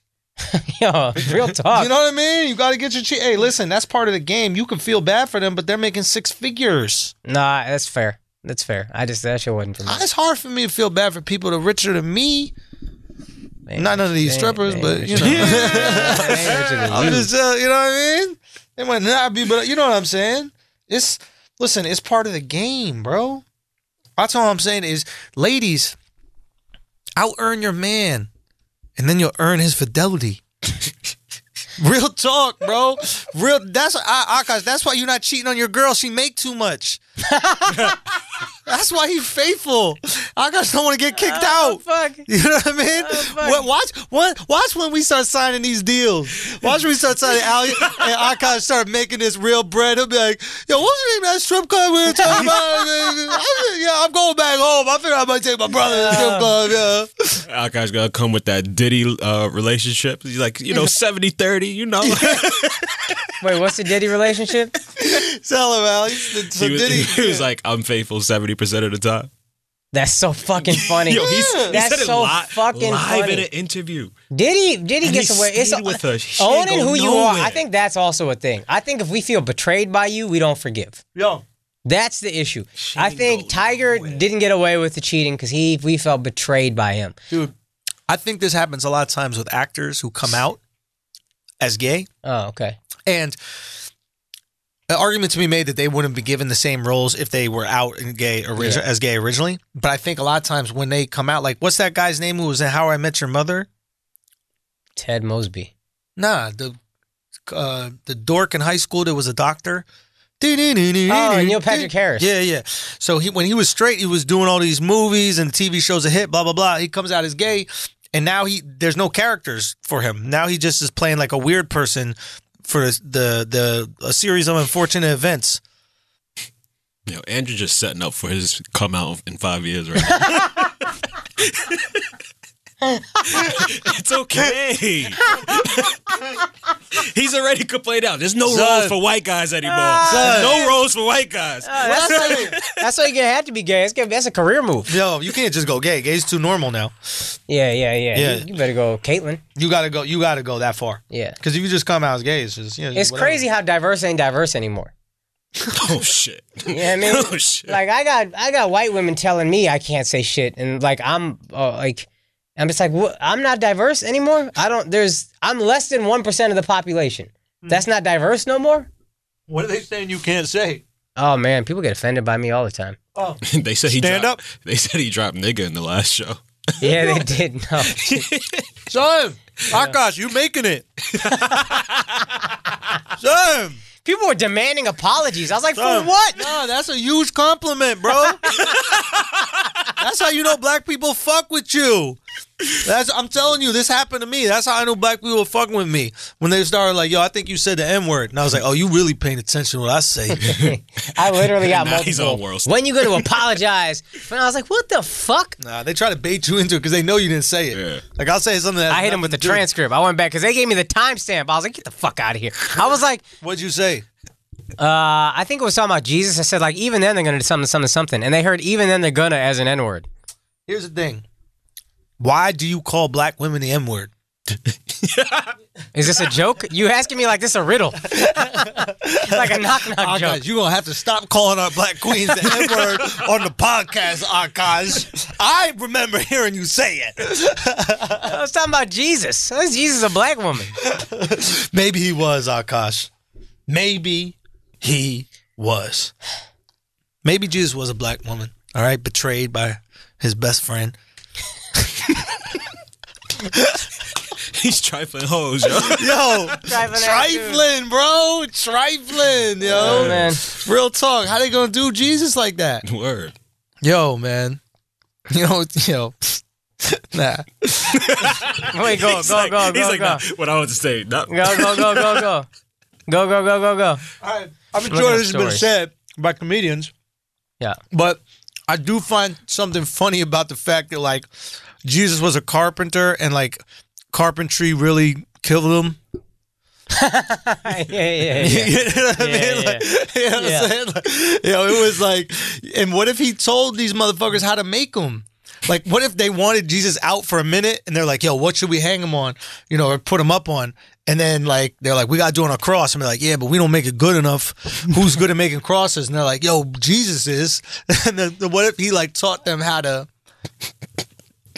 Yo, real talk. You know what I mean? You got to get your cheese. Hey, listen, that's part of the game. You can feel bad for them, but they're making six figures. Nah, that's fair. That's fair. That shit wasn't for me. It's hard for me to feel bad for people that are richer than me. They- Not none of these they- strippers, they- but, you know. they ain't richer than I'm you. just, you know what I mean? They might not be, but you know what I'm saying? Listen, it's part of the game, bro. That's all I'm saying is, ladies, I'll earn your man, and then you'll earn his fidelity. Real talk, bro. Akash, that's why you're not cheating on your girl. She make too much. That's why he's faithful. Akash don't want to get kicked out. Fuck. You know what I mean? fuck. Watch when we start signing these deals. Watch when we start signing Ali and Akash start making this real bread. He'll be like, yo, what's the name of that strip club we were talking about? Yeah, I'm going back home. I figure I might take my brother to the strip club, yeah. Akash gonna come with that Diddy relationship. He's like, 70-30, you know. Wait, what's the Diddy relationship? Tell him, Ali. So He was like, I'm faithful 70% of the time. That's so fucking funny. Yo, he That's said it so live fucking funny. in an interview. Diddy And gets he away. It's stayed with her. She owning ain't go who you are. nowhere. I think that's also a thing. I think if we feel betrayed by you, we don't forgive. Yo. That's the issue. She I ain't think go Tiger nowhere. didn't get away with the cheating because we felt betrayed by him. Dude, I think this happens a lot of times with actors who come out as gay. Oh, okay. And an argument to be made that they wouldn't be given the same roles if they were out in as gay originally. But I think a lot of times when they come out, like, what's that guy's name who was in How I Met Your Mother? Ted Mosby. Nah, the dork in high school that was a doctor. Oh, Neil Patrick Harris. Yeah. So when he was straight, he was doing all these movies and TV shows a hit, blah, blah, blah. He comes out as gay, and now there's no characters for him. Now he just is playing like a weird person for a series of unfortunate events. Andrew just setting up for his come out in 5 years right now. It's okay. He's already complained out. There's no roles for white guys anymore. No roles for white guys. That's why you have to be gay. That's a career move. Yo, you can't just go gay. Gay's too normal now. Yeah. Yeah. You better go, Caitlyn. You gotta go that far. Yeah. Because if you just come out as gay, it's just It's whatever. crazy how diverse ain't diverse anymore. Oh shit. You know what I mean? Oh shit. Like I got white women telling me I can't say shit, and like I'm just like, what? I'm not diverse anymore. I'm less than 1% of the population. That's not diverse no more. What are they saying you can't say? Oh man, people get offended by me all the time. Oh, They said he Stand dropped, up. They said he dropped nigga in the last show. Yeah, they did. No, son, Akash, you making it? Son, People were demanding apologies. I was like, for what? No, that's a huge compliment, bro. That's how you know black people fuck with you. I'm telling you, this happened to me. That's how I know black people were fucking with me. When they started like, yo, I think you said the N-word. And I was like, oh, you really paying attention to what I say. I literally got He's on multiple. world When you going to apologize? And I was like, what the fuck? Nah, they try to bait you into it because they know you didn't say it. Yeah. Like, I'll say something that I hit him with the transcript. I went back because they gave me the timestamp. I was like, get the fuck out of here. I was like, What'd you say? I think it was talking about Jesus. I said, like, even then they're going to do something. And they heard even then they're going to as an N-word. Here's the thing. Why do you call black women the N-word? Is this a joke? You asking me like this a riddle? Like a knock-knock joke. You're going to have to stop calling our black queens the N-word on the podcast, Akash. I remember hearing you say it. I was talking about Jesus. How is Jesus a black woman? Maybe he was, Akash. Maybe he was. Maybe Jesus was a black woman, all right? Betrayed by his best friend. He's trifling hoes, yo. Yo, trifling, bro. Trifling, yo. Oh, man. Real talk. How they gonna do Jesus like that? Word. Yo, man. Yo. Nah. Wait, go. He's like, nah, what I want to say. Nah. Go. Go. All right. I'm sure this has been said by comedians. Yeah. But I do find something funny about the fact that, like, Jesus was a carpenter and, like, carpentry really killed him. yeah. You know what I mean? Like, you know what I'm saying? Like, it was like, and what if he told these motherfuckers how to make them? Like, what if they wanted Jesus out for a minute and they're like, yo, what should we hang him on? You know, or put him up on? And then, like, they're like, we got to do it on a cross. And they're like, yeah, but we don't make it good enough. Who's good at making crosses? And they're like, yo, Jesus is. And then what if he, like, taught them how to...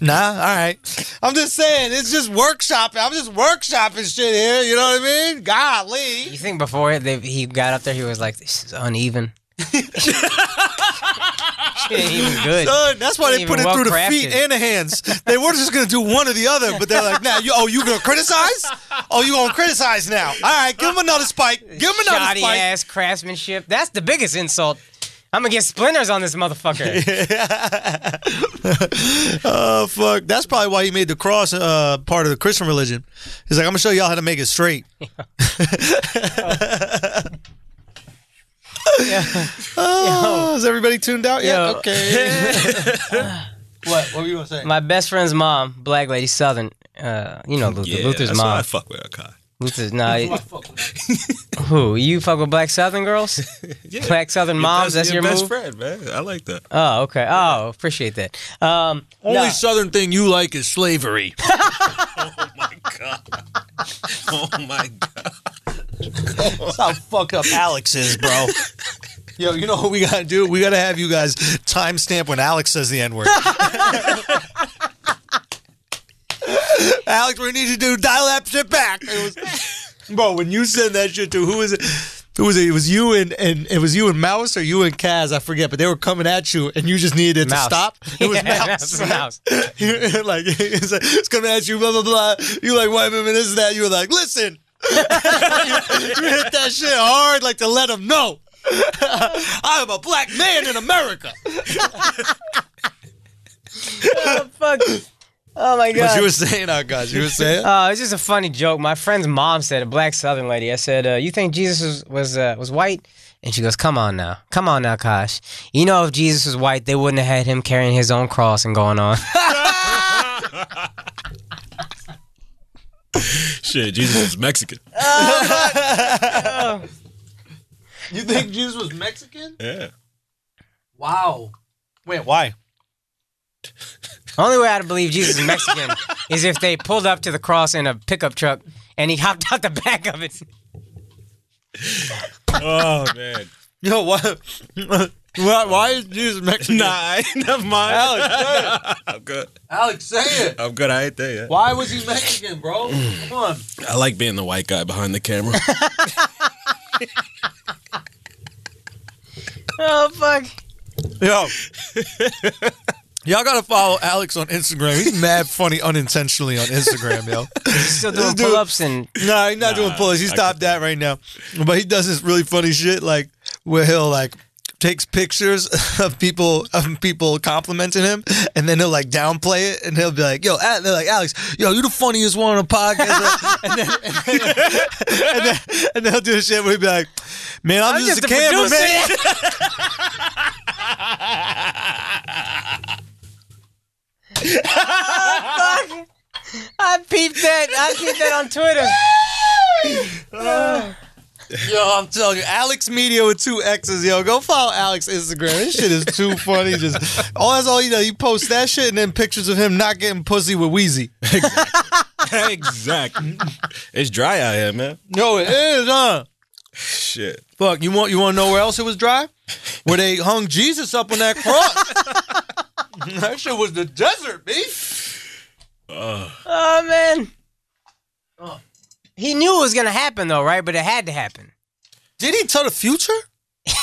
Nah, all right. I'm just saying, it's just workshopping. I'm just workshopping shit here. You know what I mean? Golly. You think before he got up there, he was like, this is uneven. Shit ain't even good. Son, that's why they put it through the feet and the hands. They were just going to do one or the other, but they're like, nah, you going to criticize? Oh, you going to criticize now. All right, give him another spike. Give him another spike. Shoddy-ass craftsmanship. That's the biggest insult. I'm going to get splinters on this motherfucker. Oh, fuck. That's probably why he made the cross part of the Christian religion. He's like, I'm going to show y'all how to make it straight. Oh, is everybody tuned out? Yeah, okay. What were you going to say? My best friend's mom, black lady, Southern. You know Luther. Yeah, Luther's that's mom. why I fuck with Akai. Luther's who? You fuck with black Southern girls? Yeah. Black Southern moms? That's your best move? friend, man. I like that. Oh, okay. Oh, appreciate that. Only Southern thing you like is slavery. Oh my god. Oh my god. That's how fucked up Alexx is, bro. Yo, you know what we gotta do? We gotta have you guys timestamp when Alexx says the N-word. Alexx, we need you to dial that shit back. Bro, when you said that shit to who was it? Who was it? It was you and it was you and Mouse or you and Kaz, I forget, but they were coming at you and you just needed it to stop. It was Mouse. Like, it's coming at you, blah, blah, blah. You like, white women, this and that. You were like, listen. You hit that shit hard, like to let them know. I am a black man in America. Oh, fuck. Oh my god! What you were saying, oh gosh, you were saying? It's just a funny joke. My friend's mom said, a black Southern lady. I said, "You think Jesus was white?" And she goes, "Come on now, Kosh. You know, if Jesus was white, they wouldn't have had him carrying his own cross and going on." Shit, Jesus was Mexican. You think Jesus was Mexican? Yeah. Wow. Wait, why? Only way I'd believe Jesus is Mexican is if they pulled up to the cross in a pickup truck and he hopped out the back of it. Oh man. Yo, what? Why is Jesus Mexican? Nah, never mind. Alexx, say it. I'm good. Alexx, say it. I'm good. I ain't there yet. Why was he Mexican, bro? Come on. I like being the white guy behind the camera. Oh, fuck. Yo. Y'all gotta follow Alexx on Instagram. He's mad funny unintentionally on Instagram, yo. He's still doing pull-ups and... Nah, he's not doing pull-ups. He stopped that right now. But he does this really funny shit, like, where he'll, like, takes pictures of people complimenting him, and then he'll, like, downplay it, and he'll be like, they're like, Alexx, yo, you the funniest one on the podcast. and then he'll do this shit where he'll be like, man, I'm just a cameraman. I peeped that on Twitter. Yo, I'm telling you, Alexx Media with 2 X's, yo. Go follow Alexx Instagram. This shit is too funny. That's all he does. He posts that shit and then pictures of him not getting pussy with Wheezy. Exactly. It's dry out here, man. Yo, it is, huh? Shit. Fuck, you want to know where else it was dry? Where they hung Jesus up on that cross. That shit was the desert, B. Oh, man. He knew it was going to happen, though, right? But it had to happen. Did he tell the future? He's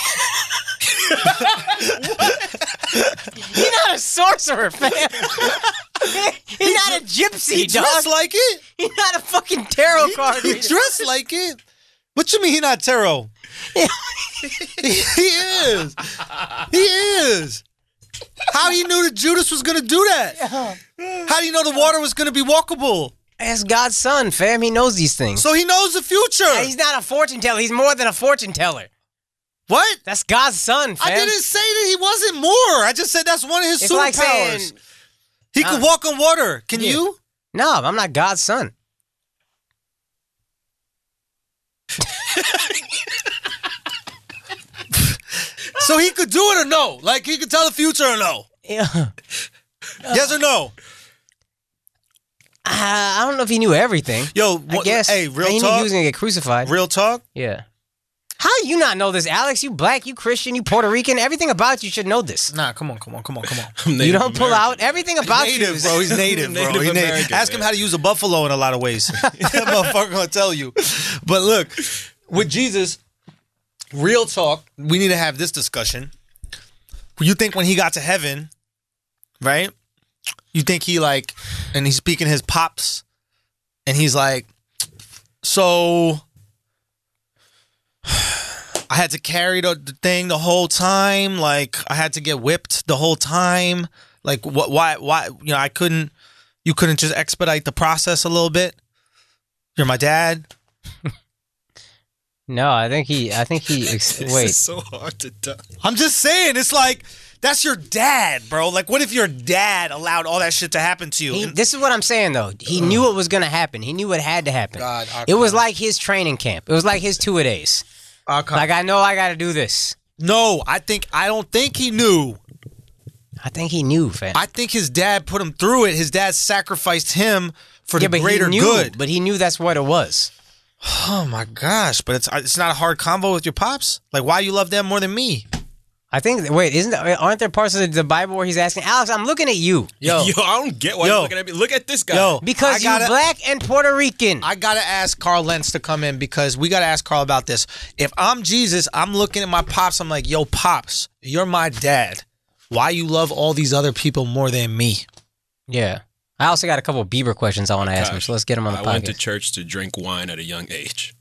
not a sorcerer, fam. He's not a gypsy, He dog. dressed like it. He's not a fucking tarot card He reader. dressed like it. What you mean he not tarot? He is. He is. How he knew that Judas was going to do that? How do you know the water was going to be walkable? That's God's son, fam. He knows these things. So he knows the future. Yeah, he's not a fortune teller. He's more than a fortune teller. What? That's God's son, fam. I didn't say that he wasn't more. I just said that's one of his It's superpowers. like saying, he could walk on water. Can you? no, I'm not God's son. So he could do it or no? Like he could tell the future or no? Yeah. Yes or no? I don't know if he knew everything. Yo, I guess. Hey, real he knew talk. he was going to get crucified. Real talk. Yeah. How do you not know this, Alexx? You black, you Christian, you Puerto Rican. Everything about you should know this. Nah, come on. You don't pull out. Everything about you Native, is... bro. He's native, bro. Native He's native. American, Ask him man. how to use a buffalo in a lot of ways. That motherfucker gonna tell you. But look, with Jesus, real talk, we need to have this discussion. You think when he got to heaven, right? You think he like, and he's speaking his pops, and he's like, so I had to carry the thing the whole time. Like I had to get whipped the whole time. Like what? Why? You know, you couldn't just expedite the process a little bit. You're my dad. No, I think he. This Wait. is so hard to tell. I'm just saying, it's like that's your dad, bro. Like, what if your dad allowed all that shit to happen to you? This is what I'm saying, though. He knew it was going to happen. He knew it had to happen. God, it was like his training camp. It was like his 2-a-days. Like, I know I got to do this. No, I don't think he knew. I think he knew, fam. I think his dad put him through it. His dad sacrificed him for the greater he knew, good. But he knew that's what it was. Oh my gosh! But it's not a hard combo with your pops. Like, why you love them more than me? I think. Wait, aren't there parts of the Bible where he's asking Alexx? I'm looking at you. Yo, I don't get why you're looking at me. Look at this guy. Because you're black and Puerto Rican. I gotta ask Carl Lentz to come in because we gotta ask Carl about this. If I'm Jesus, I'm looking at my pops. I'm like, yo, pops, you're my dad. Why you love all these other people more than me? Yeah. I also got a couple of Bieber questions I want to ask him, so let's get him on the podcast. I went to church to drink wine at a young age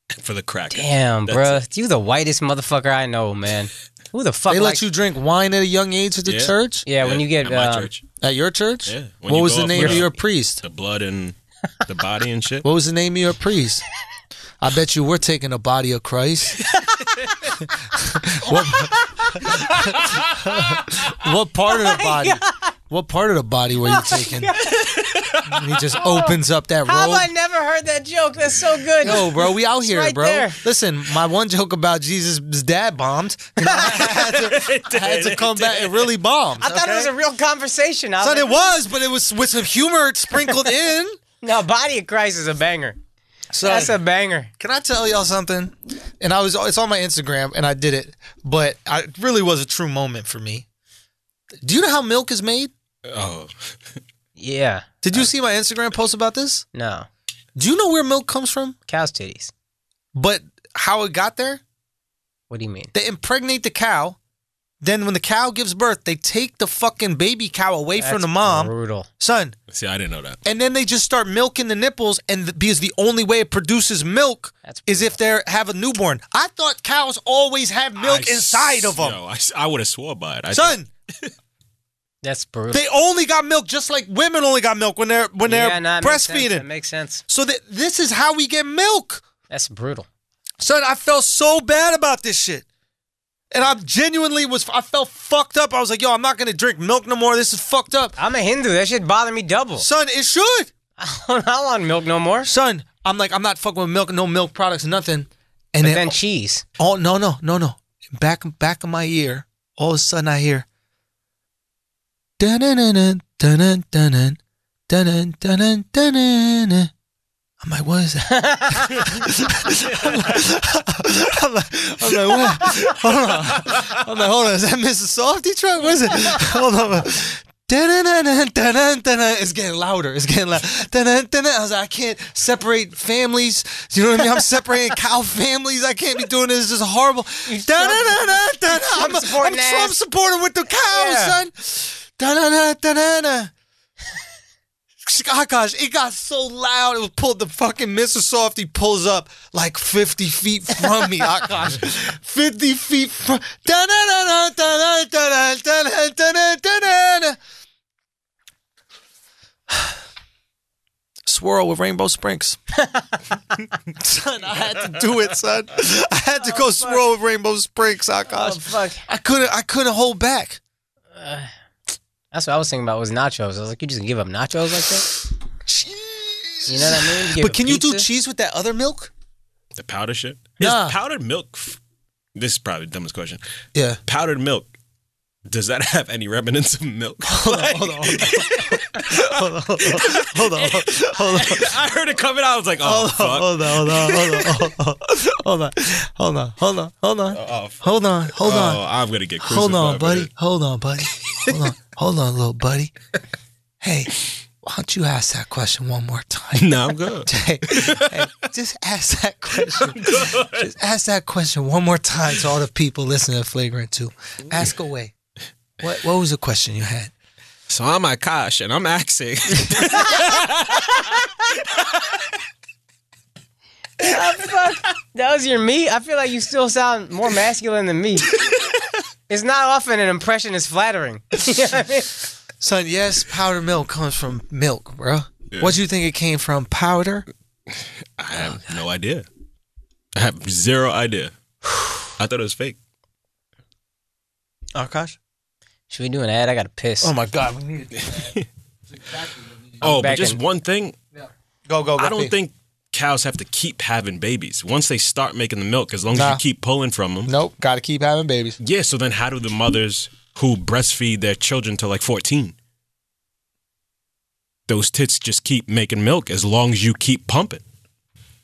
for the crackers. Damn, That's bro. it. You the whitest motherfucker I know, man. Who the fuck They likes... let you drink wine at a young age at the church? Yeah, when you get... at my church. At your church? Yeah. What was the name of your priest? The blood and the body and shit. What was the name of your priest? I bet you we're taking the body of Christ. What part of the body? What part of the body were you taking? And he just opens up that robe. How have I never heard that joke? That's so good. Yo, bro, we out here, right bro. there. Listen, my one joke about Jesus' dad bombed. You know, I had to come back. It really bombed. I thought it was a real conversation. I was Son, like, it was, but it was with some humor sprinkled in. No, Body of Christ is a banger. So, That's a banger. can I tell y'all something? And it's on my Instagram, and I did it, but it really was a true moment for me. Do you know how milk is made? Oh. Yeah. Did you see my Instagram post about this? No. Do you know where milk comes from? Cow's titties. But how it got there? What do you mean? They impregnate the cow, Then when the cow gives birth, they take the fucking baby cow away from the mom. Brutal. Son. See, I didn't know that. And then they just start milking the nipples, and because the only way it produces milk is if they have a newborn. I thought cows always have milk inside of them. Yo, I would have swore by it. Son. That's brutal. They only got milk just like women only got milk when they're breastfeeding. That makes sense. So this is how we get milk. That's brutal. Son, I felt so bad about this shit. And I genuinely I felt fucked up. I was like, yo, I'm not going to drink milk no more. This is fucked up. I'm a Hindu. That shit bother me double. Son, it should. I don't want milk no more. Son, I'm not fucking with milk, no milk products, nothing. And then cheese. Oh, no. Back of my ear, all of a sudden I hear, dun-dun-dun-dun, dun-dun-dun-dun, dun-dun-dun-dun-dun-dun. I'm like, what is that? I'm like, what? Hold on. Is that Mrs. Softy truck? What is it? Hold on. It's getting louder. I was like, I can't separate families. You know what I mean? I'm separating cow families. I can't be doing this. This is horrible. I'm Trump supporter with the cows, son. Oh gosh, it got so loud. It was pulled. The fucking Mr. Softy pulls up like 50 feet from me. Oh gosh, 50 feet from. Swirl with rainbow sprinkles. Son, I had to do it, son. I had to go swirl with rainbow sprinkles. Oh gosh, fuck. I couldn't hold back. That's what I was thinking about was nachos. I was like, you just give up nachos like that? Jeez. You know what I mean? But can you do cheese with that other milk? The powder shit? Nah. Is powdered milk... This is probably the dumbest question. Yeah. Powdered milk, does that have any remnants of milk? Hold on. I heard it coming out. I was like, oh, fuck. Hold on. Oh, I'm going to get crucified. Hold on, buddy. Hold on, little buddy. Hey, why don't you ask that question one more time? No, I'm good. Hey, just ask that question. Just ask that question one more time to all the people listening to Flagrant 2. Ask away. What was the question you had? So I'm Akash, and I'm asking. Fuck. That was your me? I feel like you still sound more masculine than me. It's not often an impression is flattering. You know what I mean? Son, yes, powdered milk comes from milk, bro. Yeah. What do you think it came from? Powder? I have no idea. I have zero idea. I thought it was fake. Akash? Should we do an ad? I got to piss. Oh, my God. We need it. But just one thing. Yeah. Go. I don't think cows have to keep having babies. Once they start making the milk, as long as you keep pulling from them. Nope, got to keep having babies. Yeah, so then how do the mothers who breastfeed their children till like 14? Those tits just keep making milk as long as you keep pumping.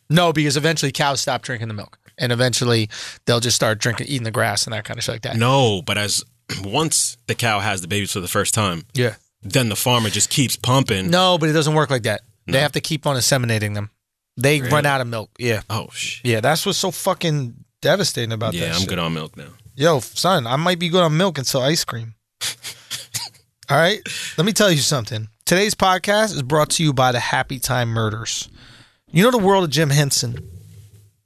No, because eventually cows stop drinking the milk. And eventually they'll just start eating the grass and that kind of shit like that. No, but once the cow has the babies for the first time, yeah, then the farmer just keeps pumping. No, but it doesn't work like that. No. They have to keep on inseminating them. They run out of milk. Yeah. Oh, shit. Yeah, that's what's so fucking devastating about that shit. Yeah, I'm good on milk now. Yo, son, I might be good on milk until ice cream. All right? Let me tell you something. Today's podcast is brought to you by the Happy Time Murders. You know the world of Jim Henson,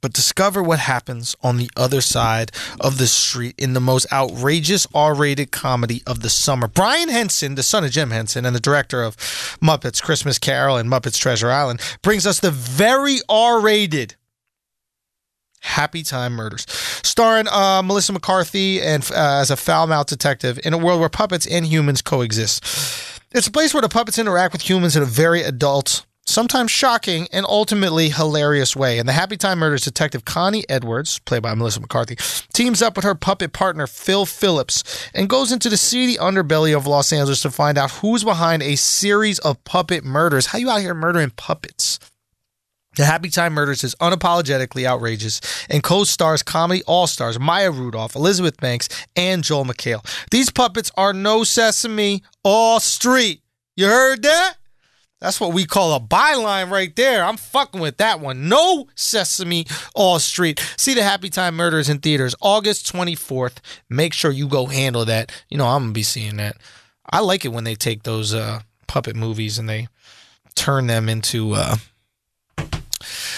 but discover what happens on the other side of the street in the most outrageous R-rated comedy of the summer. Brian Henson, the son of Jim Henson and the director of Muppets Christmas Carol and Muppets Treasure Island, brings us the very R-rated Happy Time Murders, starring Melissa McCarthy and as a foul-mouthed detective in a world where puppets and humans coexist. It's a place where the puppets interact with humans in a very adult, sometimes shocking, and ultimately hilarious way. And the Happy Time Murders detective Connie Edwards, played by Melissa McCarthy, teams up with her puppet partner Phil Phillips and goes into the seedy underbelly of Los Angeles to find out who's behind a series of puppet murders. How you out here murdering puppets? The Happy Time Murders is unapologetically outrageous and co-stars comedy all-stars Maya Rudolph, Elizabeth Banks, and Joel McHale. These puppets are no Sesame, all street. You heard that? That's what we call a byline right there. I'm fucking with that one. No Sesame Street. See the Happy Time Murders in theaters August 24th. Make sure you go handle that. You know, I'm going to be seeing that. I like it when they take those puppet movies and they turn them into,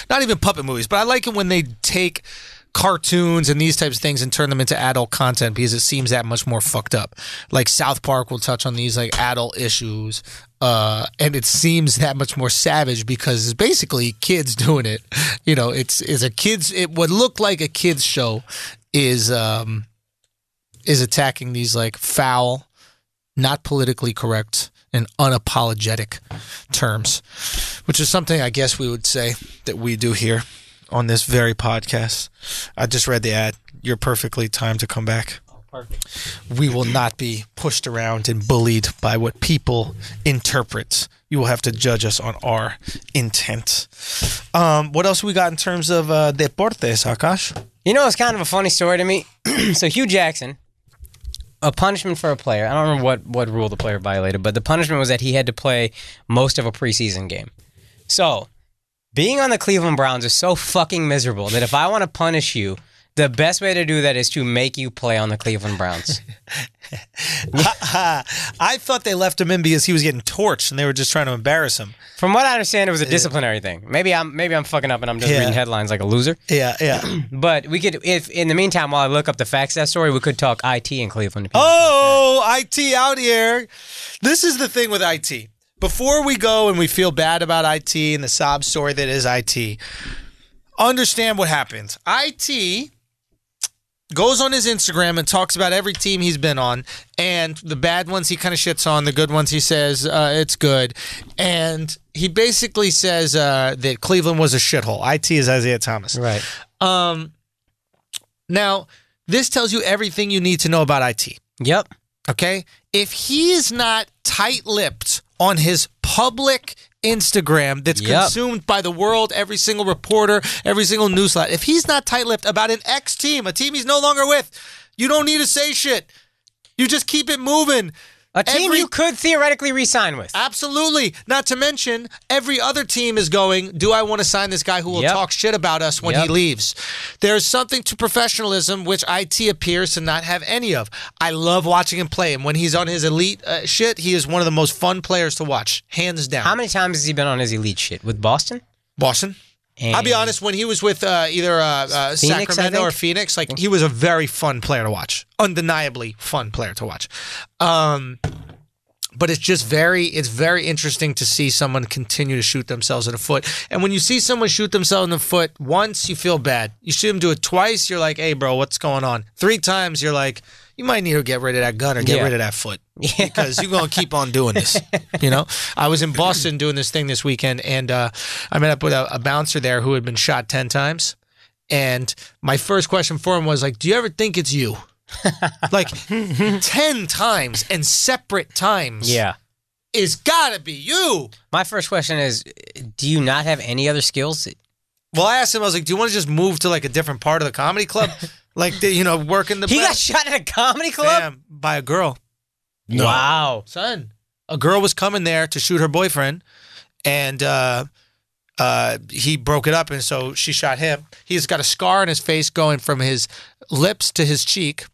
not even puppet movies, but I like it when they take cartoons and these types of things and turn them into adult content because it seems that much more fucked up. Like South Park will touch on these like adult issues, and it seems that much more savage because it's basically kids doing it. You know, it's a kids. It would look like a kids show is attacking these like foul, not politically correct, and unapologetic terms, which is something I guess we would say that we do here on this very podcast. I just read the ad. You're perfectly timed to come back. Oh, perfect. We will not be pushed around and bullied by what people interpret. You will have to judge us on our intent. What else we got in terms of deportes, Akash? You know, it's kind of a funny story to me. So Hugh Jackson, a punishment for a player. I don't remember what rule the player violated, but the punishment was that he had to play most of a preseason game. So being on the Cleveland Browns is so fucking miserable that if I want to punish you, the best way to do that is to make you play on the Cleveland Browns. I thought they left him in because he was getting torched and they were just trying to embarrass him. From what I understand, it was a disciplinary thing. Maybe I'm fucking up and I'm just reading headlines like a loser. Yeah. But we could, if in the meantime, while I look up the facts of that story, we could talk IT in Cleveland. IT out here. This is the thing with IT. Before we go and we feel bad about IT and the sob story that is IT, understand what happens. IT goes on his Instagram and talks about every team he's been on, and the bad ones he kind of shits on, the good ones he says it's good. And he basically says that Cleveland was a shithole. IT is Isaiah Thomas. Right. Now, this tells you everything you need to know about IT. Yep. Okay? If he is not tight-lipped on his public Instagram that's consumed by the world, every single reporter, every single newsletter, if he's not tight-lipped about an ex-team, a team he's no longer with, you don't need to say shit. You just keep it moving. A team you could theoretically re-sign with. Absolutely. Not to mention, every other team is going, do I want to sign this guy who will talk shit about us when he leaves? There's something to professionalism which IT appears to not have any of. I love watching him play, and when he's on his elite shit, he is one of the most fun players to watch, hands down. How many times has he been on his elite shit? With Boston? Boston. And I'll be honest, when he was with either Phoenix, Sacramento or Phoenix, like he was a very fun player to watch. Undeniably fun player to watch. But it's just very interesting to see someone continue to shoot themselves in the foot. And when you see someone shoot themselves in the foot once, you feel bad. You see them do it twice, you're like, hey, bro, what's going on? 3 times, you're like, you might need to get rid of that gun or get rid of that foot because you're going to keep on doing this. You know, I was in Boston doing this thing this weekend, and I met up with a bouncer there who had been shot 10 times. And my first question for him was like, do you ever think it's you? Like 10 times and separate times. Yeah. It's got to be you. My first question is, do you not have any other skills? Well, I asked him, I was like, do you want to just move to like a different part of the comedy club? Like, work in the... He got shot at a comedy club? Damn, by a girl. No. Wow. Son. A girl was coming there to shoot her boyfriend, and he broke it up, and so she shot him. He's got a scar on his face going from his lips to his cheek,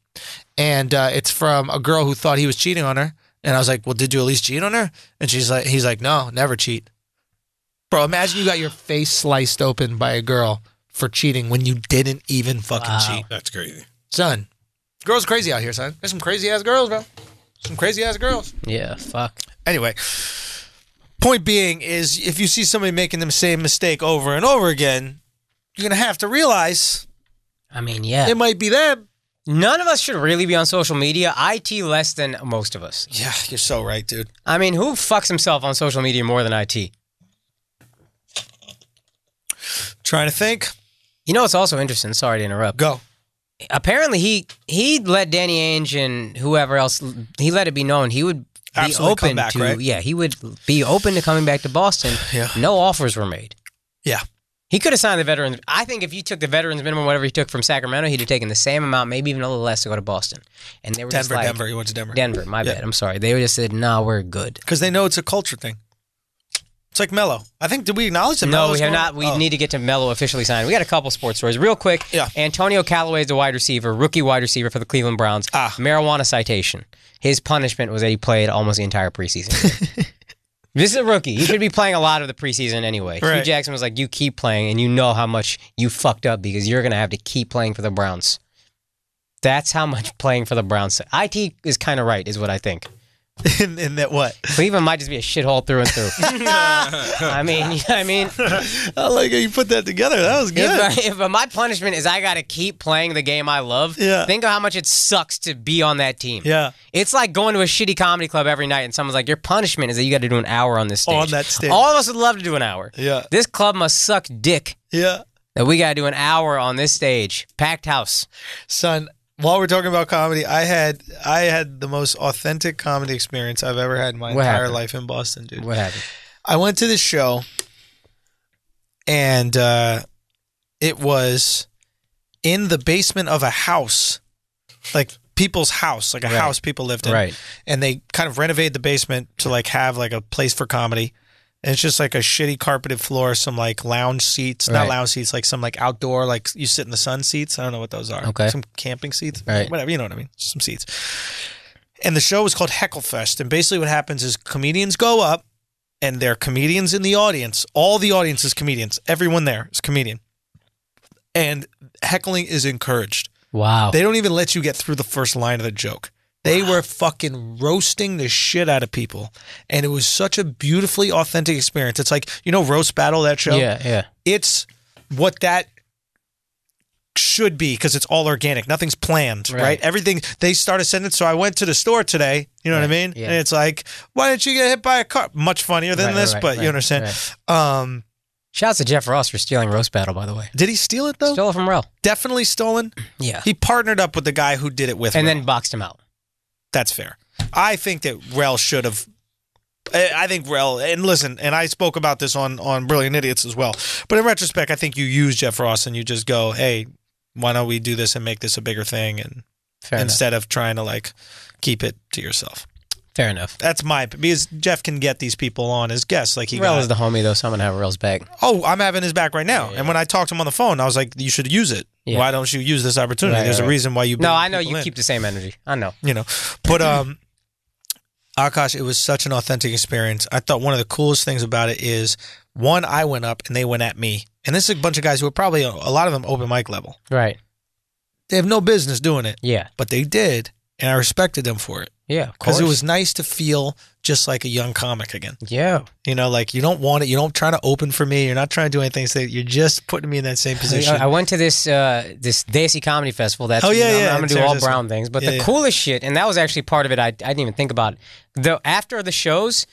and it's from a girl who thought he was cheating on her. And I was like, well, did you at least cheat on her? And he's like, no, never cheat. Bro, imagine you got your face sliced open by a girl for cheating when you didn't even fucking cheat. That's crazy. Son, girls crazy out here, son. There's some crazy ass girls, bro. Some crazy ass girls. Yeah, fuck. Anyway, point being is if you see somebody making the same mistake over and over again, you're going to have to realize. I mean, yeah. It might be them. None of us should really be on social media. IT less than most of us. Yeah, you're so right, dude. I mean, who fucks himself on social media more than IT? Trying to think. You know what's also interesting? Sorry to interrupt. Go. Apparently, he let Danny Ainge and whoever else, he let it be known he would be open back, to, right? Yeah, he would be open to coming back to Boston. Yeah. No offers were made. Yeah. He could have signed the veterans. I think if you took the veterans minimum, whatever he took from Sacramento, he'd have taken the same amount, maybe even a little less to go to Boston. And they were just like, Denver. He went to Denver. Denver, my bad. I'm sorry. They just said, no, we're good. Because they know it's a culture thing. It's like Melo. I think, did we acknowledge that? No, we have not. We need to get to Melo officially signed. We got a couple sports stories. Real quick, Antonio Callaway is the wide receiver, rookie wide receiver for the Cleveland Browns. Marijuana citation. His punishment was that he played almost the entire preseason. This is a rookie. He should be playing a lot of the preseason anyway. Right. Hugh Jackson was like, you keep playing, and you know how much you fucked up because you're going to have to keep playing for the Browns. That's how much playing for the Browns. IT is kind of right, is what I think. In that what? Cleveland might just be a shithole through and through. I mean, I like how you put that together. That was good. If my punishment is I got to keep playing the game I love, think of how much it sucks to be on that team. Yeah. It's like going to a shitty comedy club every night and someone's like, your punishment is that you got to do an hour on this stage. On that stage. All of us would love to do an hour. Yeah. This club must suck dick. Yeah. That we got to do an hour on this stage. Packed house. Son, while we're talking about comedy, I had the most authentic comedy experience I've ever had in my entire life in Boston, dude. What happened? I went to this show, and it was in the basement of a house, like people's house, like a house people lived in. Right. And they kind of renovated the basement to like have like a place for comedy. And it's just like a shitty carpeted floor, some like lounge seats, not lounge seats, like some like outdoor, like you sit in the sun seats. I don't know what those are. Okay. Some camping seats, right. Whatever, you know what I mean? Some seats. And the show was called Hecklefest. And basically what happens is comedians go up and there are comedians in the audience. All the audience is comedians. Everyone there is comedian. And heckling is encouraged. Wow. They don't even let you get through the first line of the joke. They were fucking roasting the shit out of people. And it was such a beautifully authentic experience. It's like, you know, Roast Battle, that show? Yeah. It's what that should be because it's all organic. Nothing's planned, right? Everything, they start a sentence. So I went to the store today, you know what I mean? Yeah. And it's like, why didn't you get hit by a car? Much funnier than this, but you understand. Right. Shouts to Jeff Ross for stealing Roast Battle, by the way. Did he steal it, though? Stole it from Rel. Definitely stolen? Yeah. He partnered up with the guy who did it with him. And then boxed him out. That's fair. I think that Rel should have. I think Rel, and listen, and I spoke about this on Brilliant Idiots as well. But in retrospect, I think you use Jeff Ross and you just go, hey, why don't we do this and make this a bigger thing? And instead of trying to like keep it to yourself. Fair enough. That's because Jeff can get these people on as guests. Like Rel is the homie, though, so I'm going to have Rel's back. Oh, I'm having his back right now. Yeah. And when I talked to him on the phone, I was like, you should use it. Yeah. Why don't you use this opportunity? There's a reason why you No, I know you keep the same energy. I know. You know. But Akash, it was such an authentic experience. I thought one of the coolest things about it is, one, I went up and they went at me. And this is a bunch of guys who are probably, a lot of them open mic level. Right. They have no business doing it. Yeah. But they did, and I respected them for it. Yeah, because it was nice to feel just like a young comic again. Yeah. You know, like you don't want it. You don't try to open for me. You're not trying to do anything. So you're just putting me in that same position. I went to this Desi Comedy Festival. That's I'm going to do all Brown things. But the coolest shit, and that was actually part of it I didn't even think about. After the shows,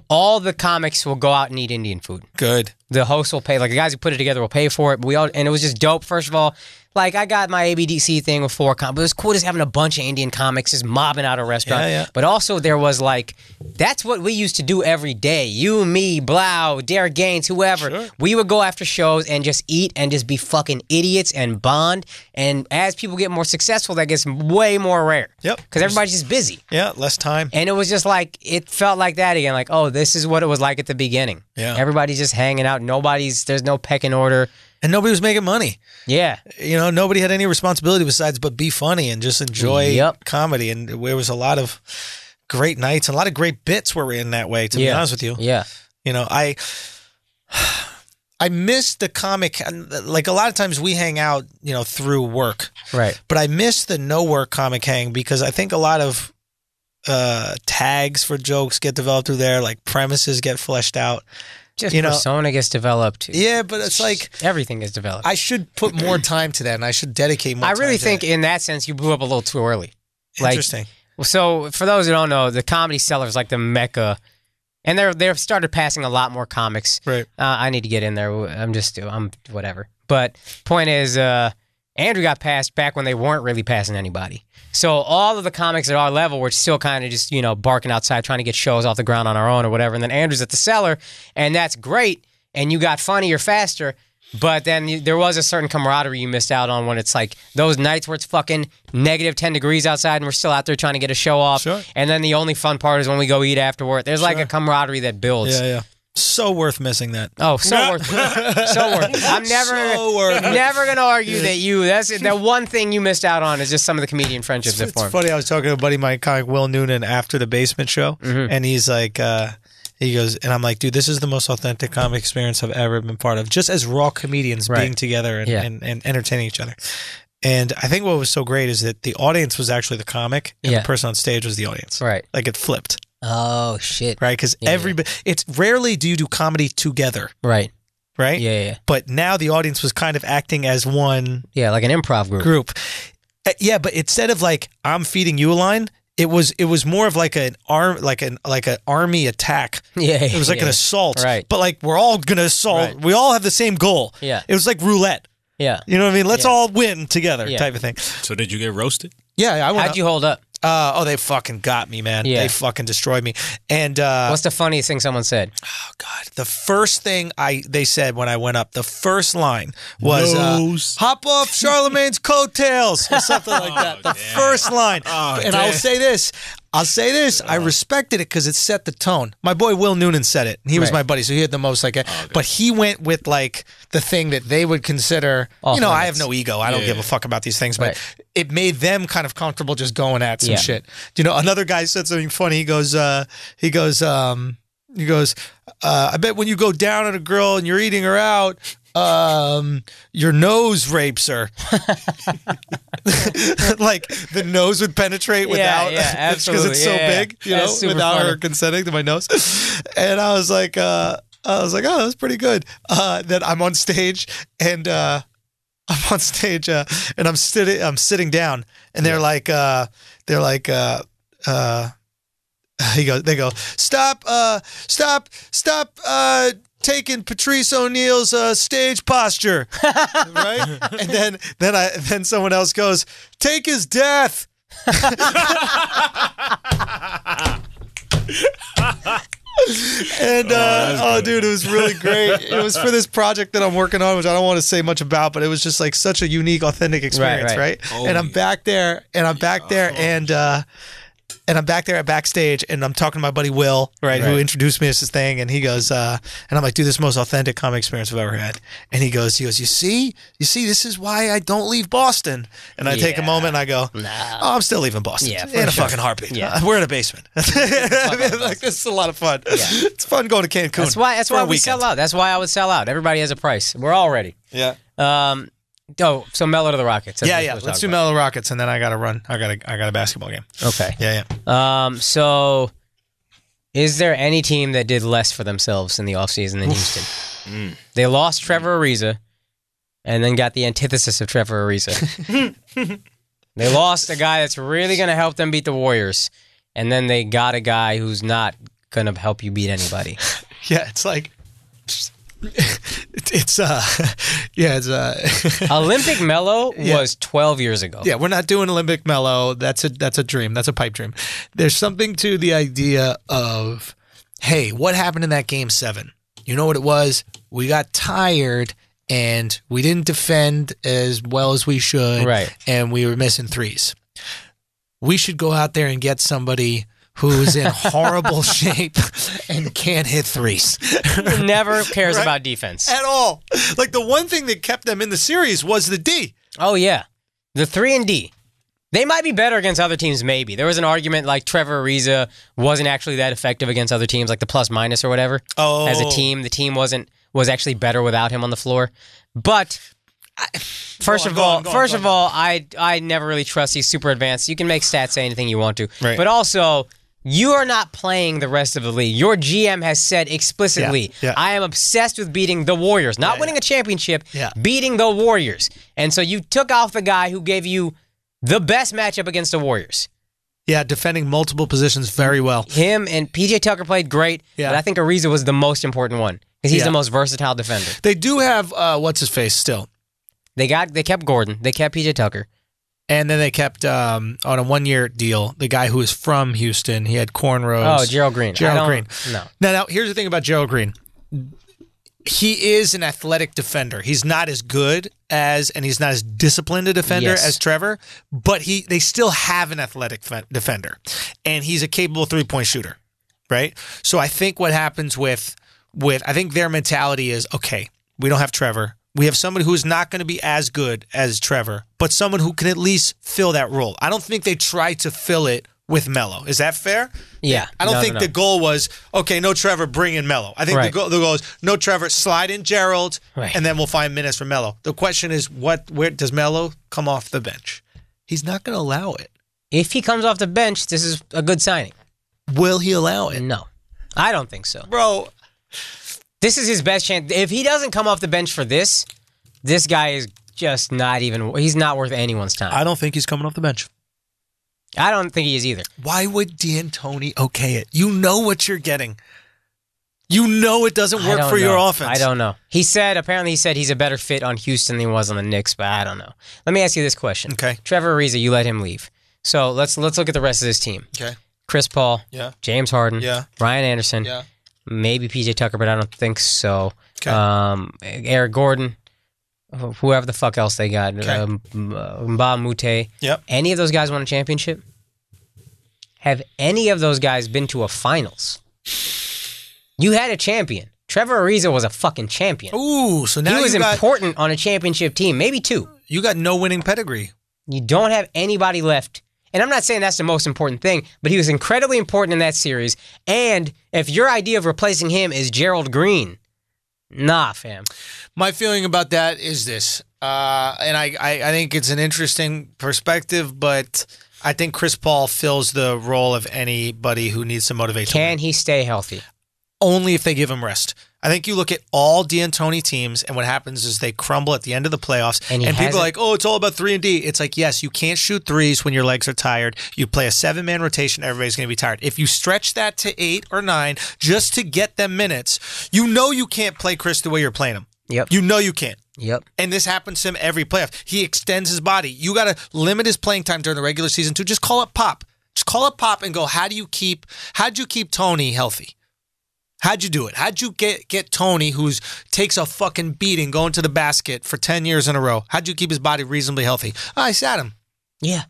all the comics will go out and eat Indian food. Good. The host will pay. Like the guys who put it together will pay for it. But and it was just dope. First of all, like I got my ABDC thing with 4 comics. But it was cool just having a bunch of Indian comics just mobbing out a restaurant. Yeah. But also there was like, that's what we used to do every day. You, me, Blau, Derek Gaines, whoever. Sure. We would go after shows and just eat and just be fucking idiots and bond. And as people get more successful, that gets way more rare. Yep. Because everybody's just busy. Yeah, less time. And it was just like, it felt like that again. Like, oh, this is what it was like at the beginning. Yeah. Everybody's just hanging out. There's no pecking order. And nobody was making money. Yeah. You know, nobody had any responsibility besides but be funny and just enjoy comedy. And there was a lot of great nights and a lot of great bits were in that way, to be honest with you. Yeah. You know, I miss the comic. Like a lot of times we hang out, you know, through work. Right. But I miss the no work comic hang because I think a lot of tags for jokes get developed through there, like premises get fleshed out. Just persona gets developed. Yeah, but it's like everything gets developed. I should put more time to that, and I should dedicate more time to that. I really think in that sense you blew up a little too early. Interesting. So for those who don't know, the Comedy Cellar is like the mecca, and they've started passing a lot more comics. Right. I need to get in there. I'm whatever. But point is, Andrew got passed back when they weren't really passing anybody. So all of the comics at our level were still kind of just, barking outside, trying to get shows off the ground on our own or whatever. And then Andrew's at the Cellar, and that's great. And you got funnier faster. But then there was a certain camaraderie you missed out on when it's like those nights where it's fucking negative 10 degrees outside and we're still out there trying to get a show off. Sure. And then the only fun part is when we go eat afterward. There's like a camaraderie that builds. Yeah. So worth missing that. Oh, so worth it. So worth it. I'm never going to argue that that's the one thing you missed out on is just some of the comedian friendships that formed. It's funny. I was talking to a buddy of mine, comic Will Noonan, after the Basement show, and he's like, he goes, and I'm like, dude, this is the most authentic comic experience I've ever been part of. Just as raw comedians being together and entertaining each other. And I think what was so great is that the audience was actually the comic, and the person on stage was the audience. Right. Like it flipped. Oh, shit. Right? Because everybody, it's rarely do you do comedy together. Right. Right? Yeah. But now the audience was kind of acting as one. Yeah, like an improv group. Yeah, but instead of like, I'm feeding you a line, it was more of like an army attack. Yeah. It was like an assault. Right. But like, we're all going to assault. Right. We all have the same goal. Yeah. It was like roulette. Yeah. You know what I mean? Let's all win together type of thing. So did you get roasted? Yeah. How'd you hold up? They fucking got me, man. Yeah. They fucking destroyed me. And what's the funniest thing someone said? Oh God, the first thing they said when I went up, the first line was "Hop off Charlemagne's coattails" or something like that. The first line, and I'll say this. I respected it because it set the tone. My boy Will Noonan said it. He was my buddy, so he had the most like. But he went with like the thing that they would consider. I have no ego. I don't give a fuck about these things. But it made them kind of comfortable just going at some shit. Another guy said something funny. He goes. I bet when you go down on a girl and you're eating her out, your nose rapes her. Like the nose would penetrate without, because it's so big, without her consenting to my nose. And I was like, oh, that's pretty good. Then I'm on stage and I'm sitting down, and they go, stop taking Patrice O'Neal's stage posture, right? And then someone else goes, take his death. And dude, it was really great. It was for this project that I'm working on, which I don't want to say much about, but it was just like such a unique, authentic experience, right? And I'm back there, and I'm back there at backstage, and I'm talking to my buddy Will, who introduced me to this thing, and he goes, and I'm like, dude, this is the most authentic comic experience I've ever had. And he goes, you see, this is why I don't leave Boston. And I take a moment, and I go, I'm still leaving Boston in a fucking heartbeat. Yeah. We're in a basement. Like, this is a lot of fun. Yeah. It's fun going to Cancun. That's why we sell out. That's why I would sell out. Everybody has a price. We're all ready. Yeah. So Mellow to the Rockets. Let's do Mellow to the Rockets, and then I got to run. I got a basketball game. Okay. Yeah. So is there any team that did less for themselves in the offseason than Houston? They lost Trevor Ariza, and then got the antithesis of Trevor Ariza. They lost a guy that's really going to help them beat the Warriors, and then they got a guy who's not going to help you beat anybody. Yeah, it's like... Olympic Mellow was 12 years ago. Yeah, we're not doing Olympic Mellow. That's a dream. That's a pipe dream. There's something to the idea of, hey, what happened in that game 7? You know what it was? We got tired and we didn't defend as well as we should. Right. And we were missing threes. We should go out there and get somebody who's in horrible shape and can't hit threes. Never cares about defense. At all. Like, the one thing that kept them in the series was the D. Oh, yeah. The 3 and D. They might be better against other teams, maybe. There was an argument like Trevor Ariza wasn't actually that effective against other teams, like the plus-minus or whatever. Oh. As a team, the team was actually better without him on the floor. But... First of all, I never really trust these super advanced. You can make stats say anything you want to. Right. But also... You are not playing the rest of the league. Your GM has said explicitly, I am obsessed with beating the Warriors. Not winning a championship, beating the Warriors. And so you took off the guy who gave you the best matchup against the Warriors. Yeah, defending multiple positions very well. Him and PJ Tucker played great, but I think Ariza was the most important one because he's the most versatile defender. They do have, what's-his-face still. They kept Gordon. They kept PJ Tucker. And then they kept, on a one-year deal, the guy who is from Houston. He had cornrows. Oh, Gerald Green. Gerald Green. No. Now, here's the thing about Gerald Green. He is an athletic defender. He's not as good as, and he's not as disciplined a defender as Trevor, but they still have an athletic defender. And he's a capable three-point shooter, right? So I think what happens with I think their mentality is, okay, we don't have Trevor. We have somebody who's not going to be as good as Trevor, but someone who can at least fill that role. I don't think they try to fill it with Melo. Is that fair? Yeah. I don't think the goal was, okay, no Trevor, bring in Melo. I think the goal is, no Trevor, slide in Gerald, and then we'll find minutes for Melo. The question is, where does Melo come off the bench? He's not going to allow it. If he comes off the bench, this is a good signing. Will he allow it? No. I don't think so. Bro. This is his best chance. If he doesn't come off the bench for this guy is just he's not worth anyone's time. I don't think he's coming off the bench. I don't think he is either. Why would D'Antoni okay it? You know what you're getting. You know it doesn't work for your offense. I don't know. Apparently he said he's a better fit on Houston than he was on the Knicks, but I don't know. Let me ask you this question. Okay. Trevor Ariza, you let him leave. So let's look at the rest of this team. Okay. Chris Paul. Yeah. James Harden. Yeah. Ryan Anderson. Yeah. Maybe PJ Tucker, but I don't think so. Okay. Eric Gordon. Whoever the fuck else they got. Okay. Mbah Moute. Yep. Any of those guys won a championship? Have any of those guys been to a finals? You had a champion. Trevor Ariza was a fucking champion. Ooh, so now he was important on a championship team, maybe two. You got no winning pedigree. You don't have anybody left. And I'm not saying that's the most important thing, but he was incredibly important in that series. And if your idea of replacing him is Gerald Green, nah, fam. My feeling about that is this, and I think it's an interesting perspective, but I think Chris Paul fills the role of anybody who needs some motivation. Can he stay healthy? Only if they give him rest. I think you look at all D'Antoni teams, and what happens is they crumble at the end of the playoffs, and people are like, oh, it's all about 3-and-D. It's like, yes, you can't shoot threes when your legs are tired. You play a 7-man rotation, everybody's going to be tired. If you stretch that to 8 or 9 just to get them minutes, you know you can't play Chris the way you're playing him. Yep. You know you can't. Yep. And this happens to him every playoff. He extends his body. You got to limit his playing time during the regular season too. Just call it pop. Just call it pop and go, how'd you keep Tony healthy? How'd you do it? How'd you get Tony, who takes a fucking beating going to the basket for 10 years in a row? How'd you keep his body reasonably healthy? I sat him. Yeah.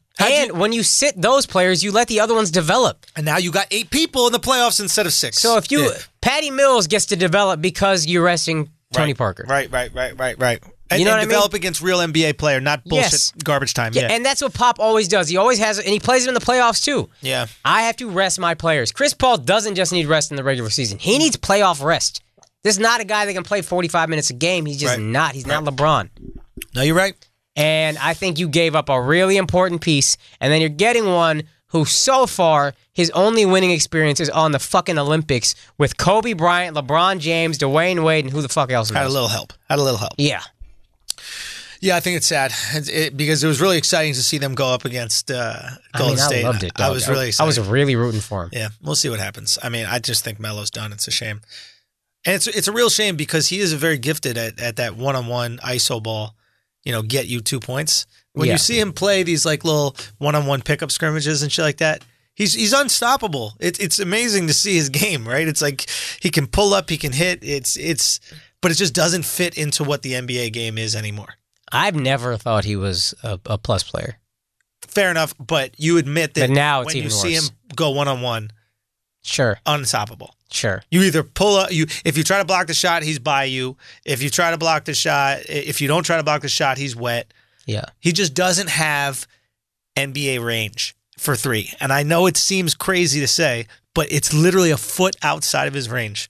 When you sit those players, you let the other ones develop. And now you got 8 people in the playoffs instead of 6. So if Patty Mills gets to develop because you're resting Tony Parker. Right. And, you know what I mean? Develop against real NBA player, not bullshit garbage time. Yeah. And that's what Pop always does. He always has, and he plays it in the playoffs too. Yeah. I have to rest my players. Chris Paul doesn't just need rest in the regular season. He needs playoff rest. This is not a guy that can play 45 minutes a game. He's just not. He's not LeBron. No, you're right. And I think you gave up a really important piece, and then you're getting one who so far, his only winning experience is on the fucking Olympics with Kobe Bryant, LeBron James, Dwayne Wade, and who the fuck else knows. Had a little help. Yeah. Yeah, I think it's sad because it was really exciting to see them go up against Golden State. I loved it, dog. I was really excited. I was really rooting for him. Yeah, we'll see what happens. I mean, I just think Melo's done. It's a shame. And it's a real shame because he is very gifted at that one-on-one ISO ball, get you 2 points. When you see him play these like little one-on-one pickup scrimmages and shit like that, he's unstoppable. It's amazing to see his game, right? It's like he can pull up, he can hit. But it just doesn't fit into what the NBA game is anymore. I've never thought he was a plus player. Fair enough, but you admit that but now it's when even you worse. see him go one-on-one, sure, unstoppable. Sure. You either pull up, if you try to block the shot, he's by you. If you try to block the shot, if you don't try to block the shot, he's wet. Yeah. He just doesn't have NBA range for 3. And I know it seems crazy to say, but it's literally a foot outside of his range.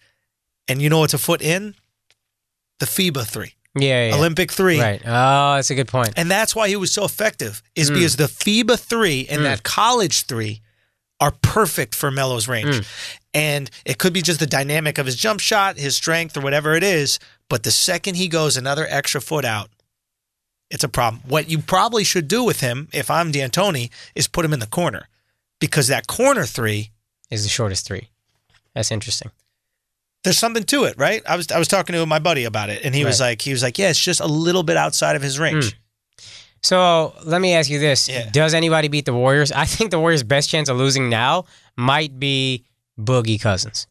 And you know what's a foot in? The FIBA 3. Yeah. Olympic 3. Right. Oh, that's a good point. And that's why he was so effective, is because the FIBA 3 and that college 3 are perfect for Melo's range. And it could be just the dynamic of his jump shot, his strength, or whatever it is. But the second he goes another extra foot out, it's a problem. What you probably should do with him, if I'm D'Antoni, is put him in the corner. Because that corner 3 is the shortest 3. That's interesting. There's something to it, right? I was talking to my buddy about it, and he was like, yeah, it's just a little bit outside of his range. So let me ask you this: does anybody beat the Warriors? I think the Warriors' best chance of losing now might be Boogie Cousins.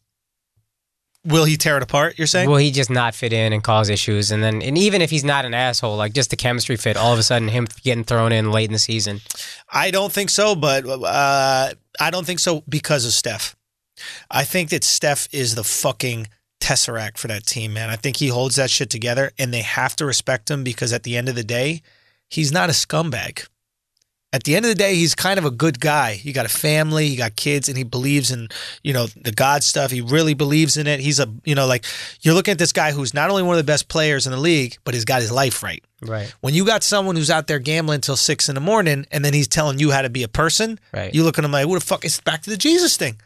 Will he tear it apart? You're saying? Will he just not fit in and cause issues? And even if he's not an asshole, like just the chemistry fit, all of a sudden him getting thrown in late in the season. I don't think so, but I don't think so because of Steph. I think that Steph is the fucking tesseract for that team, man. I think he holds that shit together, and they have to respect him because at the end of the day, he's not a scumbag. At the end of the day, he's kind of a good guy. He got a family, he got kids, and he believes in, the God stuff. He really believes in it. He's you're looking at this guy who's not only one of the best players in the league, but he's got his life right. Right. When you got someone who's out there gambling until 6 a.m, and then he's telling you how to be a person, right. You look at him like, who the fuck? It's back to the Jesus thing.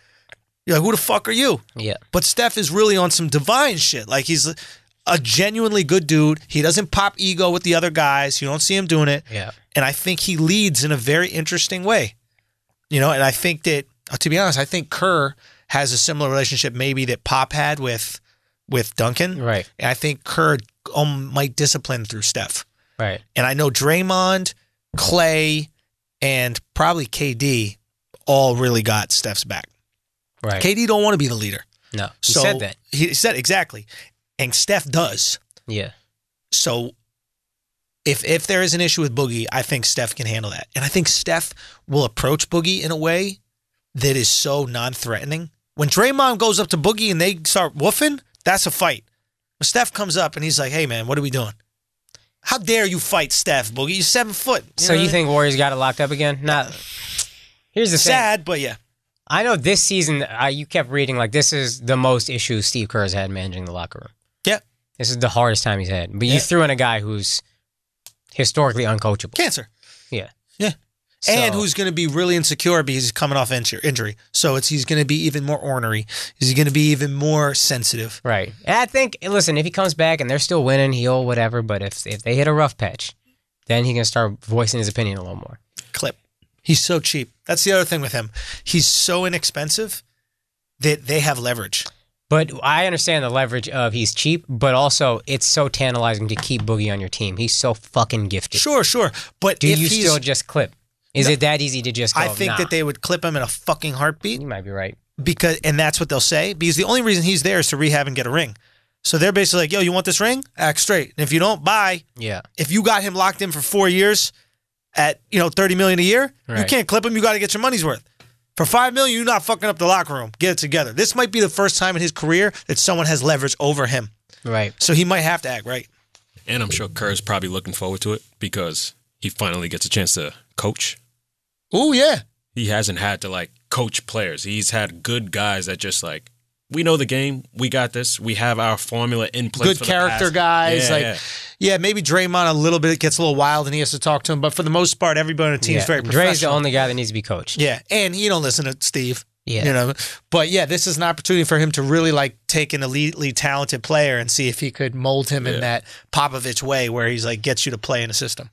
You're like, who the fuck are you? Yeah. But Steph is really on some divine shit. Like, he's a genuinely good dude. He doesn't pop ego with the other guys. You don't see him doing it. Yeah. And I think he leads in a very interesting way. And I think that, to be honest, I think Kerr has a similar relationship maybe that Pop had with Duncan. Right. And I think Kerr might discipline through Steph. Right. And I know Draymond, Clay, and probably KD all really got Steph's back. Right. KD don't want to be the leader. No. He said that. He said exactly. And Steph does. Yeah. So if there is an issue with Boogie, I think Steph can handle that. And I think Steph will approach Boogie in a way that is so non-threatening. When Draymond goes up to Boogie and they start woofing, that's a fight. When Steph comes up and he's like, hey, man, what are we doing? How dare you fight Steph, Boogie? You're 7 foot. So you think Warriors got it locked up again? Not. Here's the thing. Sad, but yeah. I know this season, you kept reading, like, this is the most issues Steve Kerr has had managing the locker room. Yeah. This is the hardest time he's had. But you threw in a guy who's historically uncoachable. Cancer. Yeah. Yeah. So, and who's going to be really insecure because he's coming off injury. So he's going to be even more ornery. He's going to be even more sensitive. Right. And I think, listen, if he comes back and they're still winning, he'll whatever. But if they hit a rough patch, then he can start voicing his opinion a little more. Clip. He's so cheap. That's the other thing with him. He's so inexpensive that they have leverage. But I understand the leverage of he's cheap, but also it's so tantalizing to keep Boogie on your team. He's so fucking gifted. Sure. But do you still just clip? Is it that easy to just go, I think that they would clip him in a fucking heartbeat. You might be right. And that's what they'll say. Because the only reason he's there is to rehab and get a ring. So they're basically like, yo, you want this ring? Act straight. And if you don't, bye. Yeah. If you got him locked in for 4 years at $30 million a year, right. You can't clip him. You got to get your money's worth. For $5 million, you're not fucking up the locker room. Get it together. This might be the first time in his career that someone has leverage over him. Right. So he might have to act right. And I'm sure Kerr's probably looking forward to it because he finally gets a chance to coach. Oh, yeah. He hasn't had to, coach players. He's had good guys that just, we know the game. We got this. We have our formula in place. Good character guys. Yeah, maybe Draymond a little bit gets a little wild and he has to talk to him. But for the most part, everybody on the team is very professional. Dre's the only guy that needs to be coached. Yeah, and you don't listen to Steve. Yeah. But yeah, this is an opportunity for him to really take an elitely talented player and see if he could mold him in that Popovich way where he's gets you to play in a system.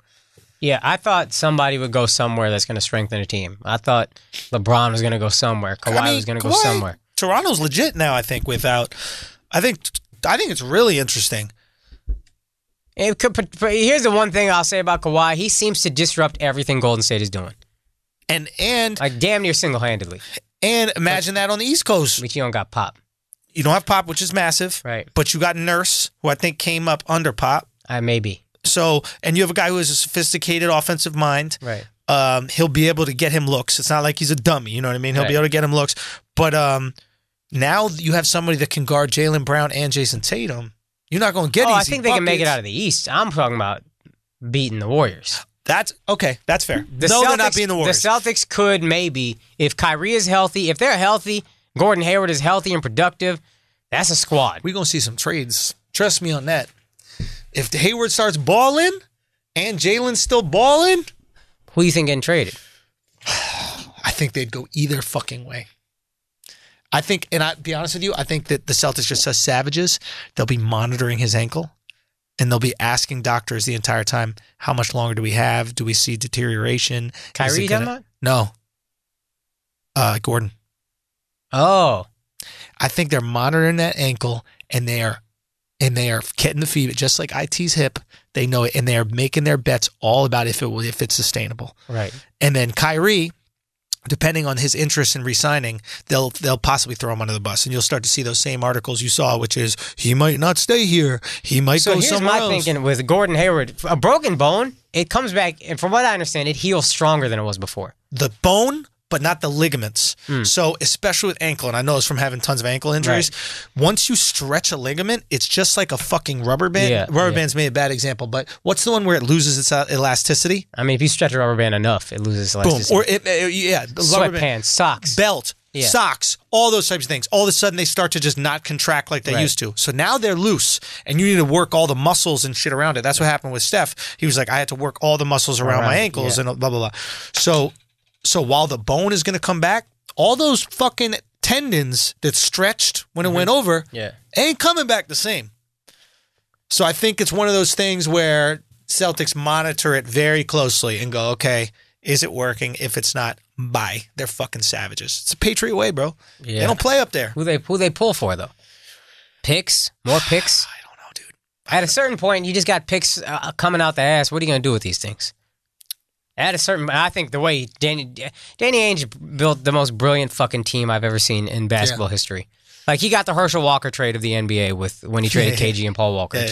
Yeah, I thought somebody would go somewhere that's going to strengthen a team. I thought LeBron was going to go somewhere. Kawhi was going to go somewhere. Toronto's legit now, I think, I think it's really interesting. Here's the one thing I'll say about Kawhi. He seems to disrupt everything Golden State is doing. And damn near single-handedly. And imagine that on the East Coast. Which you don't got Pop. You don't have Pop, which is massive. Right. But you got Nurse, who I think came up under Pop. Maybe. So, and you have a guy who has a sophisticated offensive mind. Right. He'll be able to get him looks. It's not like he's a dummy, you know what I mean? He'll be able to get him looks. But now you have somebody that can guard Jaylen Brown and Jason Tatum. You're not going to get easy I think they can make it buckets. out of the East. I'm talking about beating the Warriors. That's okay. That's fair. They're not beating the Warriors. The Celtics could maybe, if Kyrie is healthy, if they're healthy, Gordon Hayward is healthy and productive, that's a squad. We're going to see some trades. Trust me on that. If Hayward starts balling and Jalen's still balling, who do you think getting traded? I think they'd go either fucking way. I think, and I'll be honest with you, I think that the Celtics just as savages. They'll be monitoring his ankle, and they'll be asking doctors the entire time, how much longer do we have? Do we see deterioration? Kyrie talking about? No. Gordon. Oh. I think they're monitoring that ankle, and they are getting the feed, just like IT's hip. They know it, and they are making their bets all about if it's sustainable. Right. And then Kyrie, depending on his interest in re-signing, they'll possibly throw him under the bus, and you'll start to see those same articles you saw, which is he might not stay here, he might go somewhere else. So here's my thinking with Gordon Hayward: a broken bone, it comes back, and from what I understand, it heals stronger than it was before. The bone, but not the ligaments. So especially with ankle, and I know it's from having tons of ankle injuries, once you stretch a ligament, it's just like a fucking rubber band. Yeah, Rubber band's maybe a bad example, but what's the one where it loses its elasticity? I mean, if you stretch a rubber band enough, it loses elasticity. Boom. Or, the rubber band. Sweatpants, socks. Belt, socks, all those types of things. All of a sudden, they start to just not contract like they used to. So now they're loose, and you need to work all the muscles and shit around it. That's what happened with Steph. He was like, I had to work all the muscles around my ankles and blah, blah, blah. So while the bone is going to come back, all those fucking tendons that stretched when it went over ain't coming back the same. So I think it's one of those things where Celtics monitor it very closely and go, okay, is it working? If it's not, bye. They're fucking savages. It's a Patriot way, bro. Yeah. They don't play up there. Who they pull for, though? Picks? More picks? I don't know, dude. At a certain point, you just got picks coming out the ass. What are you going to do with these things? At a certain, I think the way Danny Ainge built the most brilliant fucking team I've ever seen in basketball history. Like, he got the Herschel Walker trade of the NBA when he traded KG and Paul Walker.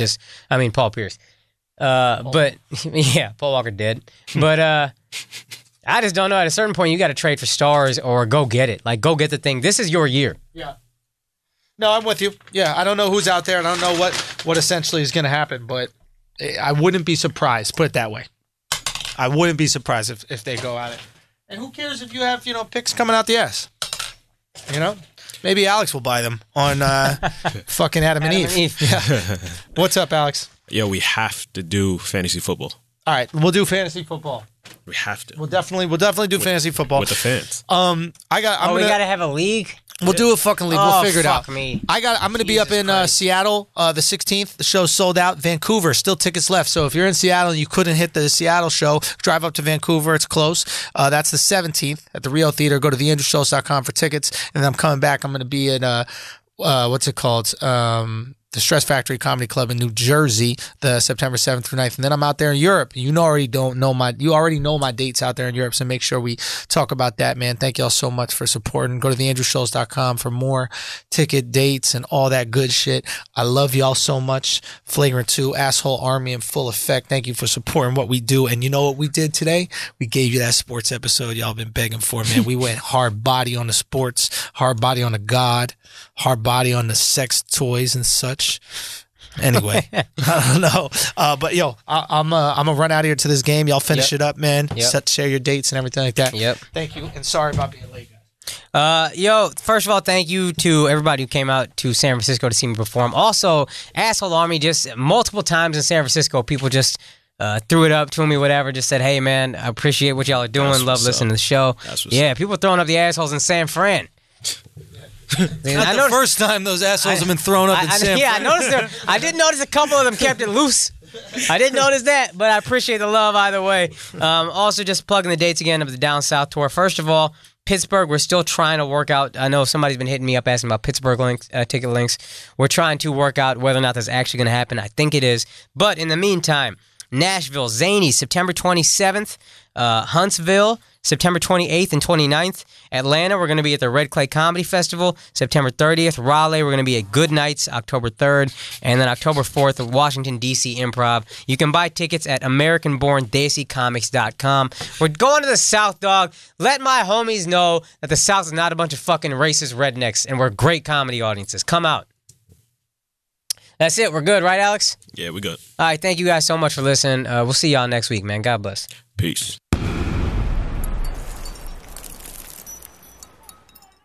Paul Pierce. But Paul Walker did. But I just don't know. At a certain point, you got to trade for stars or go get it. Like, go get the thing. This is your year. Yeah. No, I'm with you. Yeah, I don't know who's out there, and I don't know what essentially is going to happen, but I wouldn't be surprised. Put it that way. I wouldn't be surprised if they go at it. And who cares if you have, picks coming out the ass? Maybe Alexx will buy them on fucking Adam and Eve. Yeah. What's up, Alexx? Yo, we have to do fantasy football. All right, we'll do fantasy football. We have to. We'll definitely do fantasy football with the fans. We gotta have a league. We'll do a fucking league. We'll figure it out. Me. I'm gonna be up in Seattle the 16th. The show's sold out. Vancouver, still tickets left. So if you're in Seattle and you couldn't hit the Seattle show, drive up to Vancouver. It's close. That's the 17th at the Rio Theater. Go to theandrewschultz.com for tickets. And then I'm coming back. I'm gonna be in what's it called? The Stress Factory Comedy Club in New Jersey, the September 7th through 9th. And then I'm out there in Europe. You already know my dates out there in Europe, so make sure we talk about that, man. Thank y'all so much for supporting. Go to theandrewschultz.com for more ticket dates and all that good shit. I love y'all so much. Flagrant 2, Asshole Army in full effect. Thank you for supporting what we do. And you know what we did today? We gave you that sports episode y'all been begging for, man. We went hard body on the sports, hard body on the God, hard body on the sex toys and such. Anyway, I don't know. But yo, I'm gonna run out of here to this game. Y'all finish it up, man. Share your dates and everything like that. Yep. Thank you, and sorry about being late, guys. First of all, thank you to everybody who came out to San Francisco to see me perform. Also, Asshole Army, just multiple times in San Francisco, people just threw it up to me, whatever, just said, hey, man, I appreciate what y'all are doing. Love listening to the show. People throwing up the assholes in San Fran. Not the first time those assholes have been thrown up in San Fran. Yeah, I noticed I did notice a couple of them kept it loose. I didn't notice that, but I appreciate the love either way. Also, just plugging the dates again of the Down South tour. First of all, Pittsburgh, we're still trying to work out. I know somebody's been hitting me up asking about Pittsburgh ticket links. We're trying to work out whether or not that's actually going to happen. I think it is. But in the meantime, Nashville, Zany, September 27th. Huntsville, September 28th and 29th. Atlanta, we're going to be at the Red Clay Comedy Festival, September 30th. Raleigh, we're going to be at Good Nights, October 3rd. And then October 4th at Washington, D.C. Improv. You can buy tickets at AmericanBornDesiComics.com. We're going to the South, dog. Let my homies know that the South is not a bunch of fucking racist rednecks, and we're great comedy audiences. Come out. That's it. We're good, right, Alexx? Yeah, we're good. All right, thank you guys so much for listening. We'll see y'all next week, man. God bless. Peace.